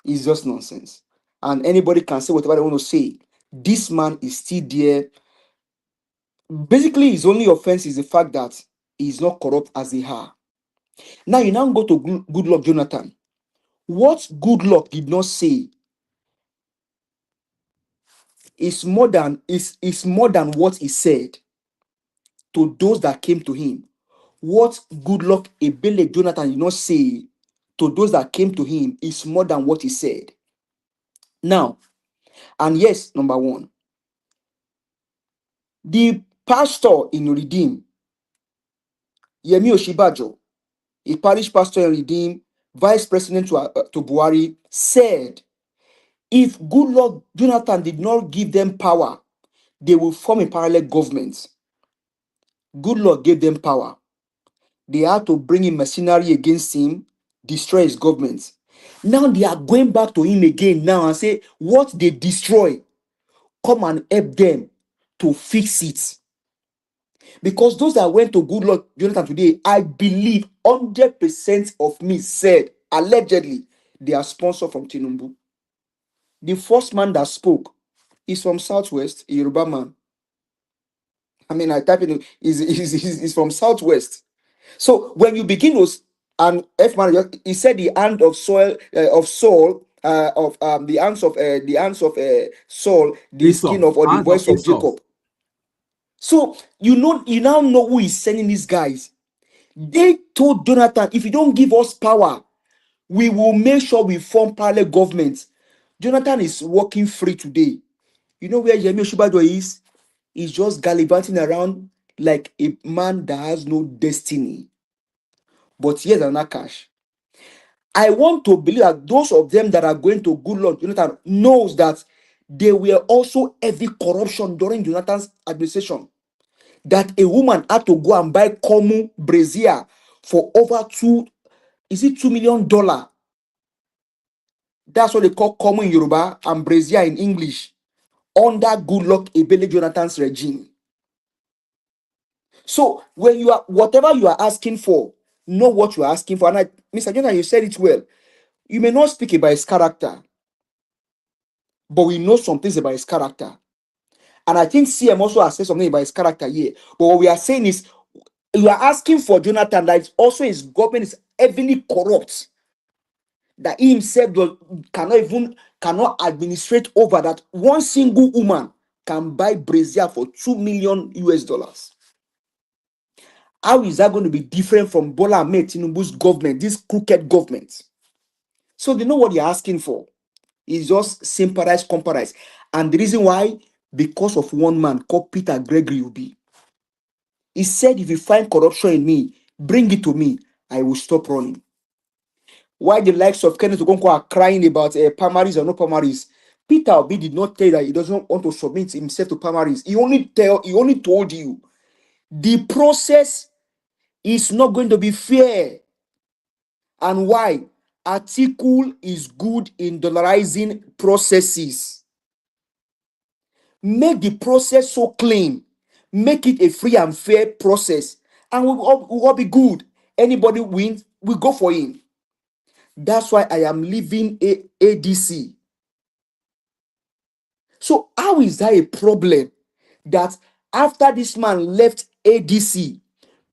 It's just nonsense. And anybody can say whatever they want to say. This man is still there. Basically, his only offense is the fact that he's not corrupt as they are. Now you now go to Goodluck Jonathan. What Goodluck did not say is more than what he said to those that came to him. What Goodluck Ebele Jonathan did not say to those that came to him is more than what he said. Now, and yes, number 1, the pastor in Redeem, Yemi Oshibajo, a parish pastor in Redeem, vice president to Buhari, said if Goodluck Jonathan did not give them power, they will form a parallel government. Goodluck gave them power. They had to bring in mercenary against him, destroy his government. Now they are going back to him again now and say, what they destroy, come and help them to fix it. Because those that went to Goodluck Jonathan today, I believe 100% of me said, allegedly, they are sponsored from Tinubu. The first man that spoke is from Southwest, a Yoruba man. I mean, I type in is from Southwest. So when you begin to and F man, he said the hand of soil of Saul of the hands of Saul, the Esau, skin of or the hands of voice of Esau. Jacob. So you now know who is sending these guys. They told Jonathan, if you don't give us power, we will make sure we form parallel government. Jonathan is walking free today. You know where Yemi Osinbajo is? He's just gallivanting around like a man that has no destiny. But here's another cash. I want to believe that those of them that are going to Goodluck, Jonathan knows that there were also heavy corruption during Jonathan's administration. That a woman had to go and buy Komu brazier for over $2 million? That's what they call Komu in Yoruba and brazier in English under Goodluck Ebele Jonathan's regime. So when you are whatever you are asking for, know what you are asking for. And Mr. Jonathan, you said it well. You may not speak about his character, but we know some things about his character. And I think CM also has said something about his character here. But what we are saying is, you are asking for Jonathan that also his government is heavily corrupt. That he himself cannot administrate over, that one single woman can buy brazier for $2 million US. How is that going to be different from Bola Ahmed Tinubu's government, this crooked government? So they know what you're asking for. It's just sympathize, comparize. And the reason why, because of one man called Peter Gregory Obi. He said, if you find corruption in me, bring it to me. I will stop running. Why the likes of Kenneth Okonkwo are crying about primaries or no primaries? Peter Obi did not tell you that he doesn't want to submit himself to primaries. He only told you the process is not going to be fair. And why? Atiku is good in dollarizing processes. Make the process so clean. Make it a free and fair process. And we'll all be good. Anybody wins, we go for him. That's why I am leaving ADC. So how is that a problem? That after this man left ADC,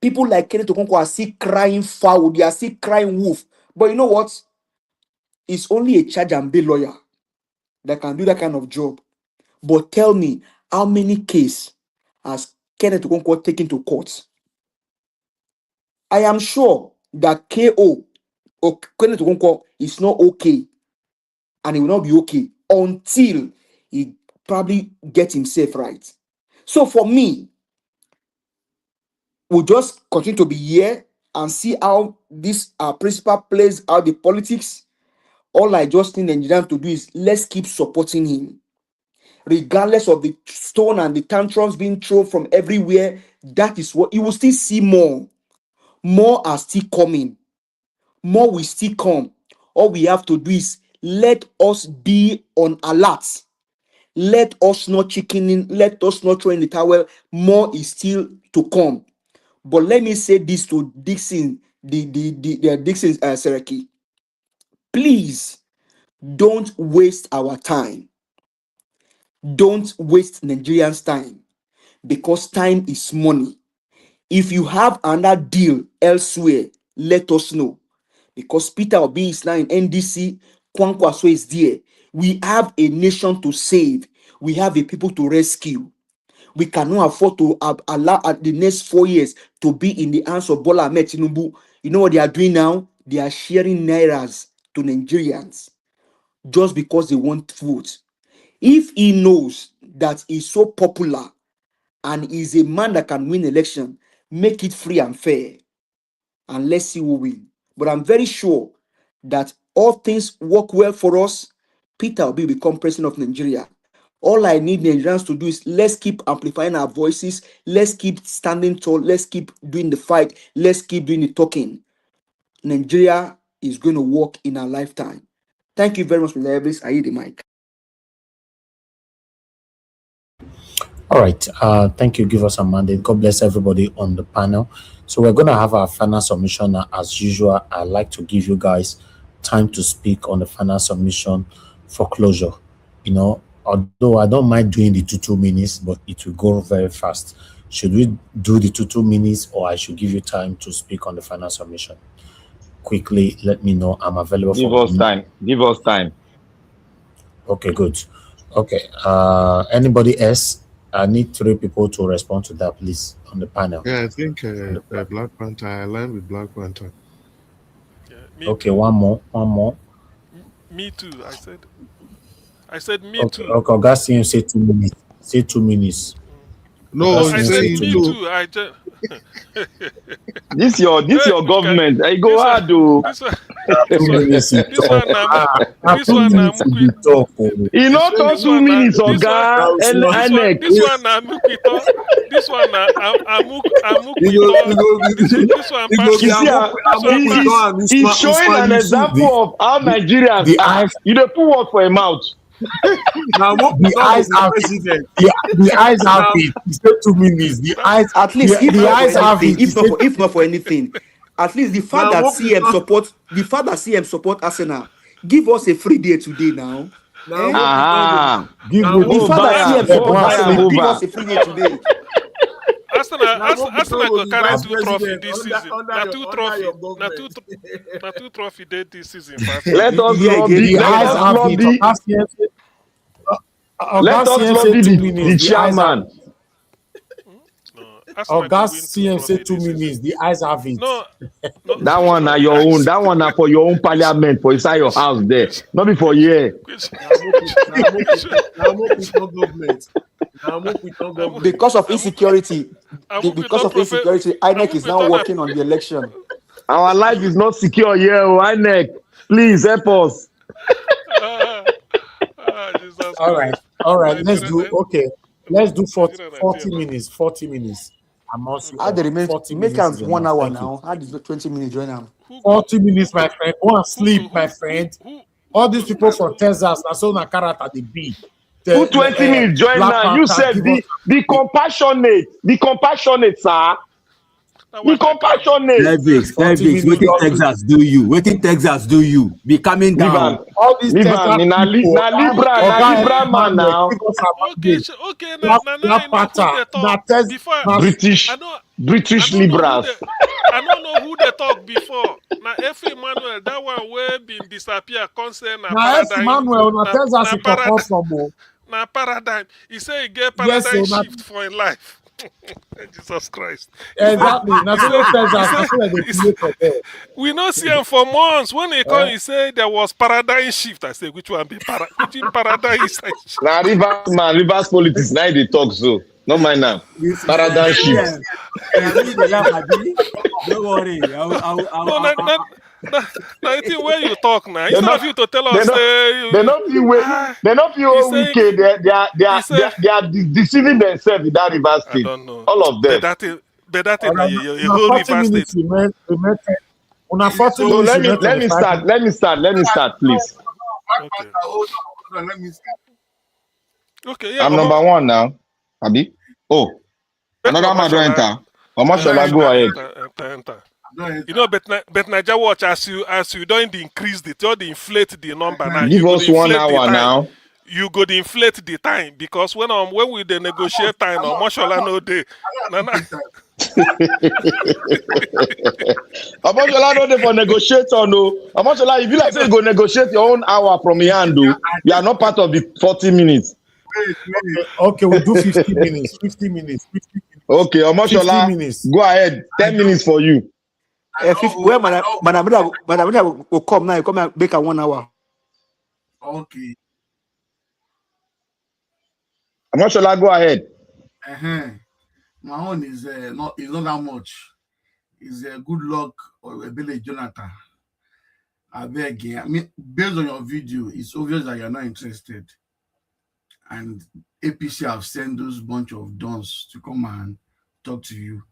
people like Kenneth Okonkwo are still crying foul. They are still crying wolf. But you know what? It's only a charge and bail lawyer that can do that kind of job. But tell me, how many cases has Kenneth Okonkwo taken to court? I am sure that KO or Kenneth Okonkwo is not okay, and he will not be okay until he probably gets himself right. So for me, we'll just continue to be here and see how this principal plays out the politics. All I just need Nigerians to do is let's keep supporting him. Regardless of the stone and the tantrums being thrown from everywhere, that is what you will still see more. More are still coming. More will still come. All we have to do is let us be on alert. Let us not chicken in. Let us not throw in the towel. More is still to come. But let me say this to Dixon, the Dixon Sereki. Please don't waste our time. Don't waste Nigerians' time, because time is money. If you have another deal elsewhere, let us know. Because Peter Obi is now in NDC, Kwankwaso is there. We have a nation to save. We have a people to rescue. We cannot afford to allow the next 4 years to be in the hands of Bola Ahmed Tinubu. You know what they are doing now? They are sharing nairas to Nigerians just because they want vote. If he knows that he's so popular and is a man that can win election, make it free and fair, and let's see who win. But I'm very sure that all things work well for us. Peter Obi will become president of Nigeria. All I need Nigerians to do is let's keep amplifying our voices. Let's keep standing tall. Let's keep doing the fight. Let's keep doing the talking. Nigeria is going to work in our lifetime. Thank you very much, Mr. Elvis. I hear the mic. All right. Thank you. Give us a mandate. God bless everybody on the panel. So we're going to have our final submission as usual. I'd like to give you guys time to speak on the final submission for closure. You know, although I don't mind doing the 2 minutes, but it will go very fast. Should we do the 2 minutes, or I should give you time to speak on the final submission? Quickly, let me know. I'm available Give for us time. Give us time. Okay, good. Okay. Anybody else? I need 3 people to respond to that, please, on the panel. Yeah, I think Black Panther, I align with Black Panther. Yeah, me Okay, too. one more. Me too. I said me Okay, too. okay, God, see you say 2 minutes. Say 2 minutes. No, I said me too. I just This your government. I go hard though. This one, 2 minutes you this talk. one now. This 2 one now. minutes you talk. You not talk 2 minutes, Oga. This one now. Mukito. This one now. Amukito. This one you see, he's showing an example of how Nigerians are. You don't put word for a mouth. Now, the eyes have it. The eyes have it. He said 2 minutes. The eyes, at least the eyes have it. If not for anything, at least the fact that CM support Arsenal, give us a free day today now. Give the fact that CM support Arsenal, give us a free day today. Arsenal go carry 2 trophy this season. Na 2 trophy. Na 2 trophy this season. Let us lobby. Let us lobby the chairman. Gas CM say 2 minutes. The eyes have it. No. That one are your own. That one are for your own parliament, for inside your house there. Not before here. Because of insecurity, INEC is now working on the election. Our life is not secure here, INEC. Please help us. All right. Let's do 40 minutes. 40 minutes. I'm also How they remain 40 make us 1 hour now. How did 20 minutes join them? 40 minutes, my friend. Go and sleep, my friend. All these people from Texas, that's all Nakara at the B. Who 20 minutes join now? You said be compassionate. Be compassionate, sir. Be compassionate. Levics, waiting Texas do you? Waiting Texas do you? Be coming down. All these Texas people. Libra man now. Okay. British liberals. I don't know who they talk before. Now, F. Emmanuel, that one where been disappear concern now F. Emmanuel, now Texas is from now paradigm. He say he get paradigm shift for his life. Jesus Christ. Exactly. We not see him for months. When he come, he say there was paradigm shift. I say, which one be paradigm shift? Now Rivers politics, now they talk so. No mind now. Paradigm shift. Don't worry. I think where you talk now. It's not you to tell us. They're not you wicked. They are deceiving themselves in that Rivers State. I don't know. All of them. But that is a whole Rivers State. So let me start, please. Okay. Okay, yeah. I'm number 1 now. Abi? Oh, another man don't enter. How much shall I go ahead? Enter. You know, but Niger watch as you don't increase the, you inflate the number now. Give us 1 hour now. You go to inflate the time because when we dey negotiate time, how much shall I know day? How much shall I know day for negotiator? No. How much shall I? If you like say you go negotiate your own hour from your hand, do you are not part of the 40 minutes. Okay, we'll do 50 minutes. 50 minutes. Okay, how much shall I? Go ahead. 10 minutes for you. Where Madam will come now, come and make a 1 hour. Okay. How much shall I go ahead? My own is not that much. It's a Goodluck or a Billy Jonathan. I beg you. I mean, based on your video, it's obvious that you're not interested. And APC have sent those bunch of dons to come and talk to you.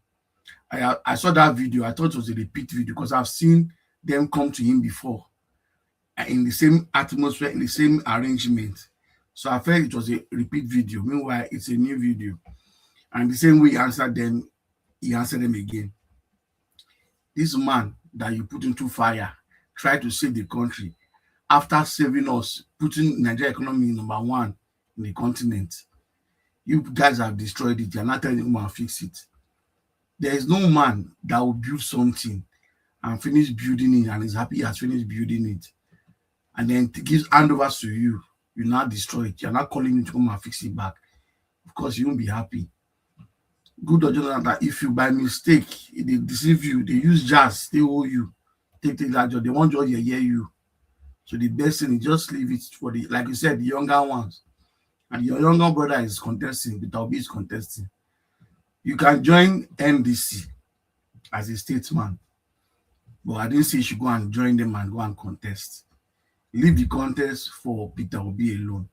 I saw that video. I thought it was a repeat video because I've seen them come to him before in the same atmosphere, in the same arrangement. So I felt it was a repeat video. Meanwhile, it's a new video. And the same way he answered them, he answered them again. This man that you put into fire tried to save the country. after saving us, putting Nigeria economy number one in the continent. You guys have destroyed it. You're not telling him to fix it. There is no man that will build something and finish building it and is happy he has finished building it, and then gives handovers to you. You now destroy it. You're not calling him to come and fix it back. Of course, you won't be happy. Good or just that if you by mistake they deceive you, they use jazz, they owe you, take that job, they want just hear you. So the best thing is just leave it for the, like you said, the younger ones. And your younger brother is contesting, Peter Obi is contesting. You can join NDC as a statesman, but I didn't say you should go and join them and go and contest. Leave the contest for Peter Obi alone,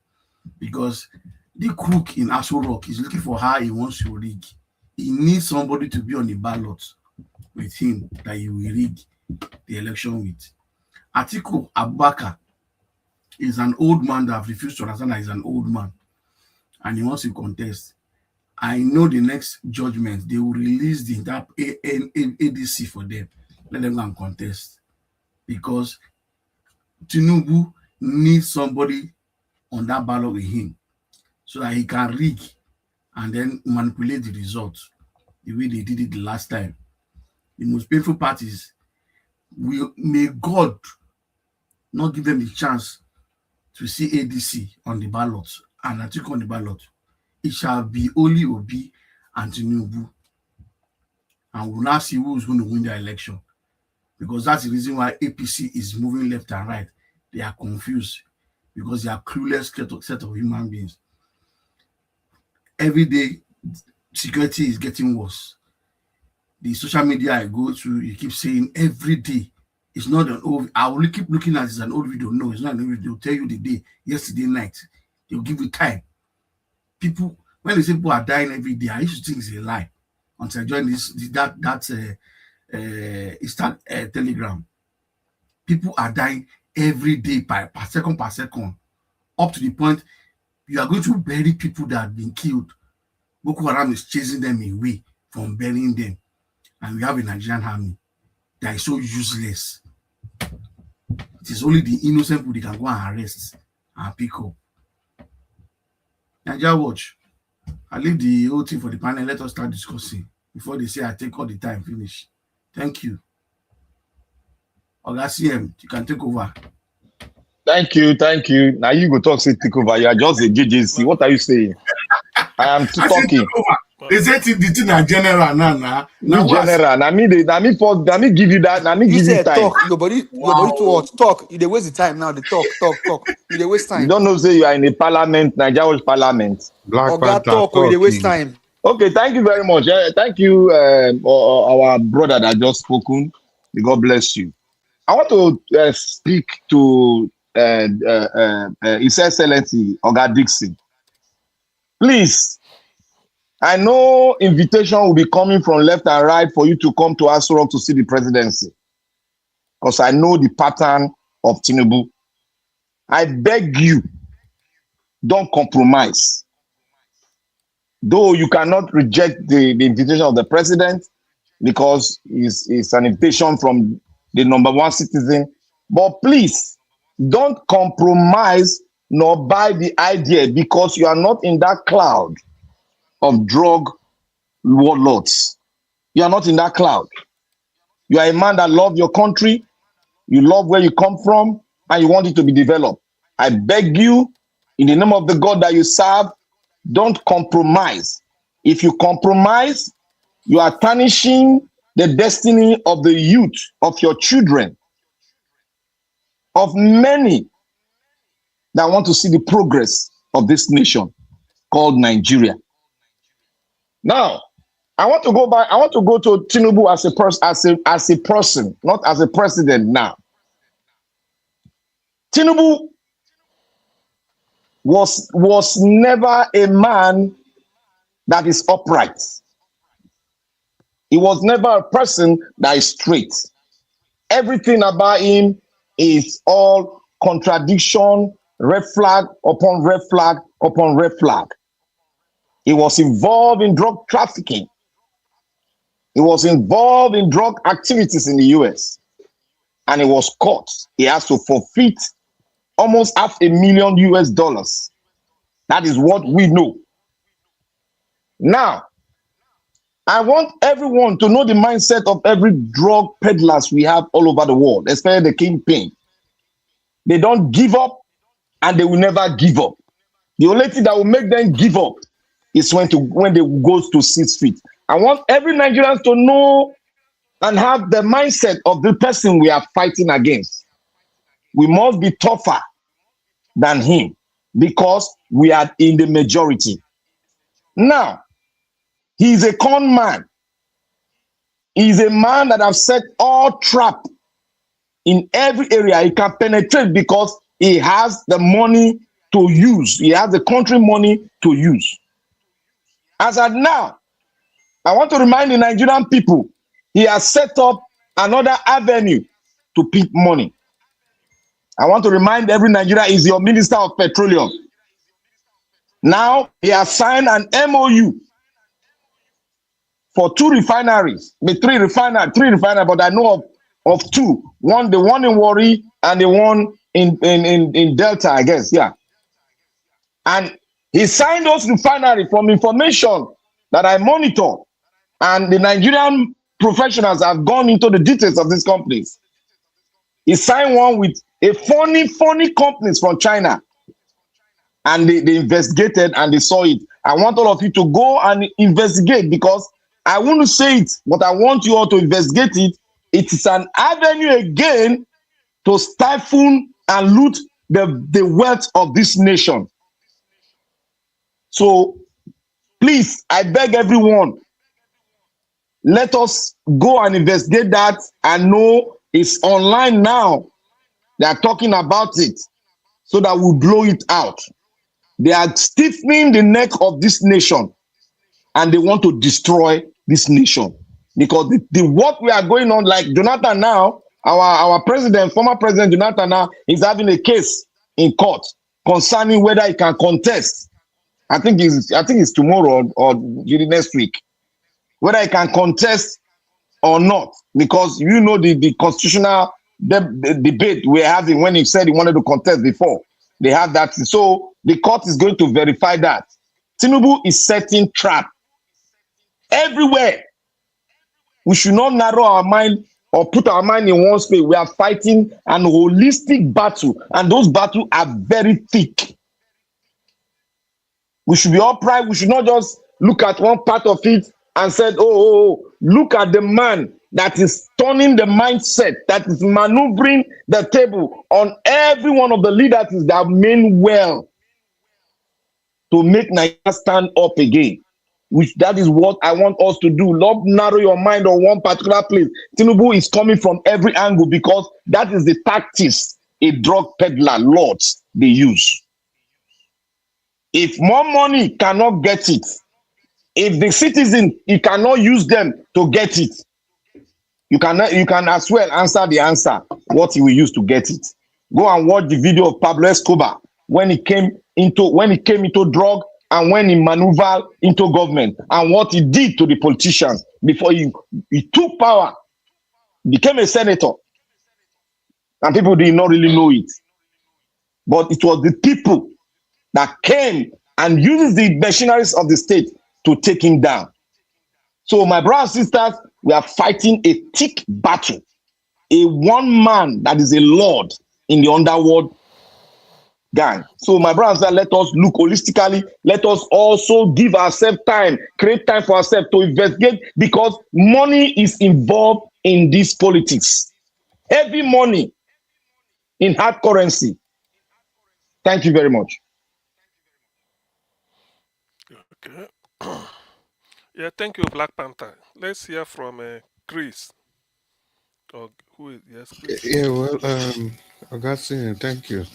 because the crook in Aso Rock is looking for how he wants to rig. He needs somebody to be on the ballot with him that he will rig the election with. Atiku Abubakar is an old man that have refused to understand that he's an old man, and he wants to contest. I know the next judgment, they will release the ADC for them. Let them go and contest. Because Tinubu needs somebody on that ballot with him so that he can rig and then manipulate the results the way they did it the last time. The most painful part is, may God not give them the chance to see ADC on the ballot and Atiku on the ballot. It shall be only Obi and Tinubu. And we'll now see who's going to win the election. Because that's the reason why APC is moving left and right. They are confused because they are clueless set of human beings. Every day, security is getting worse. The social media I go to, you keep saying every day, it's not an old, I will keep looking at it as an old video. No, it's not an old video. They'll tell you the day, yesterday night. They'll give you time. People, when they say people are dying every day, I used to think it's a lie until I joined that Telegram. People are dying every day per second, up to the point you are going to bury people that have been killed. Boko Haram is chasing them away from burying them. And we have a Nigerian army that is so useless. It is only the innocent people they can go and arrest and pick up. Nigeria Watch, I leave the whole thing for the panel. Let us start discussing before they say I take all the time, finish. Thank you. Oga CM, you can take over. Thank you. Now you go talk, say take over. You are just a JJC. What are you saying? I am talking. They say the thing are general now. No general. Now me give you that. Now me give you time. Talk. Your body to what? Talk. You dey waste the time now. They talk. You dey waste time. You don't know say you are in a parliament, Nigeria's parliament. Black Panther talk. You dey waste time. Okay, thank you very much. Thank you, our brother that just spoken. May God bless you. I want to speak to His Excellency Oga Dixon. Please, I know invitation will be coming from left and right for you to come to Aso Rock to see the presidency, because I know the pattern of Tinubu. I beg you, don't compromise. Though you cannot reject the invitation of the president because it's an invitation from the number one citizen, but please don't compromise nor buy the idea, because you are not in that cloud of drug warlords. You are not in that cloud. You are a man that loves your country, you love where you come from, and you want it to be developed. I beg you, in the name of the God that you serve, don't compromise. If you compromise, you are tarnishing the destiny of the youth, of your children, of many that want to see the progress of this nation called Nigeria. Now, I want to go back. I want to go to Tinubu as a person, not as a president now. Tinubu was never a man that is upright. He was never a person that is straight. Everything about him is all contradiction, red flag upon red flag upon red flag. He was involved in drug trafficking. He was involved in drug activities in the US. And he was caught. He has to forfeit almost $500,000 US. That is what we know. Now, I want everyone to know the mindset of every drug peddlers we have all over the world, especially the kingpin. They don't give up and they will never give up. The only thing that will make them give up is when they go to 6 feet. I want every Nigerian to know and have the mindset of the person we are fighting against. We must be tougher than him because we are in the majority. Now, he is a con man. He is a man that has set all trap in every area. He can penetrate because he has the money to use. He has the country money to use. As at now, I want to remind the Nigerian people, he has set up another avenue to pick money. I want to remind every Nigerian, is your Minister of Petroleum. Now, he has signed an MOU for 2 refineries, three refineries, but I know of 2. The one in Warri and the one in Delta, I guess, yeah. And he signed those refineries from information that I monitor, and the Nigerian professionals have gone into the details of these companies. He signed one with a funny companies from China, and they investigated and they saw it. I want all of you to go and investigate, because I want to say it, but I want you all to investigate it. It is an avenue again to stifle and loot the wealth of this nation. So please, I beg everyone, let us go and investigate that and know it's online now. They are talking about it so that we blow it out. They are stiffening the neck of this nation and they want to destroy this nation. Because what we are going on, like Jonathan now, our president, former president Jonathan now, is having a case in court concerning whether he can contest. I think it's tomorrow or next week. Whether he can contest or not, because you know the constitutional debate we're having when he said he wanted to contest before. They have that. So the court is going to verify that. Tinubu is setting trap everywhere. We should not narrow our mind or put our mind in one space. We are fighting an holistic battle, and those battles are very thick. We should be upright. We should not just look at one part of it and said, oh, look at the man that is turning the mindset, that is maneuvering the table on every one of the leaders that mean well to make Nigeria stand up again. That is what I want us to do. Not narrow your mind on one particular place. Tinubu is coming from every angle because that is the tactics a drug peddler lords they use. If more money cannot get it, if the citizen, he cannot use them to get it, you can as well answer the answer what he will use to get it. Go and watch the video of Pablo Escobar when he came into drug and when he maneuvered into government and what he did to the politicians before he took power, became a senator, and people did not really know it. But it was the people that came and used the machineries of the state to take him down. So my brothers and sisters, we are fighting a thick battle. A one man that is a lord in the underworld gang. So my brothers and sisters, let us look holistically. Let us also give ourselves time, create time for ourselves to investigate, because money is involved in this politics. Heavy money in hard currency. Thank you very much. Okay. Yeah, thank you, Black Panther. Let's hear from Chris. Or who is Chris? Yeah, well, Augustine, thank you.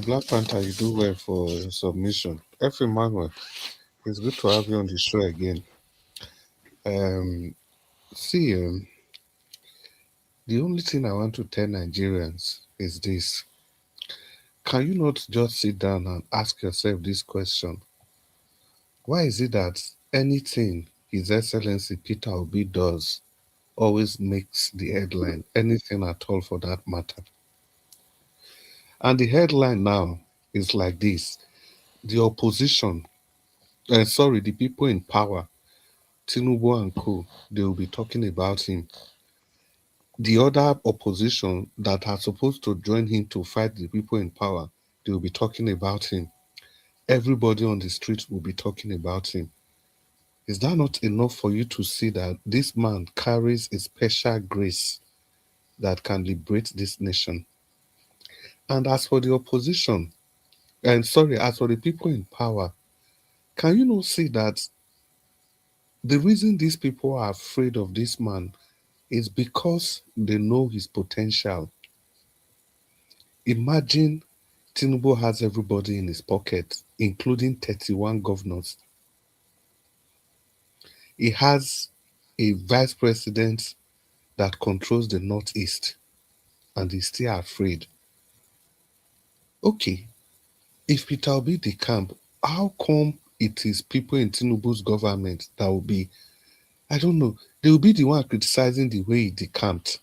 Black Panther, you do well for your submission. F. Emmanuel, it's good to have you on the show again. The only thing I want to tell Nigerians is this. Can you not just sit down and ask yourself this question? Why is it that anything His Excellency Peter Obi does always makes the headline, anything at all for that matter? And the headline now is like this: the opposition, the people in power, Tinubu and co, they will be talking about him. The other opposition that are supposed to join him to fight the people in power, they will be talking about him. Everybody on the street will be talking about him. Is that not enough for you to see that this man carries a special grace that can liberate this nation? And as for the opposition, as for the people in power, can you not see that the reason these people are afraid of this man is because they know his potential? Imagine Tinubu has everybody in his pocket, including 31 governors. He has a vice president that controls the Northeast, and he's still afraid. Okay, if Peter Obi the camp, how come it is people in Tinubu's government that will be, I don't know, they will be the one criticizing the way he decamped.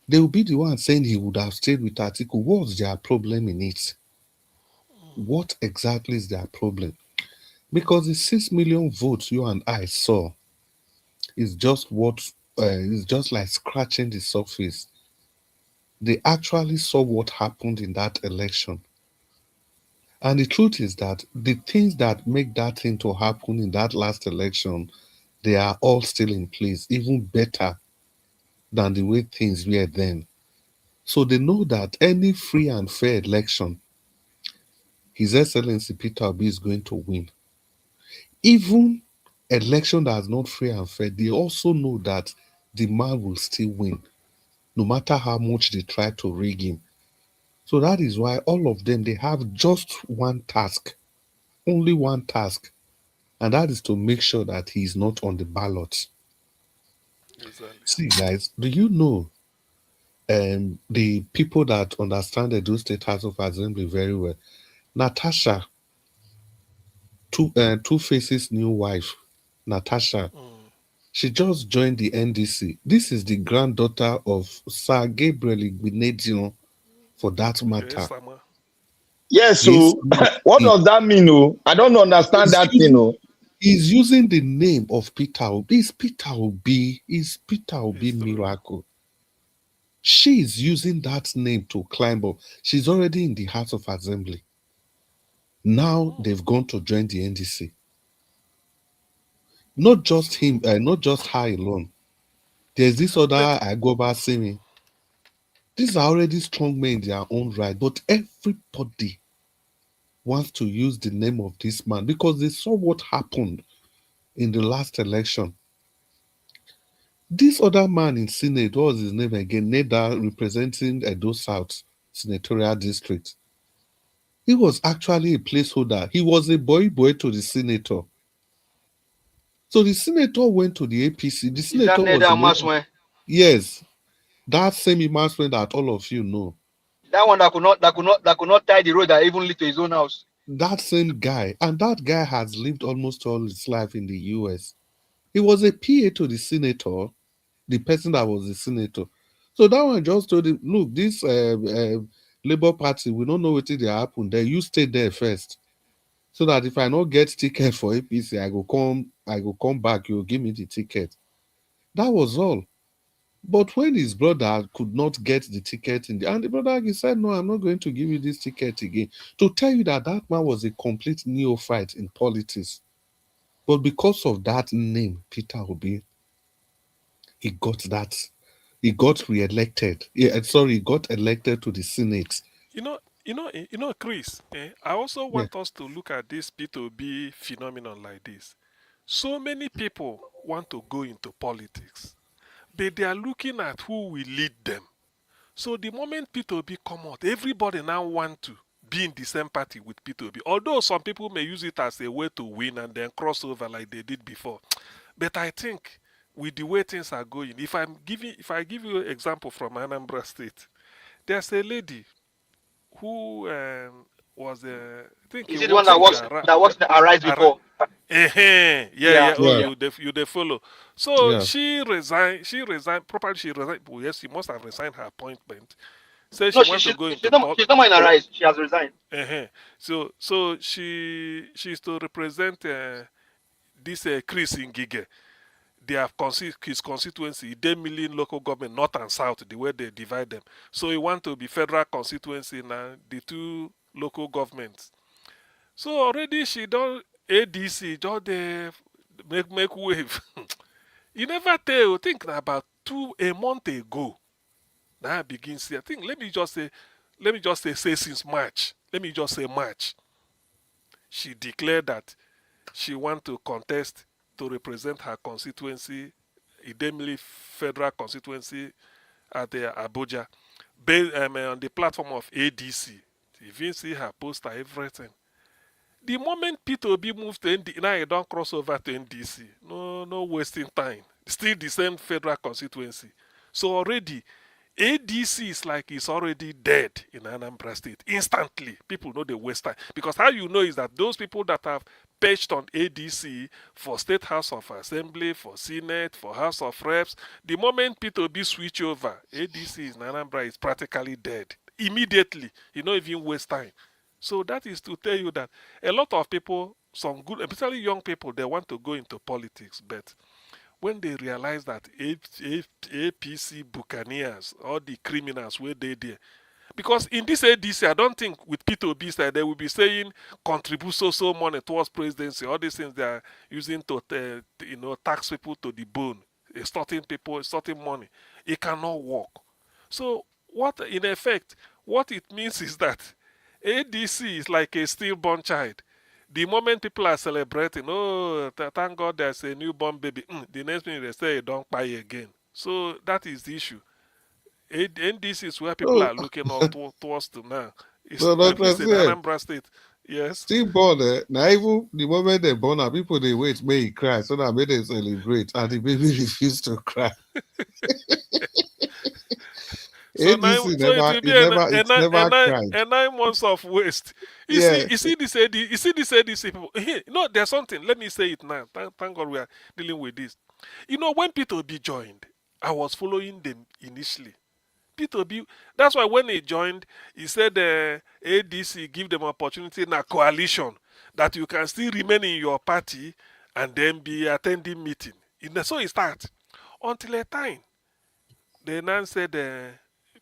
They will be the one saying he would have stayed with Atiku. What's their problem in it? What exactly is their problem? Because the 6 million votes you and I saw is just it's just like scratching the surface. They actually saw what happened in that election. And the truth is that the things that make that thing to happen in that last election, they are all still in place, even better than the way things were then. So they know that any free and fair election, His Excellency Peter Obi is going to win. Even election that is not free and fair, they also know that the man will still win, no matter how much they try to rig him. So that is why all of them, they have just one task, only one task, and that is to make sure that he is not on the ballot. Exactly. See, guys, do you know the people that understand the Edo State House of Assembly very well? Natasha, Two Faces' new wife, Natasha, she just joined the NDC. This is the granddaughter of Sir Gabriel Igbinedion, for that matter. Yes, Sama. Yes, so what does that mean? Oh? I don't understand that thing. Oh. He's using the name of Peter Obi. It's Peter Obi. It's Peter Obi It's true. miracle. She is using that name to climb up. She's already in the House of Assembly. Now they've gone to join the NDC. Not just him, not just her alone. There's this other Agoba Simi. These are already strong men in their own right, but everybody wants to use the name of this man because they saw what happened in the last election. This other man in Senate, what was his name again? Neda, representing Edo South Senatorial District. He was actually a placeholder. He was a boy to the senator. So the senator went to the APC. The senator was yes, that same Imaswen that all of you know. That one that could not tie the road that even lead to his own house. That same guy, and that guy has lived almost all his life in the US. He was a PA to the senator, the person that was the senator. So that one just told him, look, this Labour Party, we don't know what they happen there. You stay there first. So that if I not get ticket for APC, I go come back, you'll give me the ticket. That was all. But when his brother could not get the ticket and the brother, he said, no, I'm not going to give you this ticket again. To tell you that that man was a complete neophyte in politics. But because of that name, Peter Obi, he got re-elected. He got elected to the Senate. Chris, I also Yeah. want us to look at this P2B phenomenon like this. So many people want to go into politics, but they are looking at who will lead them. So the moment P2B come out, everybody now want to be in the same party with P2B. Although some people may use it as a way to win and then cross over like they did before. But I think with the way things are going, if I give you an example from Anambra State, there's a lady who was I think Is it the one that works in the Arise before? Yeah. Oh, Yeah. you they follow. So Yeah. she resigned. She resigned. Probably she resigned. Well, yes, she must have resigned her appointment. said No, she wants to go into she's not more in her rights. She has resigned. So she's to represent this Chris Ngige. They have his constituency, 10 million local government, north and south, the way they divide them. So he want to be federal constituency now, the two local governments. So already she done ADC, just make wave. You never tell. Think about a month ago. Now I begin see. I think let me just say since March. Let me just say March. She declared that she want to contest to represent her constituency, Idemili federal constituency at Abuja, based on the platform of ADC. If you see her poster, everything. The moment Peter Obi moved to NDC, now you don't cross over to NDC. No wasting time. Still the same federal constituency. So already, ADC is like it's already dead in Anambra State. Instantly, people know they waste time. Because how you know is that those people that have perched on ADC for State House of Assembly, for Senate, for House of Reps, the moment Peter Obi switch over, ADC in Anambra is practically dead. Immediately, you don't even waste time. So that is to tell you that a lot of people, some good, especially young people, they want to go into politics, but when they realize that APC buccaneers, all the criminals were there, because in this ADC, I don't think with Peter Obi side they will be saying contribute so money towards presidency, all these things they are using to tax people to the bone, extorting people, extorting money. It cannot work. So what in effect, what it means is that ADC is like a stillborn child. The moment people are celebrating, thank God there's a newborn baby, the next minute they say don't buy again. So that is the issue. NDC is where people are looking towards to now. It's at least in Anambra State. Yes. Still born, now even the moment they born, people they wait, may he cry, so that may they celebrate, and the baby refused to cry. So it will be a 9 months of waste. You see this ADC people. There's something. Let me say it now. Thank God we are dealing with this. When Peter Obi joined, I was following them initially. Peter Obi, that's why when he joined, he said ADC give them opportunity in a coalition that you can still remain in your party and then be attending meeting. So it starts. Until a time, they now said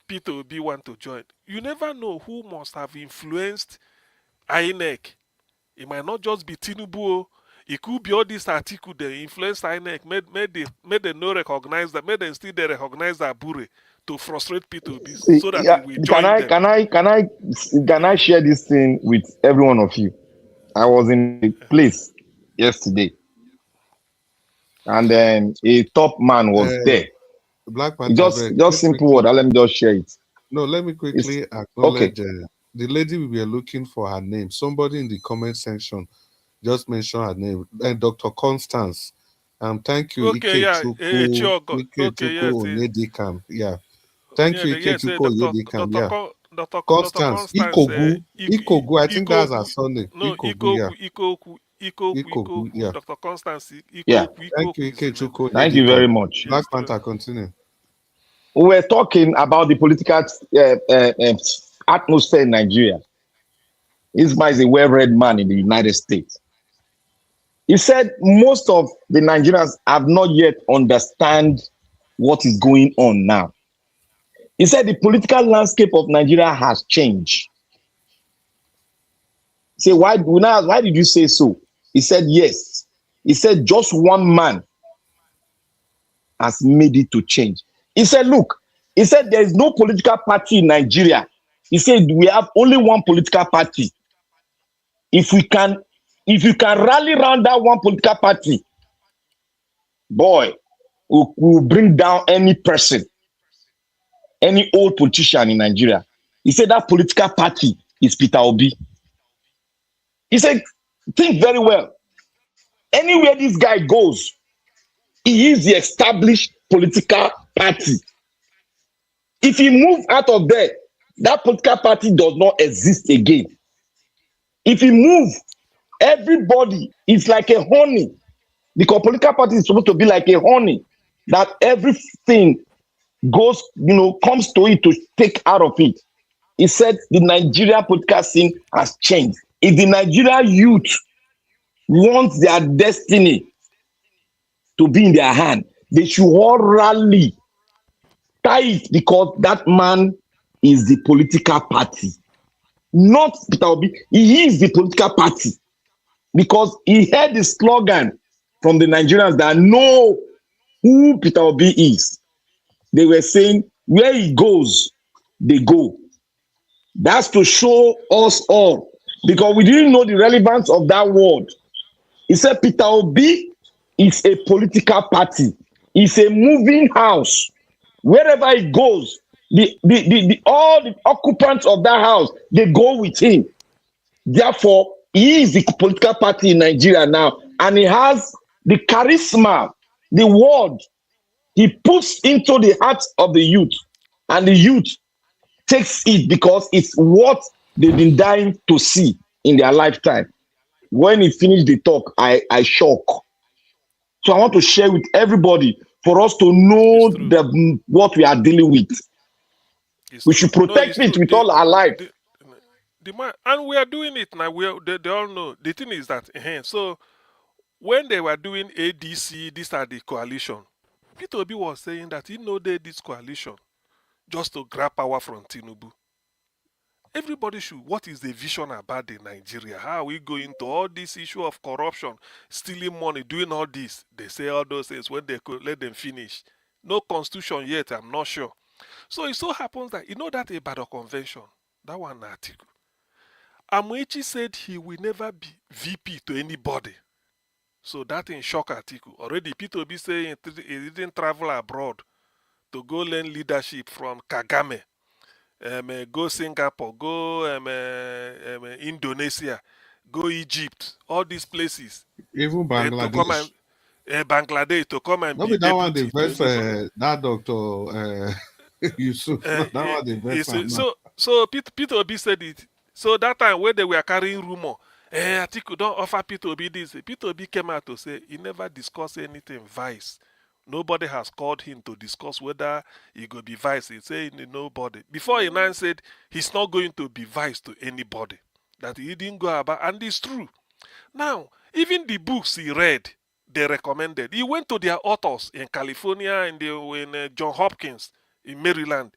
Peter Obi want to join. You never know who must have influenced INEC. It might not just be Tinubu. It could be all this Atiku they influenced INEC, made them not recognize that, made them still they recognize that Bure to frustrate Peter Obi so that he will join them. Can I share this thing with every one of you? I was in a place yesterday, and then a top man was there. Black Panther, just simple word. Let me just share it. No, let me quickly acknowledge the lady we were looking for her name. Somebody in the comment section just mentioned her name, and Dr. Constance. Thank you, Ikechukwu Onedikam. Yeah, thank you, Ikechukwu Onedikam. Yeah, Dr. Constance Ikogu. I think that's her surname. No, Ikogu. Yeah. Dr. Constance. Yeah. Thank you, Ikechukwu. Thank you very much. Black Panther, continue. We were talking about the political atmosphere in Nigeria. This man is a well-read man in the United States. He said most of the Nigerians have not yet understand what is going on now. He said the political landscape of Nigeria has changed. Say, why did you say so? He said, yes. He said, just one man has made it to change. He said, look, he said, there is no political party in Nigeria. He said, we have only one political party. If you can rally around that one political party, boy, we'll bring down any person, any old politician in Nigeria. He said that political party is Peter Obi. He said, think very well. Anywhere this guy goes, he is the established political party. If he moves out of there, that political party does not exist again. If he moves, everybody is like a honey. The political party is supposed to be like a honey, that everything goes, comes to it to take out of it. He said the Nigeria political scene has changed. If the Nigeria youth want their destiny to be in their hand, they should all rally tight because that man is the political party. Not Peter Obi. He is the political party because he heard the slogan from the Nigerians that know who Peter Obi is. They were saying, where he goes, they go. That's to show us all, because we didn't know the relevance of that word. He said Peter Obi is a political party. It's a moving house. Wherever he goes, all the occupants of that house, they go with him. Therefore, he is the political party in Nigeria now, and he has the charisma, the word he puts into the hearts of the youth, and the youth takes it because it's what they've been dying to see in their lifetime. When he finished the talk, I shock. So I want to share with everybody for us to know what we are dealing with. We should protect it with all our life. The man, and we are doing it now. They all know. The thing is that, so when they were doing ADC, these are the coalition. Peter Obi was saying that he know they this coalition just to grab power from Tinubu. Everybody should. What is the vision about the Nigeria? How are we going to all this issue of corruption, stealing money, doing all this? They say all those things when they could let them finish. No constitution yet, I'm not sure. So it so happens that, that Ibadan Convention, that one Atiku. Amoechi said he will never be VP to anybody. So that in shock Atiku. Already Peter Obi saying he didn't travel abroad to go learn leadership from Kagame. Go Singapore, go Indonesia, go Egypt, all these places. Even Bangladesh. To come and, Bangladesh to come and be that one deputy the best, that Dr. Yusuf. That one the best. So Peter Obi said it. So that time when they were carrying rumor, Atiku don't offer Peter Obi this. Peter Obi came out to say he never discussed anything vice. Nobody has called him to discuss whether he could be vice. He said nobody. Before he now said he's not going to be vice to anybody. That he didn't go about, and it's true. Now, even the books he read, they recommended. He went to their authors in California and in John Hopkins in Maryland.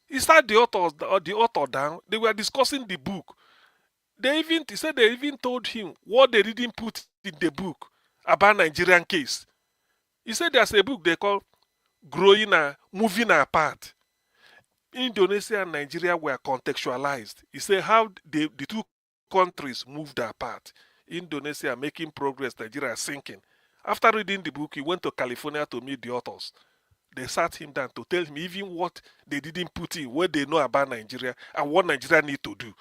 He sat the author down. They were discussing the book. He said they even told him what they didn't put in the book about Nigerian case. He said there's a book they call Moving Apart. Indonesia and Nigeria were contextualized. He said how the two countries moved apart. Indonesia making progress, Nigeria sinking. After reading the book, he went to California to meet the authors. They sat him down to tell him even what they didn't put in, what they know about Nigeria, and what Nigeria need to do.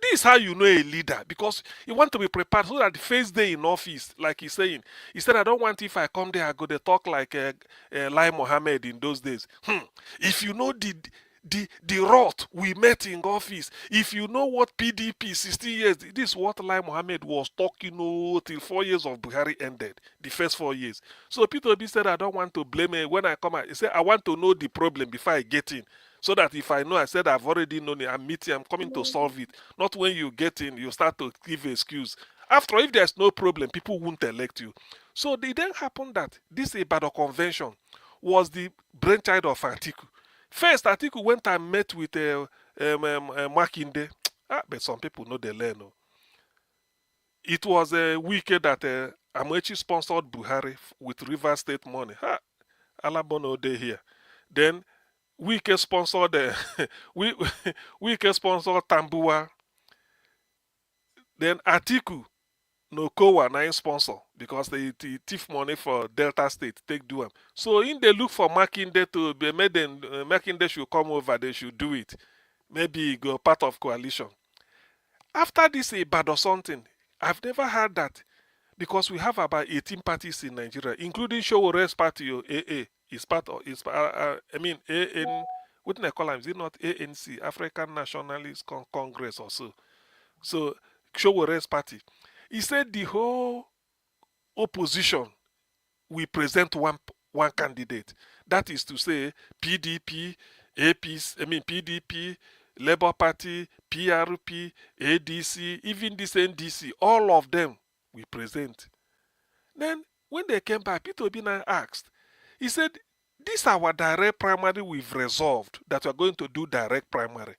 This is how you know a leader, because you want to be prepared so that the first day in office, like he's saying, he said, I don't want if I come there, I go to talk like Lai Mohammed in those days. If you know the rot we met in office, if you know what PDP 60 years, this is what Lai Mohammed was talking till 4 years of Buhari ended, the first 4 years. So Peter Obi said, I don't want to blame him when I come out. He said, I want to know the problem before I get in. So that if I know, I said I've already known it, I'm meeting, I'm coming to solve it. Not when you get in, you start to give an excuse. After all, if there's no problem, people won't elect you. So it then happened that this Ibadan Convention was the brainchild of Atiku. First, Atiku went and met with Makinde. But some people know they learn. It was a weekend that Amechi sponsored Buhari with River State money. Alabono Day here. Then Wike sponsored Wike sponsored Tambua. Then Atiku no Kowa na sponsor because they thief money for Delta State take do them. So in they look for Makinde to be made them Makinde should come over, they should do it. Maybe go part of coalition. After this Ibadan something, I've never heard that because we have about 18 parties in Nigeria, including Showore's party or AA. Is part of AN, what do they call them? Is it not ANC, African Nationalist Congress or so? So Showore's party. He said the whole opposition will present one candidate. That is to say, PDP, PDP, Labour Party, PRP, ADC, even this NDC, all of them we present. Then when they came back, Peter Obi now asked, he said, this our direct primary we've resolved that we're going to do direct primary.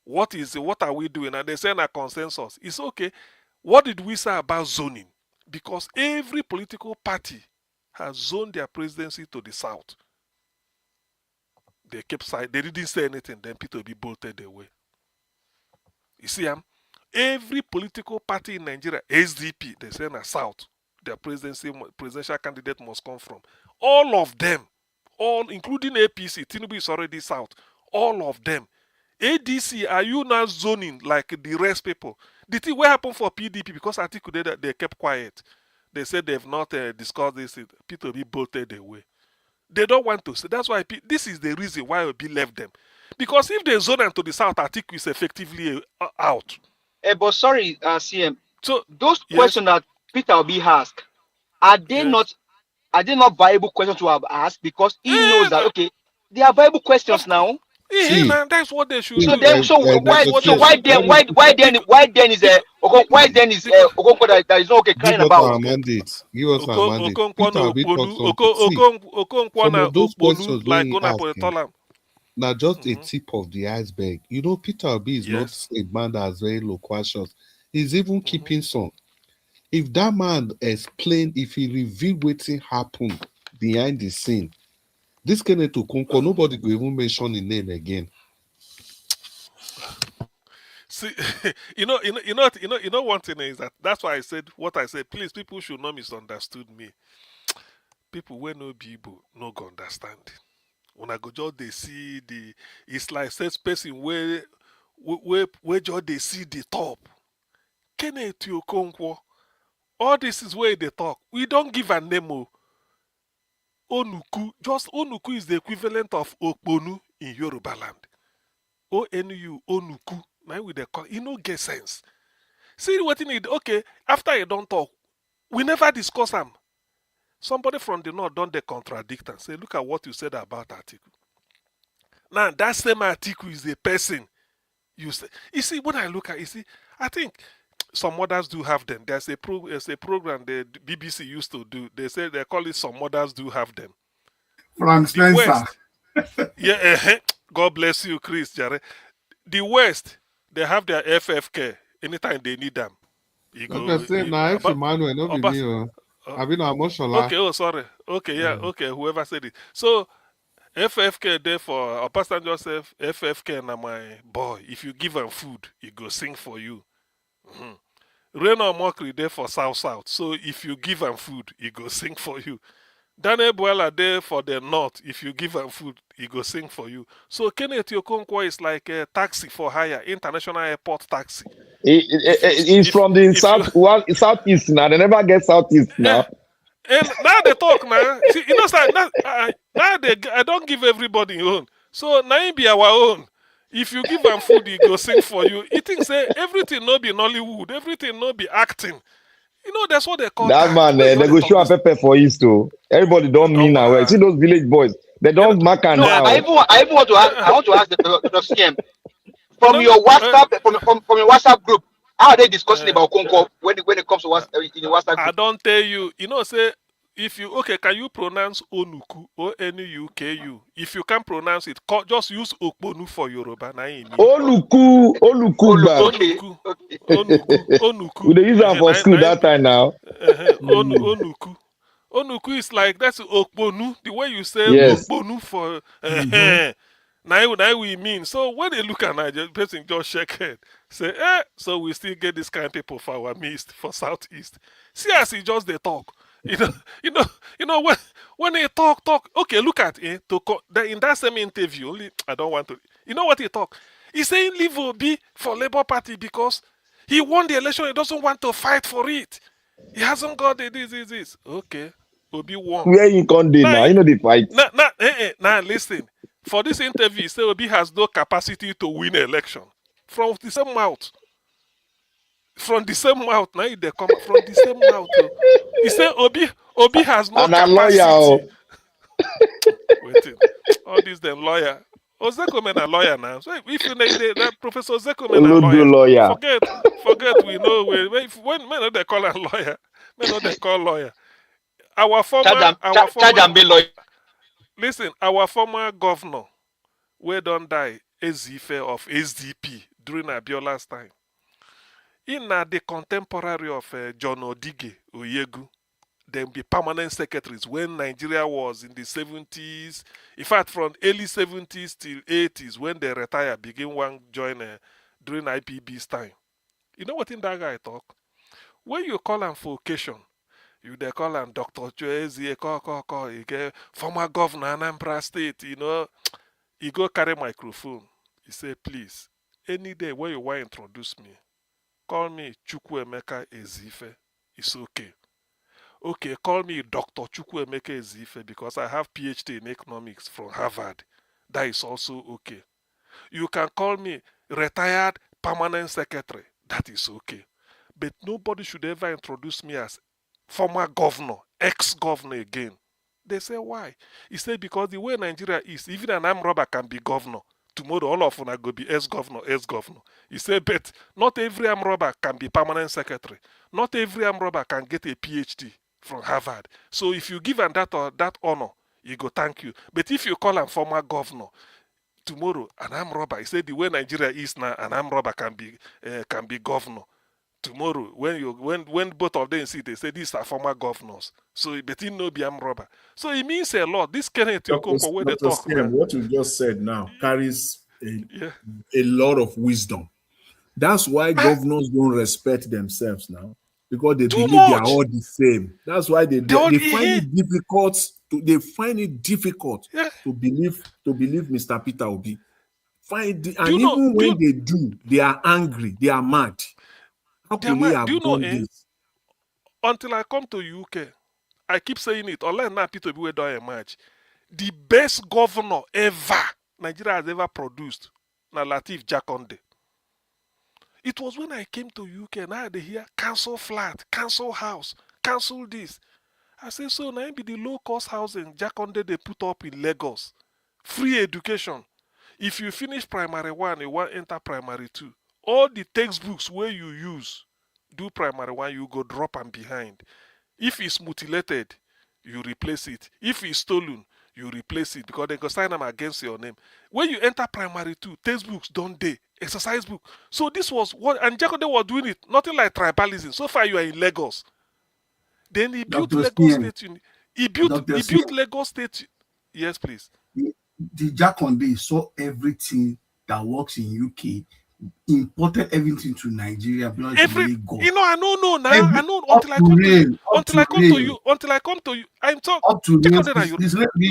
What are we doing? And they said a consensus. It's okay. What did we say about zoning? Because every political party has zoned their presidency to the south. They kept silent. They didn't say anything. Then Peter Obi bolted away. You see, every political party in Nigeria, SDP, they say in the south, their presidential candidate must come from. All of them, all including APC, Tinubu is already south. All of them. ADC, are you now zoning like the rest people? The thing what happened for PDP because Atiku they kept quiet. They said they've not discussed this. Peter Obi bolted away. They don't want to. So that's why this is the reason why Obi left them. Because if they zone to the south, Atiku is effectively out. But sorry, CM. So those questions that Peter Obi asked, are they not viable questions to have asked? Because he knows that they are viable questions now. See, that's what they should do. Why then is Okonkwo that is not okay crying about? Our mandate. Give us our mandate. Okonkwo like now just a tip of the iceberg. You know, Peter Obi is not a man that's very loquacious. He's even keeping some. If that man explained, if he revealed what happened behind the scene, this Kenneth Okonkwo, nobody will even mention his name again. See, you know, one thing is that's why I said what I said. Please, people should not misunderstood me. People when no people no go understand. When I go just they see it's like such person where just they see the top. Kenneth Okonkwo, all this is where they talk. We don't give a name. Onuku, just Onuku is the equivalent of Okponu in Yoruba land. ONU, Onuku. Now with the call, no get sense. See what you need. Okay, after you don't talk, we never discuss them. Somebody from the north don't they contradict and say, look at what you said about Atiku. Now that same Atiku is a person. You see when I look at I think some mothers do have them. There's a program the BBC used to do. They say they call it Some Mothers Do Have Them. Frank Spencer. God bless you, Chris. Jare. The West, they have their FFK anytime they need them. You go. Okay, sorry. Okay, okay, whoever said it. So FFK there for Pastor Joseph, FFK na my boy. If you give him food, he go sing for you. Reno Mokri there for South. So if you give him food, he go sing for you. Daniel Buela there for the North. If you give him food, he go sing for you. So Kenneth Okonkwo is like a taxi for hire, international airport taxi. He's from the southeast now. They never get southeast now. And now they talk now. See, you know, now I don't give everybody own. So now it be our own. If you give him food, he go sing for you. He thinks everything no be Nollywood, everything no be acting. You know, that's what they call that. Man, they go show a pepper for East too. Everybody don't mean now. See those village boys, they don't mark and now. I even want to ask the CM from your WhatsApp from your WhatsApp group. How are they discussing about Okonkwo when it comes to in the WhatsApp group? I don't tell you. You know, say if you can you pronounce Onuku, Onuku? If you can't pronounce it, just use Okponu for Yoruba. Onuku. We use that for school that time now. Onuku. Onuku is like that's Okponu. The way you say Okponu for now we mean. So when they look at Nigeria, person just shake head, say, so we still get this kind of people for our midst, for Southeast. See as he just they talk. You know when they talk. Okay, look at it. In that same interview, only I don't want to. You know what he talk? He's saying leave Obi for Labour Party because he won the election. He doesn't want to fight for it. He hasn't got this. Okay, Obi won. Where you condemn now? You know the fight. Now listen. For this interview, he said Obi has no capacity to win an election. From the same mouth. Now they come from the same mouth. He said Obi has no capacity. Waiting. All these them lawyer. Ozekomen a lawyer now. So if you need that Professor Ozekomen a Olodo lawyer, lawyer. forget we know when men know they call a lawyer, men know they call lawyer. Our former Charge and be lawyer. listen, our former governor, we don't die, Ezife of SDP during Abiola's time. In the contemporary of John Odige Oyegu, them be permanent secretaries when Nigeria was in the 70s. In fact, from early 70s till 80s, when they retire, begin one join during IPB's time. You know what in that guy talk? When you call him for occasion, you they call him Dr. Choezie, former governor Anambra State, you know, he go carry microphone. He say, please, any day when you want to introduce me, call me Chukwuemeka Ezife. It's okay. Okay, call me Dr. Chukwuemeka Ezife because I have PhD in economics from Harvard. That is also okay. You can call me retired permanent secretary. That is okay. But nobody should ever introduce me as former governor, ex-governor again. They say, why? He said, because the way Nigeria is, even an armed robber can be governor. Tomorrow, all of them go be ex-governor, ex-governor. He said, but not every armed robber can be permanent secretary. Not every armed robber can get a PhD from Harvard. So if you give him that honor, he go thank you. But if you call him former governor, tomorrow, an armed robber, he said, the way Nigeria is now, an armed robber can be governor. Tomorrow, when both of them see, they say these are former governors. So, but he no be armed robber. So it means a lot. This Kenneth Okonkwo, where they talk now. What you just said now carries a lot of wisdom. That's why governors don't respect themselves now, because they believe they are all the same. That's why they find it difficult. They find it difficult to believe Mr. Peter Obi. Even when they do, they are angry. They are mad. How could they have done this? Until I come to UK, I keep saying it. Unless now Peter Obi don't emerge, the best governor ever Nigeria has ever produced, na Lateef Jakonde. It was when I came to UK and I had to hear council flat, council house, council this. I say, so now be the low-cost housing Jakonde they put up in Lagos. Free education. If you finish primary 1, you want enter primary 2. All the textbooks where you use, do primary 1, you go drop them behind. If it's mutilated, you replace it. If it's stolen, you replace it because they go sign them against your name. When you enter primary 2, textbooks don't they? Exercise book. So this was what, and Jakonde was doing it, nothing like tribalism. So far you are in Lagos. Then he built Lagos State. He built Lagos State. Yes, please. The Jakonde saw everything that works in UK, imported everything to Nigeria. I know now. I know until I come to you. Until I come to you. I'm talking up to the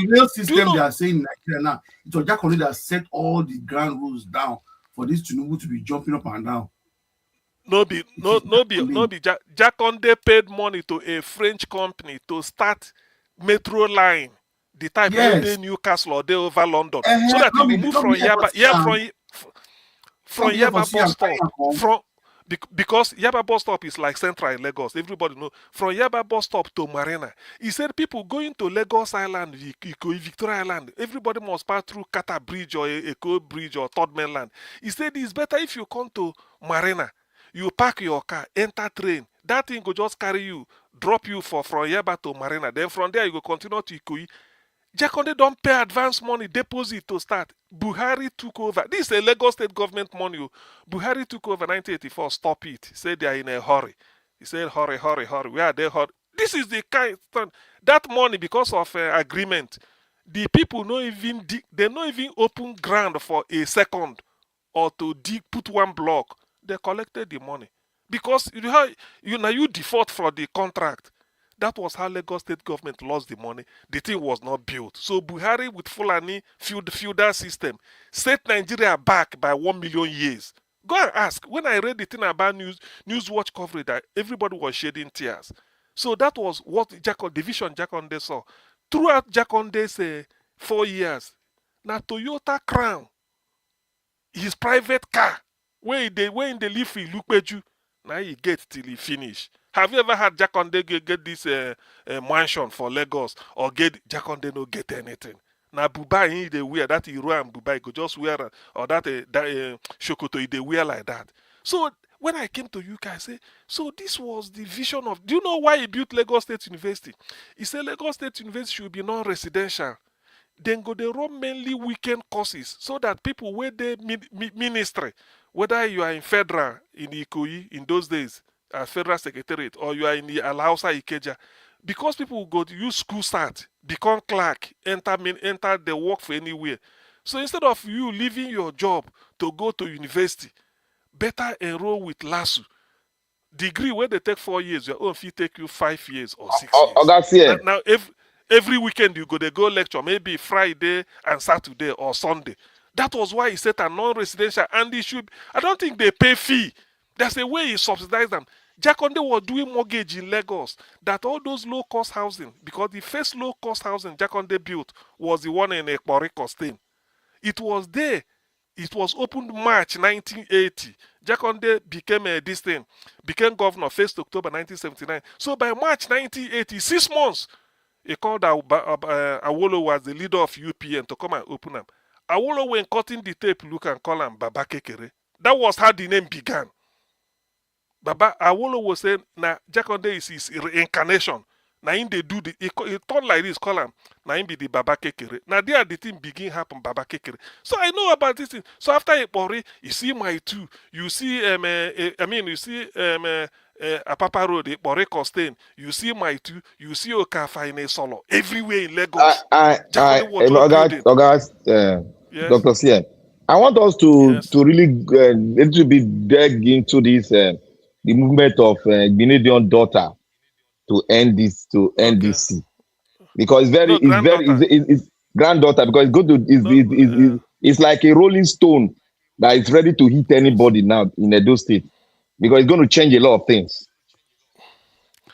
real system they are saying in Nigeria now. It was Jakonde that set all the ground rules down for this Tinubu to be jumping up and down. Jakonde paid money to a French company to start metro line. The type they Newcastle or they over London, so that you move from Yaba, from Yaba bus stop because Yaba bus stop is like central in Lagos. Everybody know from Yaba bus stop to Marina. He said people going to Lagos Island, Victoria Island, everybody must pass through Kata Bridge or Eko Bridge or Third Mainland. He said it's better if you come to Marina, you park your car, enter train. That thing will just carry you, drop you from Yaba to Marina. Then from there you go continue to Ikoyi. Jakonde don't pay advance money, deposit to start. Buhari took over. This is a Lagos state government money. Buhari took over 1984. Stop it. He said they are in a hurry. He said, hurry. Where are they? Hurry. This is the kind of that money because of agreement. The people don't even open ground for a second or to put one block. They collected the money because you default for the contract. That was how Lagos state government lost the money. The thing was not built. So Buhari with Fulani feudal system set Nigeria back by 1 million years. Go and ask. When I read the thing about Newswatch coverage, that everybody was shedding tears. So that was what division Jakonde saw. Throughout Jakonde's 4 years, now Toyota Crown, his private car, where they live in Lupeju, now he get till he finish. Have you ever had Jakonde get this mansion for Lagos or get Jakonde no get anything? Now Buba he they wear that Iro and Buba he go just wear or that Shokoto he they wear like that. So when I came to UK, I say, so this was the vision of. Do you know why he built Lagos State University? He said Lagos State University should be non-residential. Then go they run mainly weekend courses so that people where they ministry, whether you are in federal in Ikoyi in those days, federal secretariat, or you are in the Alhausa Ikeja, because people will go to use school start, become clerk, enter the work for anywhere. So instead of you leaving your job to go to university, better enroll with LASU. Degree where they take 4 years, your own fee take you 5 years or 6 years. Now every weekend you go lecture, maybe Friday and Saturday or Sunday. That was why he said a non-residential, and I don't think they pay fee. That's the way he subsidized them. Jakonde was doing mortgage in Lagos, that all those low-cost housing, because the first low-cost housing Jakonde built was the one in Ekporiko State. It was there. It was opened March 1980. Jakonde became governor 1st October 1979. So by March 1980, 6 months, he called Awolowo as the leader of UPN to come and open them. Awolowo, when cutting the tape, look and call him Baba Kekere. That was how the name began. Baba Awolowo was saying, "Na Jakonde is his reincarnation. Now him they do he turn like this, call him. Now him be the Baba Kekere. Now there the thing begin happen Baba Kekere. So I know about this thing. So after Ipori, you see my two. You see you see Apapa Road, Ipori Costain. You see my two. You see Okafa in Solo. Everywhere in Lagos. Yes. Dr. CM, I want us to really little bit dig into this the movement of Grenadian daughter to end NDC, because it's granddaughter, because it's like a rolling stone that is ready to hit anybody now in Edo State, because it's going to change a lot of things.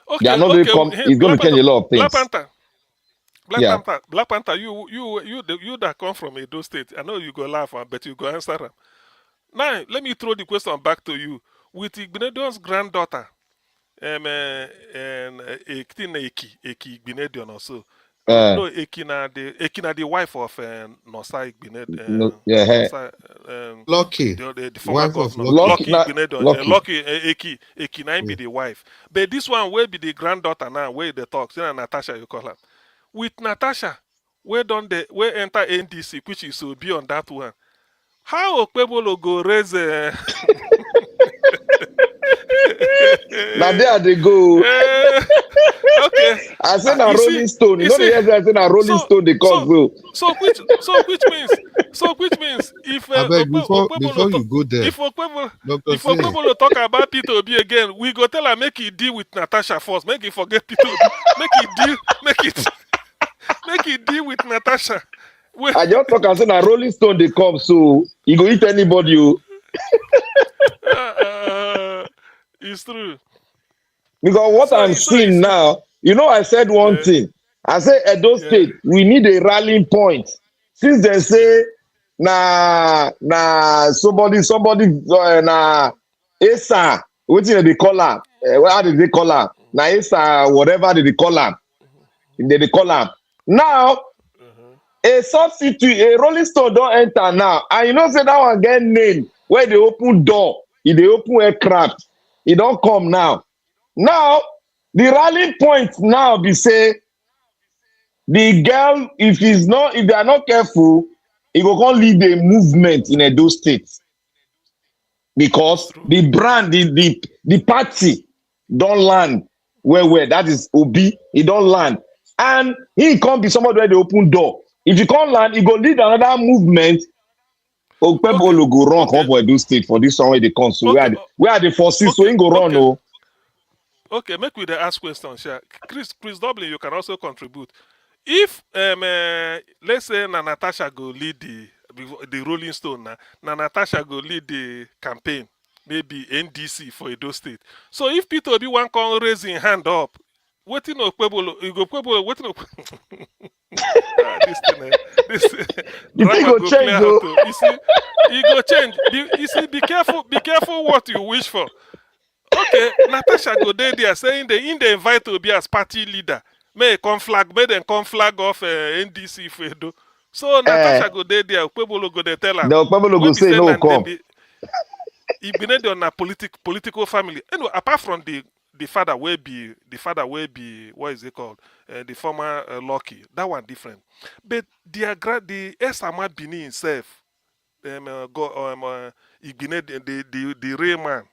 Okay, they are not it's going to change a lot of things. Black Panther, you that come from Edo State, I know you go laugh, but you go answer them. Now, let me throw the question back to you. With Igbinedion's granddaughter, Eki Igbinedion also. No, Eki na the wife of Nosa Igbinedion. Lucky. The former governor. Lucky Igbinedion. Lucky Eki na be the wife. But this one will be the granddaughter now, where they talk. So Natasha, you call her. With Natasha, where enter NDC, which is to be on that one. How Okpebolo go raise now there they go. Okay. I said a rolling stone. You know the I said a rolling stone they come so which means if before you go there, if Okpebolo talk about Peter Obi again, we go tell her make he deal with Natasha first. Make he forget Peter Obi. Make he deal with Natasha. I just talk and say a rolling stone they come, so you go hit anybody. It's true. Because what I'm seeing now, you know, I said one thing. I say Edo State, we need a rallying point. Since they say somebody Esa, what did they call her? How did they call her? Na Esa, whatever did they call her? They call her. Now, a substitute, a rolling stone don't enter now. And you know, say that one get name where they open door, if they open aircraft, it don't come now. Now, the rallying point now be say the girl, if they are not careful, it will come lead a movement in Edo State. Because the brand, the party don't land where that is Obi, it don't land. And he can't be somebody where they open door. If you can't land, he go lead another movement. Okpebolo go run come for Edo State for this one where they come. So where are the forces? So he go run. Oh. Okay, make we the ask questions. Yeah. Chris Dublin, you can also contribute. If let's say Natasha go lead the Rolling Stone, na Natasha go lead the campaign, maybe NDC for Edo State. So if Peter Obi want come raise his hand up, what you know, you go Pueblo, what you know? This the thing go change, you see, you go change. You see, be careful what you wish for. Okay, Natasha go there saying they in the invite to be as party leader. May them come flag off NDC for Edo. So Eh, Natasha go there, Pebolo go there tell her. the Okpebolo go When be say saying no and then come. be he been on a political family. Anyway, apart from the father will be what is it called? The former Lucky. That one different. But the Esama Bini himself, Igbine, the real man.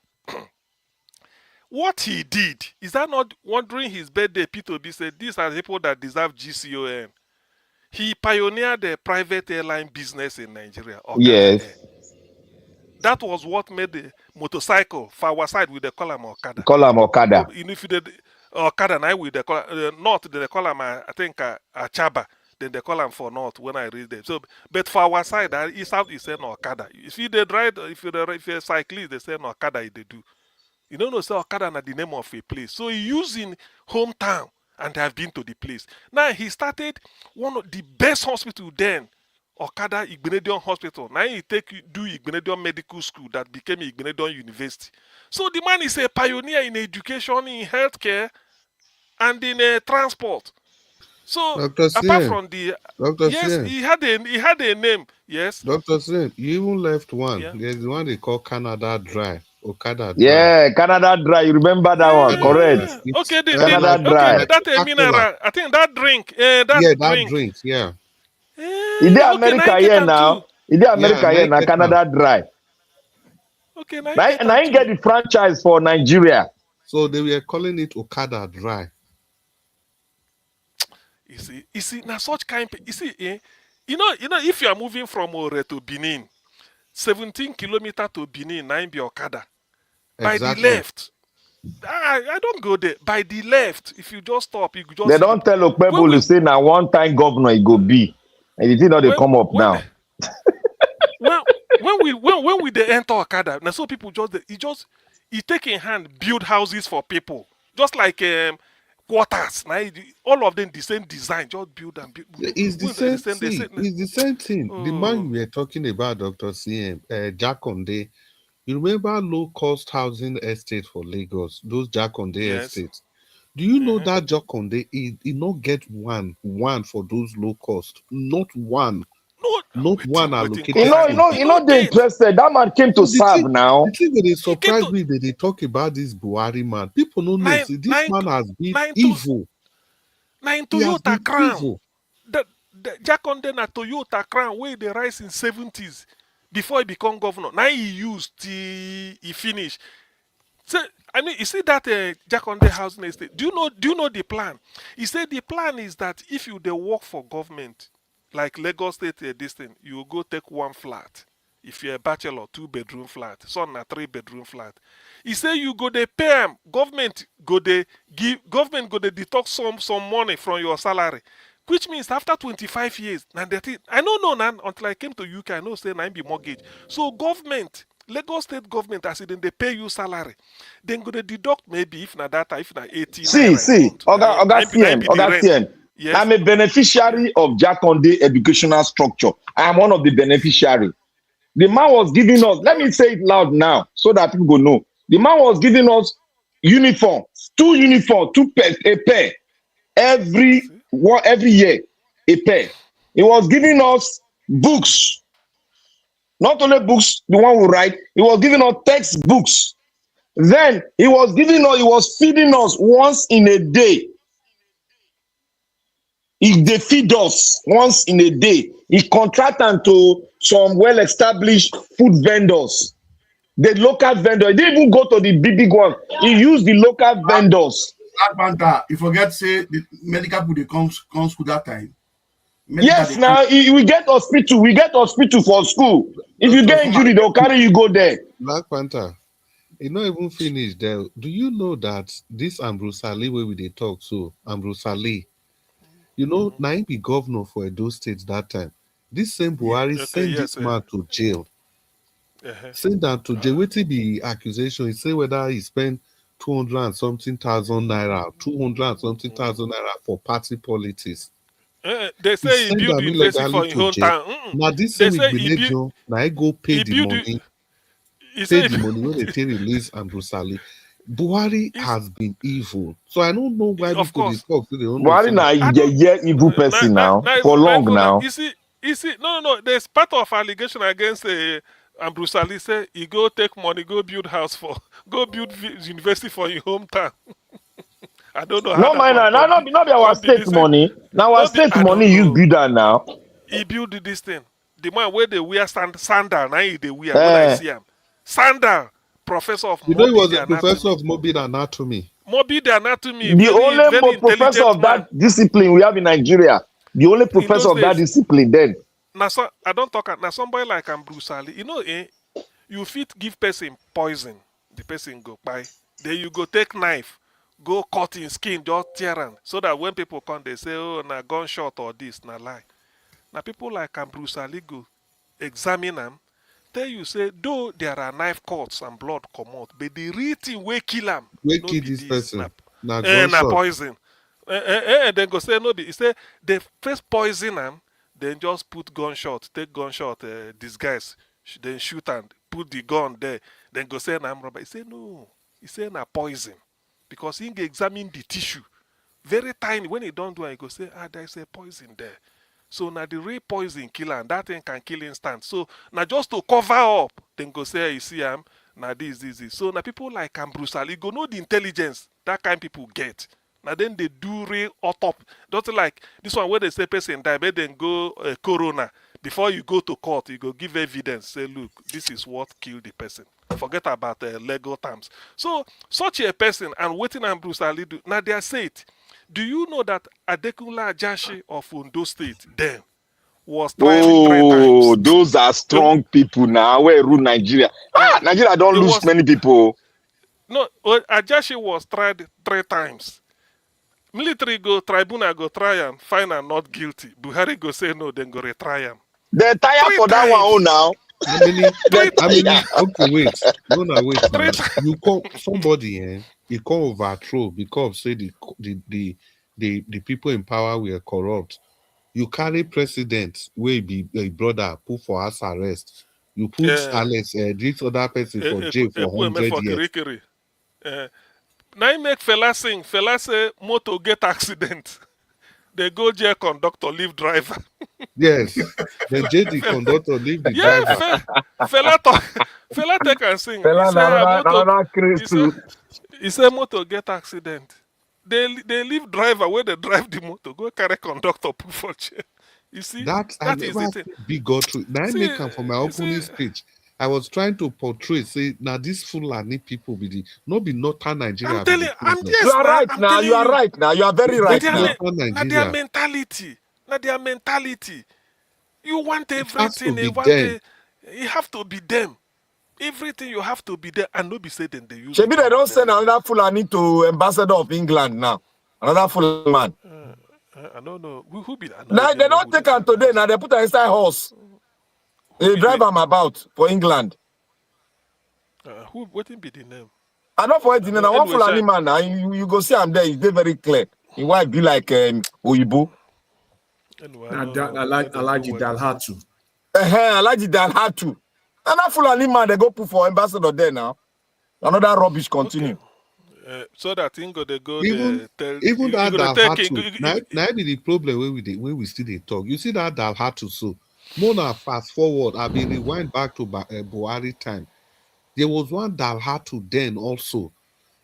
What he did is that not during his birthday, Peter Obi said these are the people that deserve GCON. He pioneered the private airline business in Nigeria, Okada Air. Yes. That was what made the motorcycle for our side with the column Okada. Call him Okada. If you did Okada now with the column, north they call him I think Achaba. Then they call him for north when I read them. So, but for our side, east south is saying Okada. If you did ride, if you're a cyclist, they say Okada. They do. You don't know, say Okada na the name of a place. So he using hometown and they have been to the place. Now he started one of the best hospital then, Okada Igbinedion Hospital. Now he do Igbinedion Medical School that became Igbinedion University. So the man is a pioneer in education, in healthcare, and in transport. So Dr. apart Sien, from the Dr. yes, Sien, he had a name. Yes. Dr. Sien, you even left one. Yeah. There's the one they call Canada Dry, Okada Dry. Yeah, Canada Dry. You remember that one? Correct. Okay, Canada Dry. that a mineral. I think that drink. That drink, yeah. Is there Okay, now America you here get now? too. Is there Yeah, America here now? America. Canada Dry. Okay, now you Now, get now you get the franchise for Nigeria. So they were calling it Okada Dry. You see, now such kind. You see, you know, if you are moving from Ore to Benin, 17 kilometers to Benin, 9 be Okada. By Exactly. the left. I don't go there. By the left, if you just stop, you just. They don't tell Okpebolo to say now one time governor he go be. And you think now they come up now. When we they enter Okada, now so people he take in hand build houses for people, just like quarters. Now all of them the same design, just build and build. It's the same thing. It's the same thing. The man you were talking about, Dr. CM, Jakonde. You remember low-cost housing estate for Lagos, those Jakonde estates. Do you know that Jakonde, he not get one for those low cost? Not one. Not one allocated. You know, they interested. That man came to serve now. The thing that they surprised me that they talk about this Buhari man. People don't know. See, this man has been evil. Now in Toyota Crown. The Jakonde na Toyota Crown where they rise in 70s. Before he become governor, now he used till he finish. So I mean, you see that Jakonde housing estate. Do you know the plan? He said the plan is that if you they work for government, like Lagos State, this thing, you go take one flat. If you're a bachelor, 2-bedroom flat, son a 3-bedroom flat. He said you go they pay him. Government go they deduct some money from your salary. Which means after 25 years, I don't know now until I came to UK, I know say I be mortgage. So government, Lagos State government, as then they pay you salary. Then go to deduct maybe if na data, if na 18. See, Oga, yes. I'm a beneficiary of Jakonde educational structure. I am one of the beneficiaries. The man was giving us, let me say it loud now, so that people go know. The man was giving us uniform, two pair, a pair. Every year, a pair. He was giving us books. Not only books, the one we write, he was giving us textbooks. Then he was feeding us once in a day. They feed us once in a day. He contracted to some well-established food vendors. The local vendor, he didn't even go to the big one. He used the local vendors. Banter, you forget say the medical people they come school that time. Yes, now we get hospital for school. If you get injured, they'll carry you go there. Black Panther, it not even finished there. Do you know that this Ambrose Ali where we they talk so Ambrose Ali, you know, now he be governor for Edo State that time. This same Buhari sent this man to jail. Send that to jail. What be accusation? He say whether he spent 200 and something thousand naira for party politics. They say he built the university for his hometown. Now this same now I go pay the money. Pay the money when they take release Ambrose Ali. Buhari has been evil. So I don't know why Of people they course. talk. They don't know. Buhari na evil person now for long now. You see, no. There's part of allegation against Bruce Ali say he go take money, go build house for, go build university for your hometown. I don't know how No that mind one now, not be our state this money. Now our state I money don't use know. build that now. He build this thing. The man where they wear sandal, now he they wear when I see him. Sandal, professor of You know, he was morbid a professor anatomy. of morbid anatomy. Morbid anatomy, The very only professor intelligent of man. that discipline we have in Nigeria. The only In professor those of that days, discipline then. now so, I don't talk now somebody like Bruce Ali, you know, you fit give person poison, the person go buy. Then you go take knife, go cut in skin, just tear am, so that when people come, they say, oh, na gunshot or this, na lie. Now people like Bruce Ali go examine them, tell you say, though there are knife cuts and blood come out, but the real thing wey kill am, Where no kill be this this, person? Na na gunshot. poison. And then go say no be. He say they first poison am, then just put gunshot, take gunshot, disguise, then shoot and put the gun there. Then go say na arm robber. He say no. He say na poison, because he examine the tissue, very tiny. When he don't do it, he go say there's a poison there. So now the real poison kill am, that thing can kill instant. So now just to cover up, then go say you see am, now this. So now people like Bruce Ali go know the intelligence that kind people get. Now then they do real autopsy. Don't like this one where they say person die, but then go corona. Before you go to court, you go give evidence. Say, look, this is what killed the person. Forget about legal terms. So such a person and waiting on Bruce Ali do. Now they are said. Do you know that Adekunle Ajashi of Ondo State then was tried 3 times? Those are strong people now. Where rule Nigeria? Nigeria don't lose many people. No, Ajashi was tried 3 times. Military go tribunal go try am, find am not guilty. Buhari go say no, then go retry am. They tire for that one oh now. How many? Okay, wait. No, wait. Now. You call somebody, you can't overthrow because say the people in power were corrupt. You carry president where be a brother put for house arrest. You put Alex this other person for jail for 100 years. Now he make fella sing. Fella say motor get accident. They go jail conductor, leave driver. Yes. The JD conductor, leave the driver. Fella take and sing. He say motor get accident. They leave driver where they drive the motor. Go carry conductor, put for jail. You see? That is the thing. Bigotry. Now I make am for my opening speech. I was trying to portray, say, now these Fulani people be the not be northern Nigeria. I'm telling you, you are right now. You are right now. You are very right now. Now their mentality. Now their mentality. You want everything. You have to be them. Everything you have to be there and not be said then they use. Maybe they don't send another Fulani to ambassador of England now. Another Fulani man. I don't know who be that. Now they don't take him today. Now they put him inside horse. They drive him about for England. What be the name? I don't forget the name. One Fulani man now. You go see him there. He's very clear. He might be like Oyibo. Alaji Dalhatu. Alaji Dalhatu. Another Fulani man they go put for ambassador there now. Another rubbish continue. Okay. So that thing go they go even that Dalhatu. Now be the problem when we still they talk. You see that Dalhatu so. Mona fast forward. I mean rewind back to Buhari time. There was one Dalhatu then also.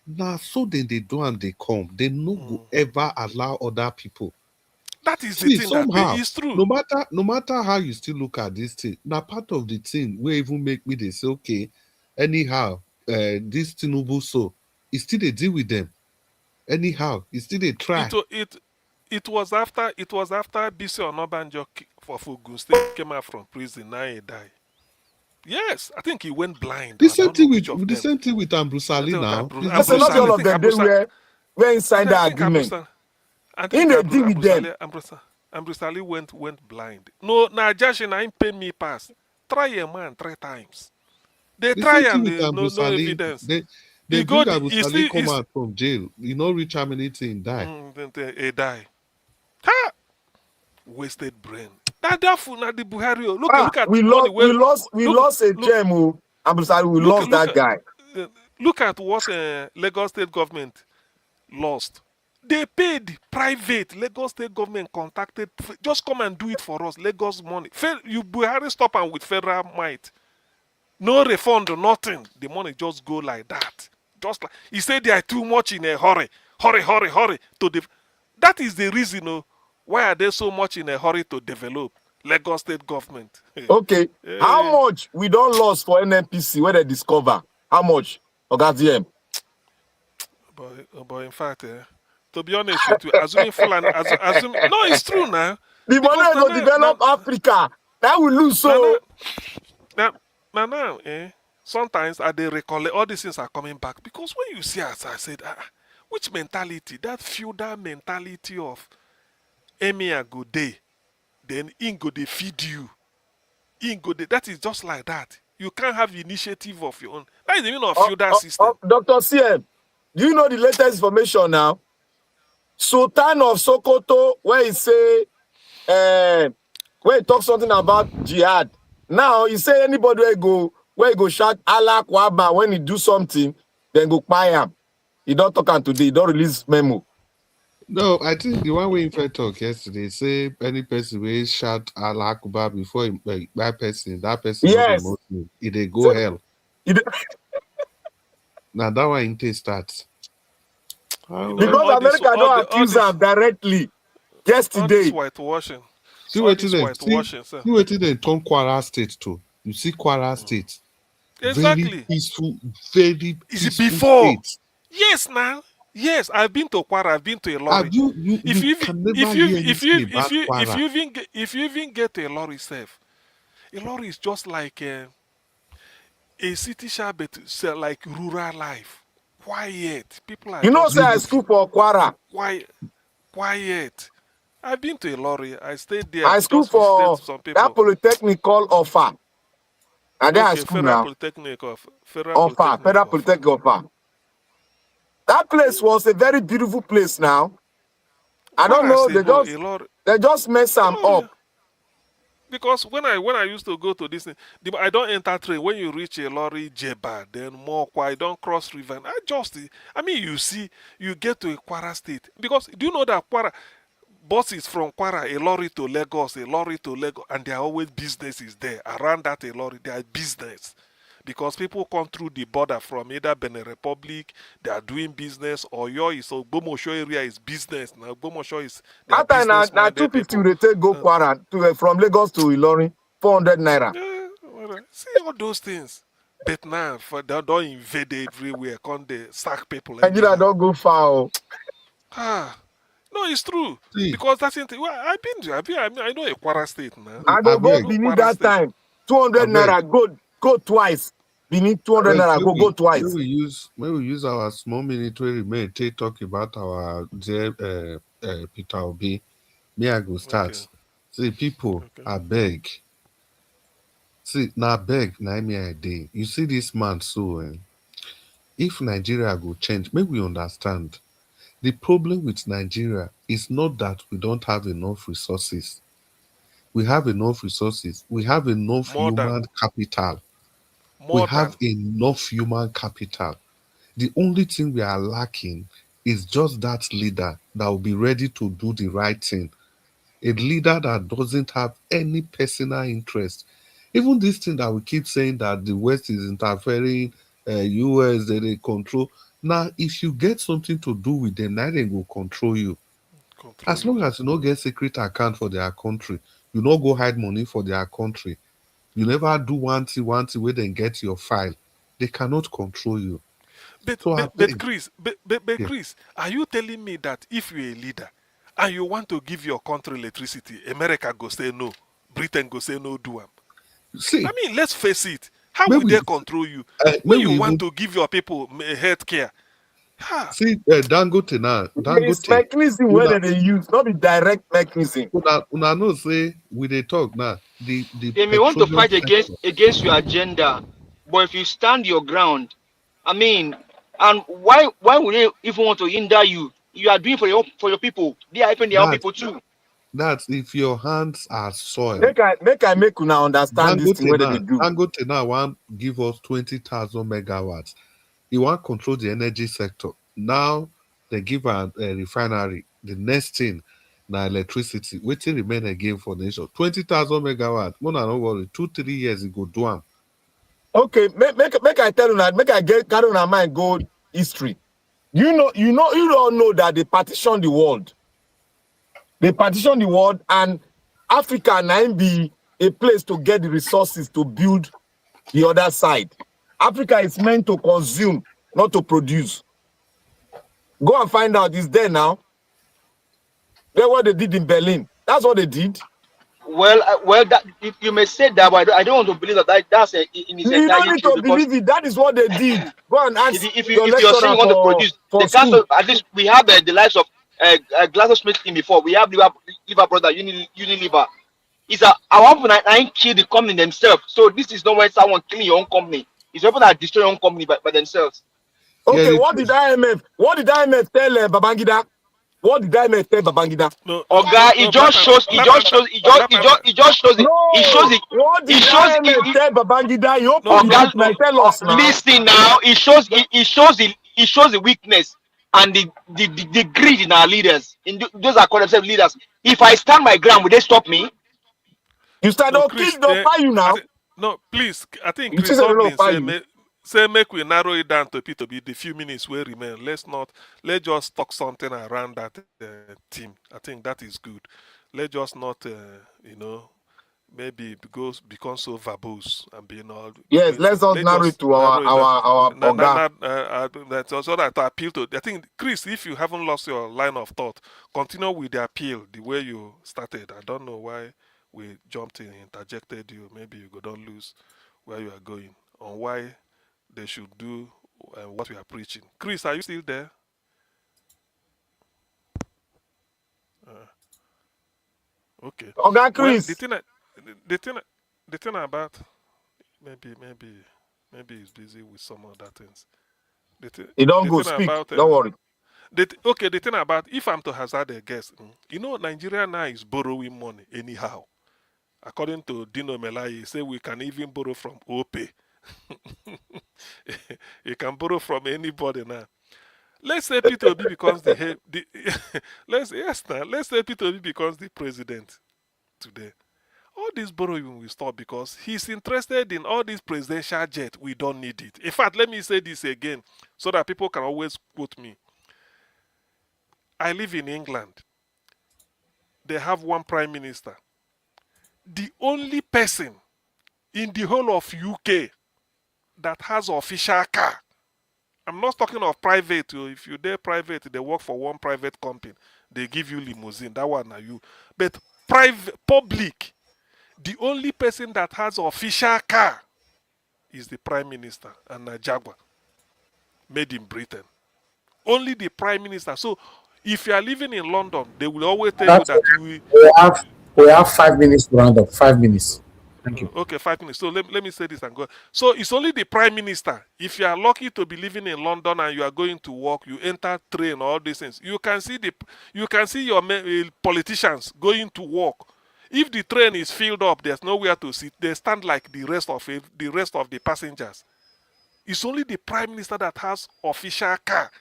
Now so then they do and they come. They no go ever allow other people. That is the thing somehow, that is true. No matter how you still look at this thing, now part of the thing will even make me they say, okay, anyhow, this Tinubu so it still they deal with them. Anyhow, it still they try. It was after BC Onabanjo for Ogun State came out from prison. Now he died. Yes, I think he went blind. The same thing with Bruce Ali now. That's not all of them. They were inside the agreement. I think Bruce Ali went blind. No, Natasha na him pay me pass. Try a man 3 times. They try and they no evidence. They bring Bruce Ali come out from jail. You know, reach how many things die. He die. Ha! Wasted brain. That fool na the Buhari. Look at we lost a gem. We lost that guy. Look at what Lagos State government lost. They paid private. Lagos State government contacted, just come and do it for us. Lagos money. You Buhari stop and with federal might. No refund, nothing. The money just go like that. Just like he said, they are too much in a hurry. Hurry. That is the reason. Why are they so much in a hurry to develop Lagos State government? Okay. How much we don't lose for NNPC when they discover? How much? Ogaziem. But in fact, to be honest with you, assuming full and assuming no, it's true now. The money will develop Africa. That will lose so. Now, sometimes they recollect all these things are coming back because when you see, as I said, which mentality, that feudal mentality of Emir go day, then in go they feed you, in go they, that is just like that. You can't have initiative of your own. That is the meaning of feudal system. Dr. CM, do you know the latest information now? Sultan of Sokoto, where he say, where he talk something about jihad. Now he say anybody where he go shout Allah Akbar when he do something, then go buy him. He don't talk on today. He don't release memo. No, I think the one we in fact talk yesterday say any person will shout Allah Akbar before that person yes. Muslim, they go so, hell. Now that one in starts. Because America don't accuse them directly yesterday. All this whitewashing. See what they turn Kwara State to. You see Kwara State. Exactly. Very peaceful, very Is it before? State. Yes, now. Yes, I've been to Kwara. I've been to Ilori. If you even get to Ilori self, Ilori is just like a city shop, but like rural life. Quiet. People are. You know, say I school for Kwara. Quiet. I've been to Ilori. I stayed there. I school for that polytechnic called Offa. And then I school Federal now. Polytechnic of Federal Polytechnic Offa. That place was a very beautiful place now. I don't know, they just mess them up. Because when I used to go to this thing, I don't enter train. When you reach a lorry Jeba, then more quiet, don't cross river. You get to a Kwara State. Because do you know that Kwara buses from Kwara, a lorry to Lagos, and there are always businesses there. Around that a lorry, there are business. Because people come through the border from either Benin Republic, they are doing business, or so Gbomosho area is business. Now Gbomosho is that time now 250 they take go Kwara from Lagos to Ilorin, 400 naira. See all those things. But now they don't invade everywhere, can't they sack people? Nigeria don't go far. No, it's true. See. Because that's it. Well, I've been there. I know a Kwara State now. I go Benin that time. 200 naira go twice. We need 200 naira go twice. When we use our small military remain, talk about our Peter Obi. Me I go start. Okay. See people, I beg. See now beg now me a day. You see this man so if Nigeria go change, maybe we understand. The problem with Nigeria is not that we don't have enough resources. We have enough resources. We have enough human capital. We have enough human capital. The only thing we are lacking is just that leader that will be ready to do the right thing. A leader that doesn't have any personal interest. Even this thing that we keep saying that the West is interfering, US, they control. Now, if you get something to do with them, now they will control you. As long as you don't get secret account for their country, you don't go hide money for their country. You never do one thing where they get your file. They cannot control you. But Chris, are you telling me that if you're a leader and you want to give your country electricity, America go say no, Britain go say no, do them? See, let's face it. How will they control you when you want to give your people health care? See, Dangote now. It's mechanism where they use, not the direct mechanism. Una know say we they talk now. They may want to fight against your agenda, but if you stand your ground, and why would they even want to hinder you? You are doing for your people. They are helping their own people too. That's if your hands are soiled. Make una understand this thing what they do. Dangote now want give us 20,000 megawatts. He want control the energy sector. Now they give a refinery. The next thing now electricity. Waiting remain again for nation. 20,000 megawatt. More than over 2-3 years it go do am. Okay, make I tell you that, make I get carry on mind go history. You all know that they partition the world. They partition the world, and Africa now be a place to get the resources to build the other side. Africa is meant to consume, not to produce. Go and find out. It's there now. That's what they did in Berlin. That's what they did. Well, that you may say that, but I don't want to believe that's in its You don't entirety. need to believe it. That is what they did. Go and ask If your you're saying lecturer you want to produce, for the school. council, at least we have the likes of GlaxoSmithKline in before. We have liver brother Unilever. It's our people that kill the company themselves. So this is not when someone killing your own company. It's people that destroy your own company by themselves. Okay, what did IMF tell Babangida? What did IMF tell Babangida? It just shows it. What did IMF tell Babangida? You open the book now, tell us now. Listen now, it shows the weakness and the greed in our leaders. Those are called themselves leaders. If I stand my ground, will they stop me? You start Chris, fire you now. No, please. I think You Chris say they don't Obi fire say make we narrow it down to P2B. The few minutes will remain. Let's just talk something around that team. I think that is good. Let's just not, maybe become so verbose and being all. Yes, let's narrow it to our so that I appeal to. I think Chris, if you haven't lost your line of thought, continue with the appeal the way you started. I don't know why we jumped in, interjected you. Maybe you don't lose where you are going on why they should do what we are preaching. Chris, are you still there? Okay. Okay, Chris. Well, the thing about maybe he's busy with some other things. You don't go speak. Don't worry. The thing about, if I'm to hazard a guess, Nigeria now is borrowing money anyhow. According to Dino Melai, he said we can even borrow from OPE. You can borrow from anybody now. Let's say Peter Obi becomes let's say Peter Obi becomes the president today. All this borrowing will stop because he's interested in all this presidential jet. We don't need it. In fact, let me say this again so that people can always quote me. I live in England. They have one prime minister. The only person in the whole of UK that has an official car. I'm not talking of private. If you're there private, they work for one private company. They give you limousine. That one are you. But public, the only person that has an official car is the prime minister and a Jaguar. Made in Britain. Only the prime minister. So if you are living in London, they will always tell you that we have 5 minutes to round up. 5 minutes. Thank you. Okay, 5 minutes. So let me say this and go. So it's only the prime minister. If you are lucky to be living in London and you are going to work, you enter train, all these things. You can see your politicians going to work. If the train is filled up, there's nowhere to sit. They stand like the rest of the passengers. It's only the prime minister that has official car.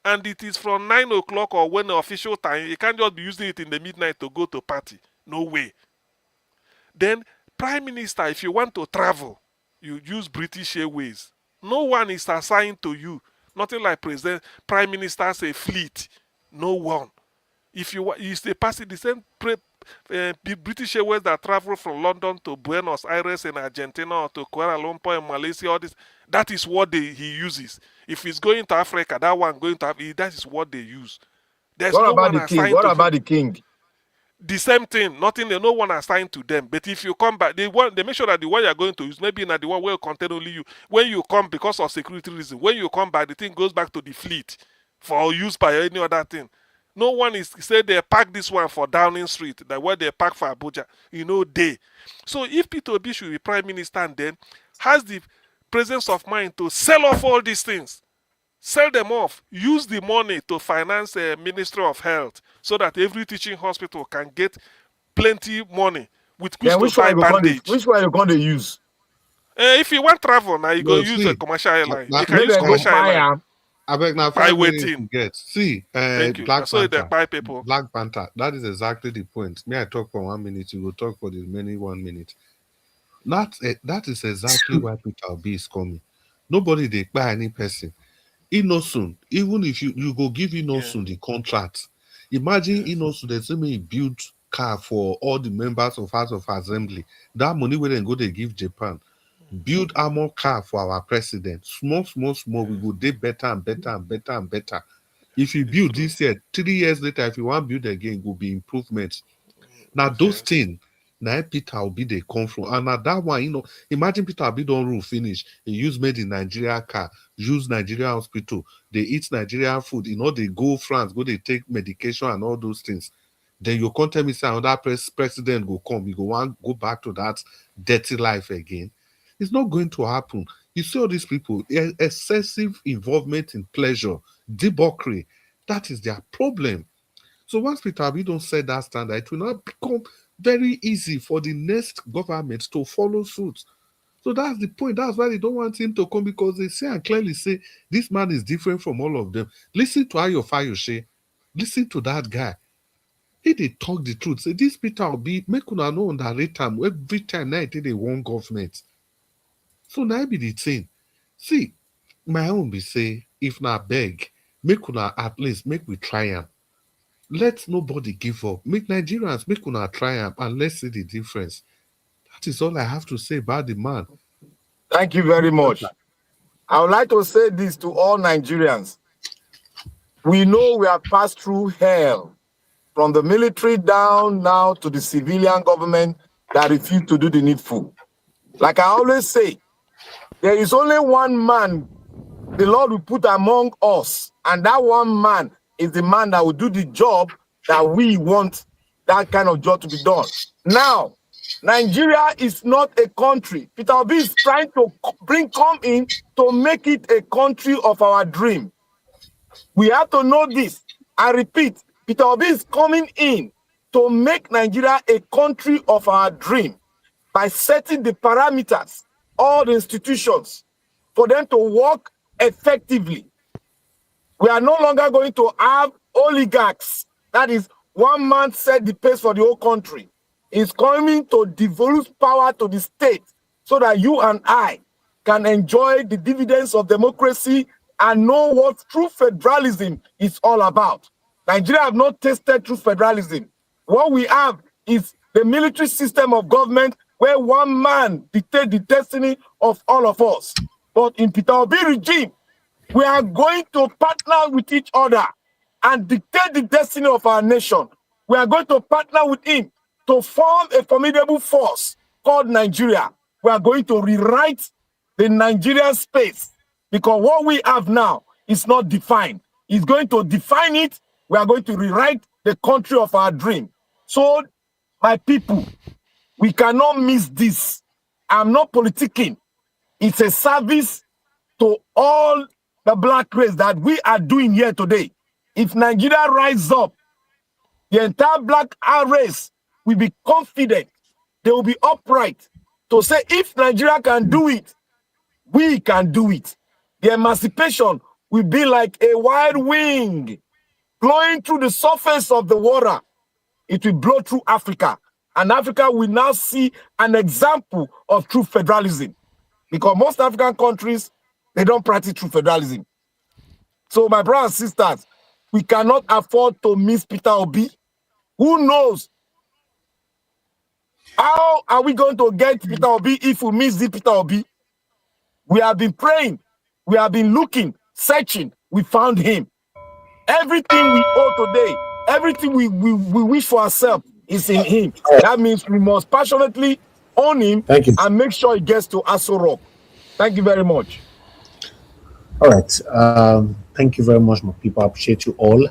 And it is from 9 o'clock or when the official time. You can't just be using it in the midnight to go to party. No way. Then, prime minister, if you want to travel, you use British Airways. No one is assigned to you. Nothing like prime minister's a fleet. No one. If you stay passing the same British Airways that travel from London to Buenos Aires in Argentina or to Kuala Lumpur in Malaysia, all this, that is what he uses. If he's going to Africa, that one going to Africa, that is what they use. There's What no about one the king? assigned What to about him. the king? The same thing, no one assigned to them. But if you come back, they make sure that the one you're going to use, maybe not the one will contain only you. When you come, because of security reasons, when you come back, the thing goes back to the fleet for use by any other thing. No one is said they pack this one for Downing Street, that where they pack for Abuja, they. So if Peter Obi should be prime minister and then has the presence of mind to sell off all these things, sell them off, use the money to finance a Ministry of Health so that every teaching hospital can get plenty money with which to buy bandage. Which one are you going to use? If you want travel now, you go No, use a see, commercial airline. You can Make use them go commercial buy airline. am. I beg now By 5 minutes waiting. to get. See, Thank you. Black So they Panther. buy people. Black Panther. That is exactly the point. Me, I talk for 1 minute. You will talk for the remaining 1 minute. That is exactly why Peter Obi is coming. Nobody they buy any person. Inosun, even if you go give Inosun the contract, imagine Inosun they say me build car for all the members of House of Assembly. That money will then go they give Japan. Build armor car for our president. Small, we go do better and better and better and better. If you build this year, 3 years later, if you want to build again, it will be improvements. Now those things, now Peter Obi they come from. And now that one, imagine Peter Obi don't rule finish. He use made in Nigeria car, use Nigeria hospital, they eat Nigerian food, they go France, go they take medication and all those things. Then you can't tell me say another president go come, you go want go back to that dirty life again. It's not going to happen. You see all these people, excessive involvement in pleasure, debauchery. That is their problem. So once Peter Obi don't set that standard, it will not become very easy for the next government to follow suit. So that's the point. That's why they don't want him to come, because they say and clearly say this man is different from all of them. Listen to Ayo Fayose. Listen to that guy. He they talk the truth. Say this Peter Obi make una know underrate him every time now they want government. So now be the thing. See, my own be say, if na beg, make una at least make we try am. Let nobody give up. Make Nigerians make una try am and let's see the difference. That is all I have to say about the man. Thank you very much. I would like to say this to all Nigerians. We know we have passed through hell, from the military down now to the civilian government that refuse to do the needful. Like I always say, there is only one man the Lord will put among us, and that one man is the man that will do the job that we want that kind of job to be done. Now, Nigeria is not a country. Peter Obi is trying to come in to make it a country of our dream. We have to know this. I repeat, Peter Obi is coming in to make Nigeria a country of our dream by setting the parameters, all the institutions, for them to work effectively. We are no longer going to have oligarchs. That is, one man set the pace for the whole country. It's coming to devolve power to the state so that you and I can enjoy the dividends of democracy and know what true federalism is all about. Nigeria have not tasted true federalism. What we have is the military system of government where one man dictates the destiny of all of us. But in Peter Obi regime, we are going to partner with each other and dictate the destiny of our nation. We are going to partner with him to form a formidable force called Nigeria. We are going to rewrite the Nigerian space, because what we have now is not defined. He's going to define it. We are going to rewrite the country of our dream. So, my people, we cannot miss this. I'm not politicking. It's a service to all the black race that we are doing here today. If Nigeria rises up, the entire black race will be confident. They will be upright to say, if Nigeria can do it, we can do it. The emancipation will be like a wide wing blowing through the surface of the water. It will blow through Africa. And Africa will now see an example of true federalism. Because most African countries, they don't practice true federalism. So, my brothers and sisters, we cannot afford to miss Peter Obi. Who knows? How are we going to get Peter Obi if we miss the Peter Obi? We have been praying. We have been looking, searching. We found him. Everything we owe today, everything we wish for ourselves is in him. That means we must passionately own him and make sure he gets to Aso Rock. Thank you very much. All right. Thank you very much, my people. I appreciate you all.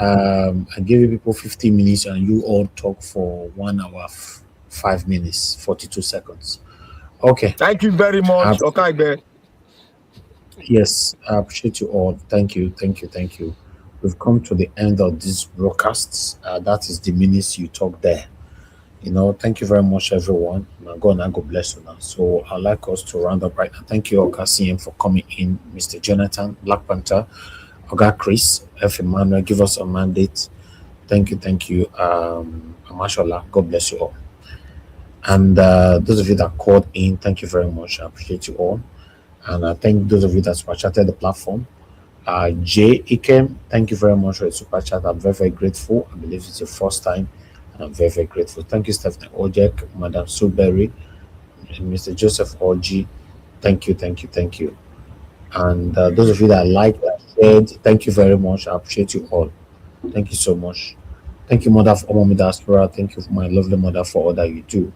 I gave you people 15 minutes and you all talk for 1 hour, 5 minutes, 42 seconds. Okay. Thank you very much. Okay, Ben. Yes, I appreciate you all. Thank you. We've come to the end of this broadcast. That is the minutes you talk there. Thank you very much, everyone. Now, God, and God bless you now. So, I'd like us to round up right now. Thank you, Okasiem, for coming in. Mr. Jonathan, Black Panther, Oga Chris, F. Emmanuel, give us a mandate. Thank you. Mashallah, God bless you all. And those of you that called in, thank you very much. I appreciate you all. And I thank those of you that super chatted the platform. Jay Ikem, thank you very much for the super chat. I'm very, very grateful. I believe it's your first time, and I'm very, very grateful. Thank you, Stephanie Ojek, Madam Suberry, and Mr. Joseph Orji. Thank you. And those of you that liked, that shared, thank you very much. I appreciate you all. Thank you so much. Thank you, Mother, for Mommy Diaspora. Thank you, my lovely mother, for all that you do.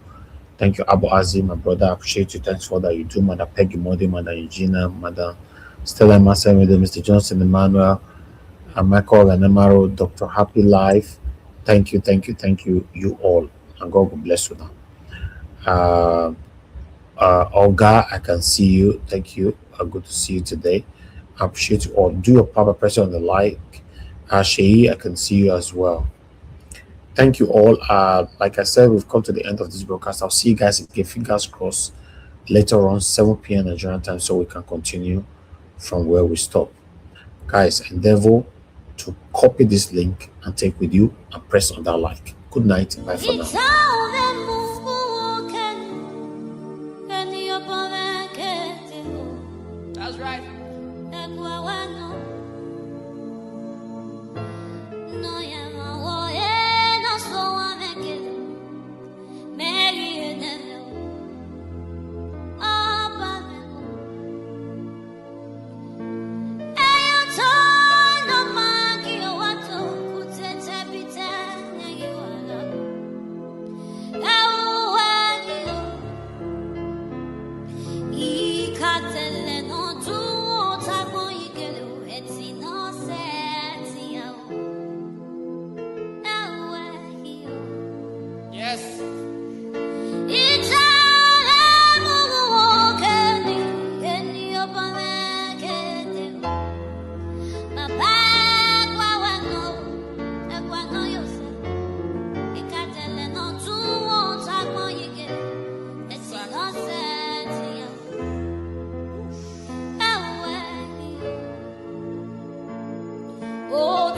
Thank you, Abu Azim, my brother. I appreciate you. Thanks for all that you do, Mother Peggy Modi, Mother Eugenia, Mother Stella Masemedo, Mr. Johnson Emmanuel, and Michael and Emaro, Dr. Happy Life. Thank you, you all. And God will bless you now. Olga, I can see you. Thank you. Good to see you today. I appreciate you all. Do your proper pressure on the like. Shei, I can see you as well. Thank you all. Like I said, we've come to the end of this broadcast. I'll see you guys again, fingers crossed, later on, 7 p.m. Nigerian time, so we can continue from where we stop. Guys, endeavor to copy this link and take with you and press on that like. Good night. Bye for now. That's right. Oh,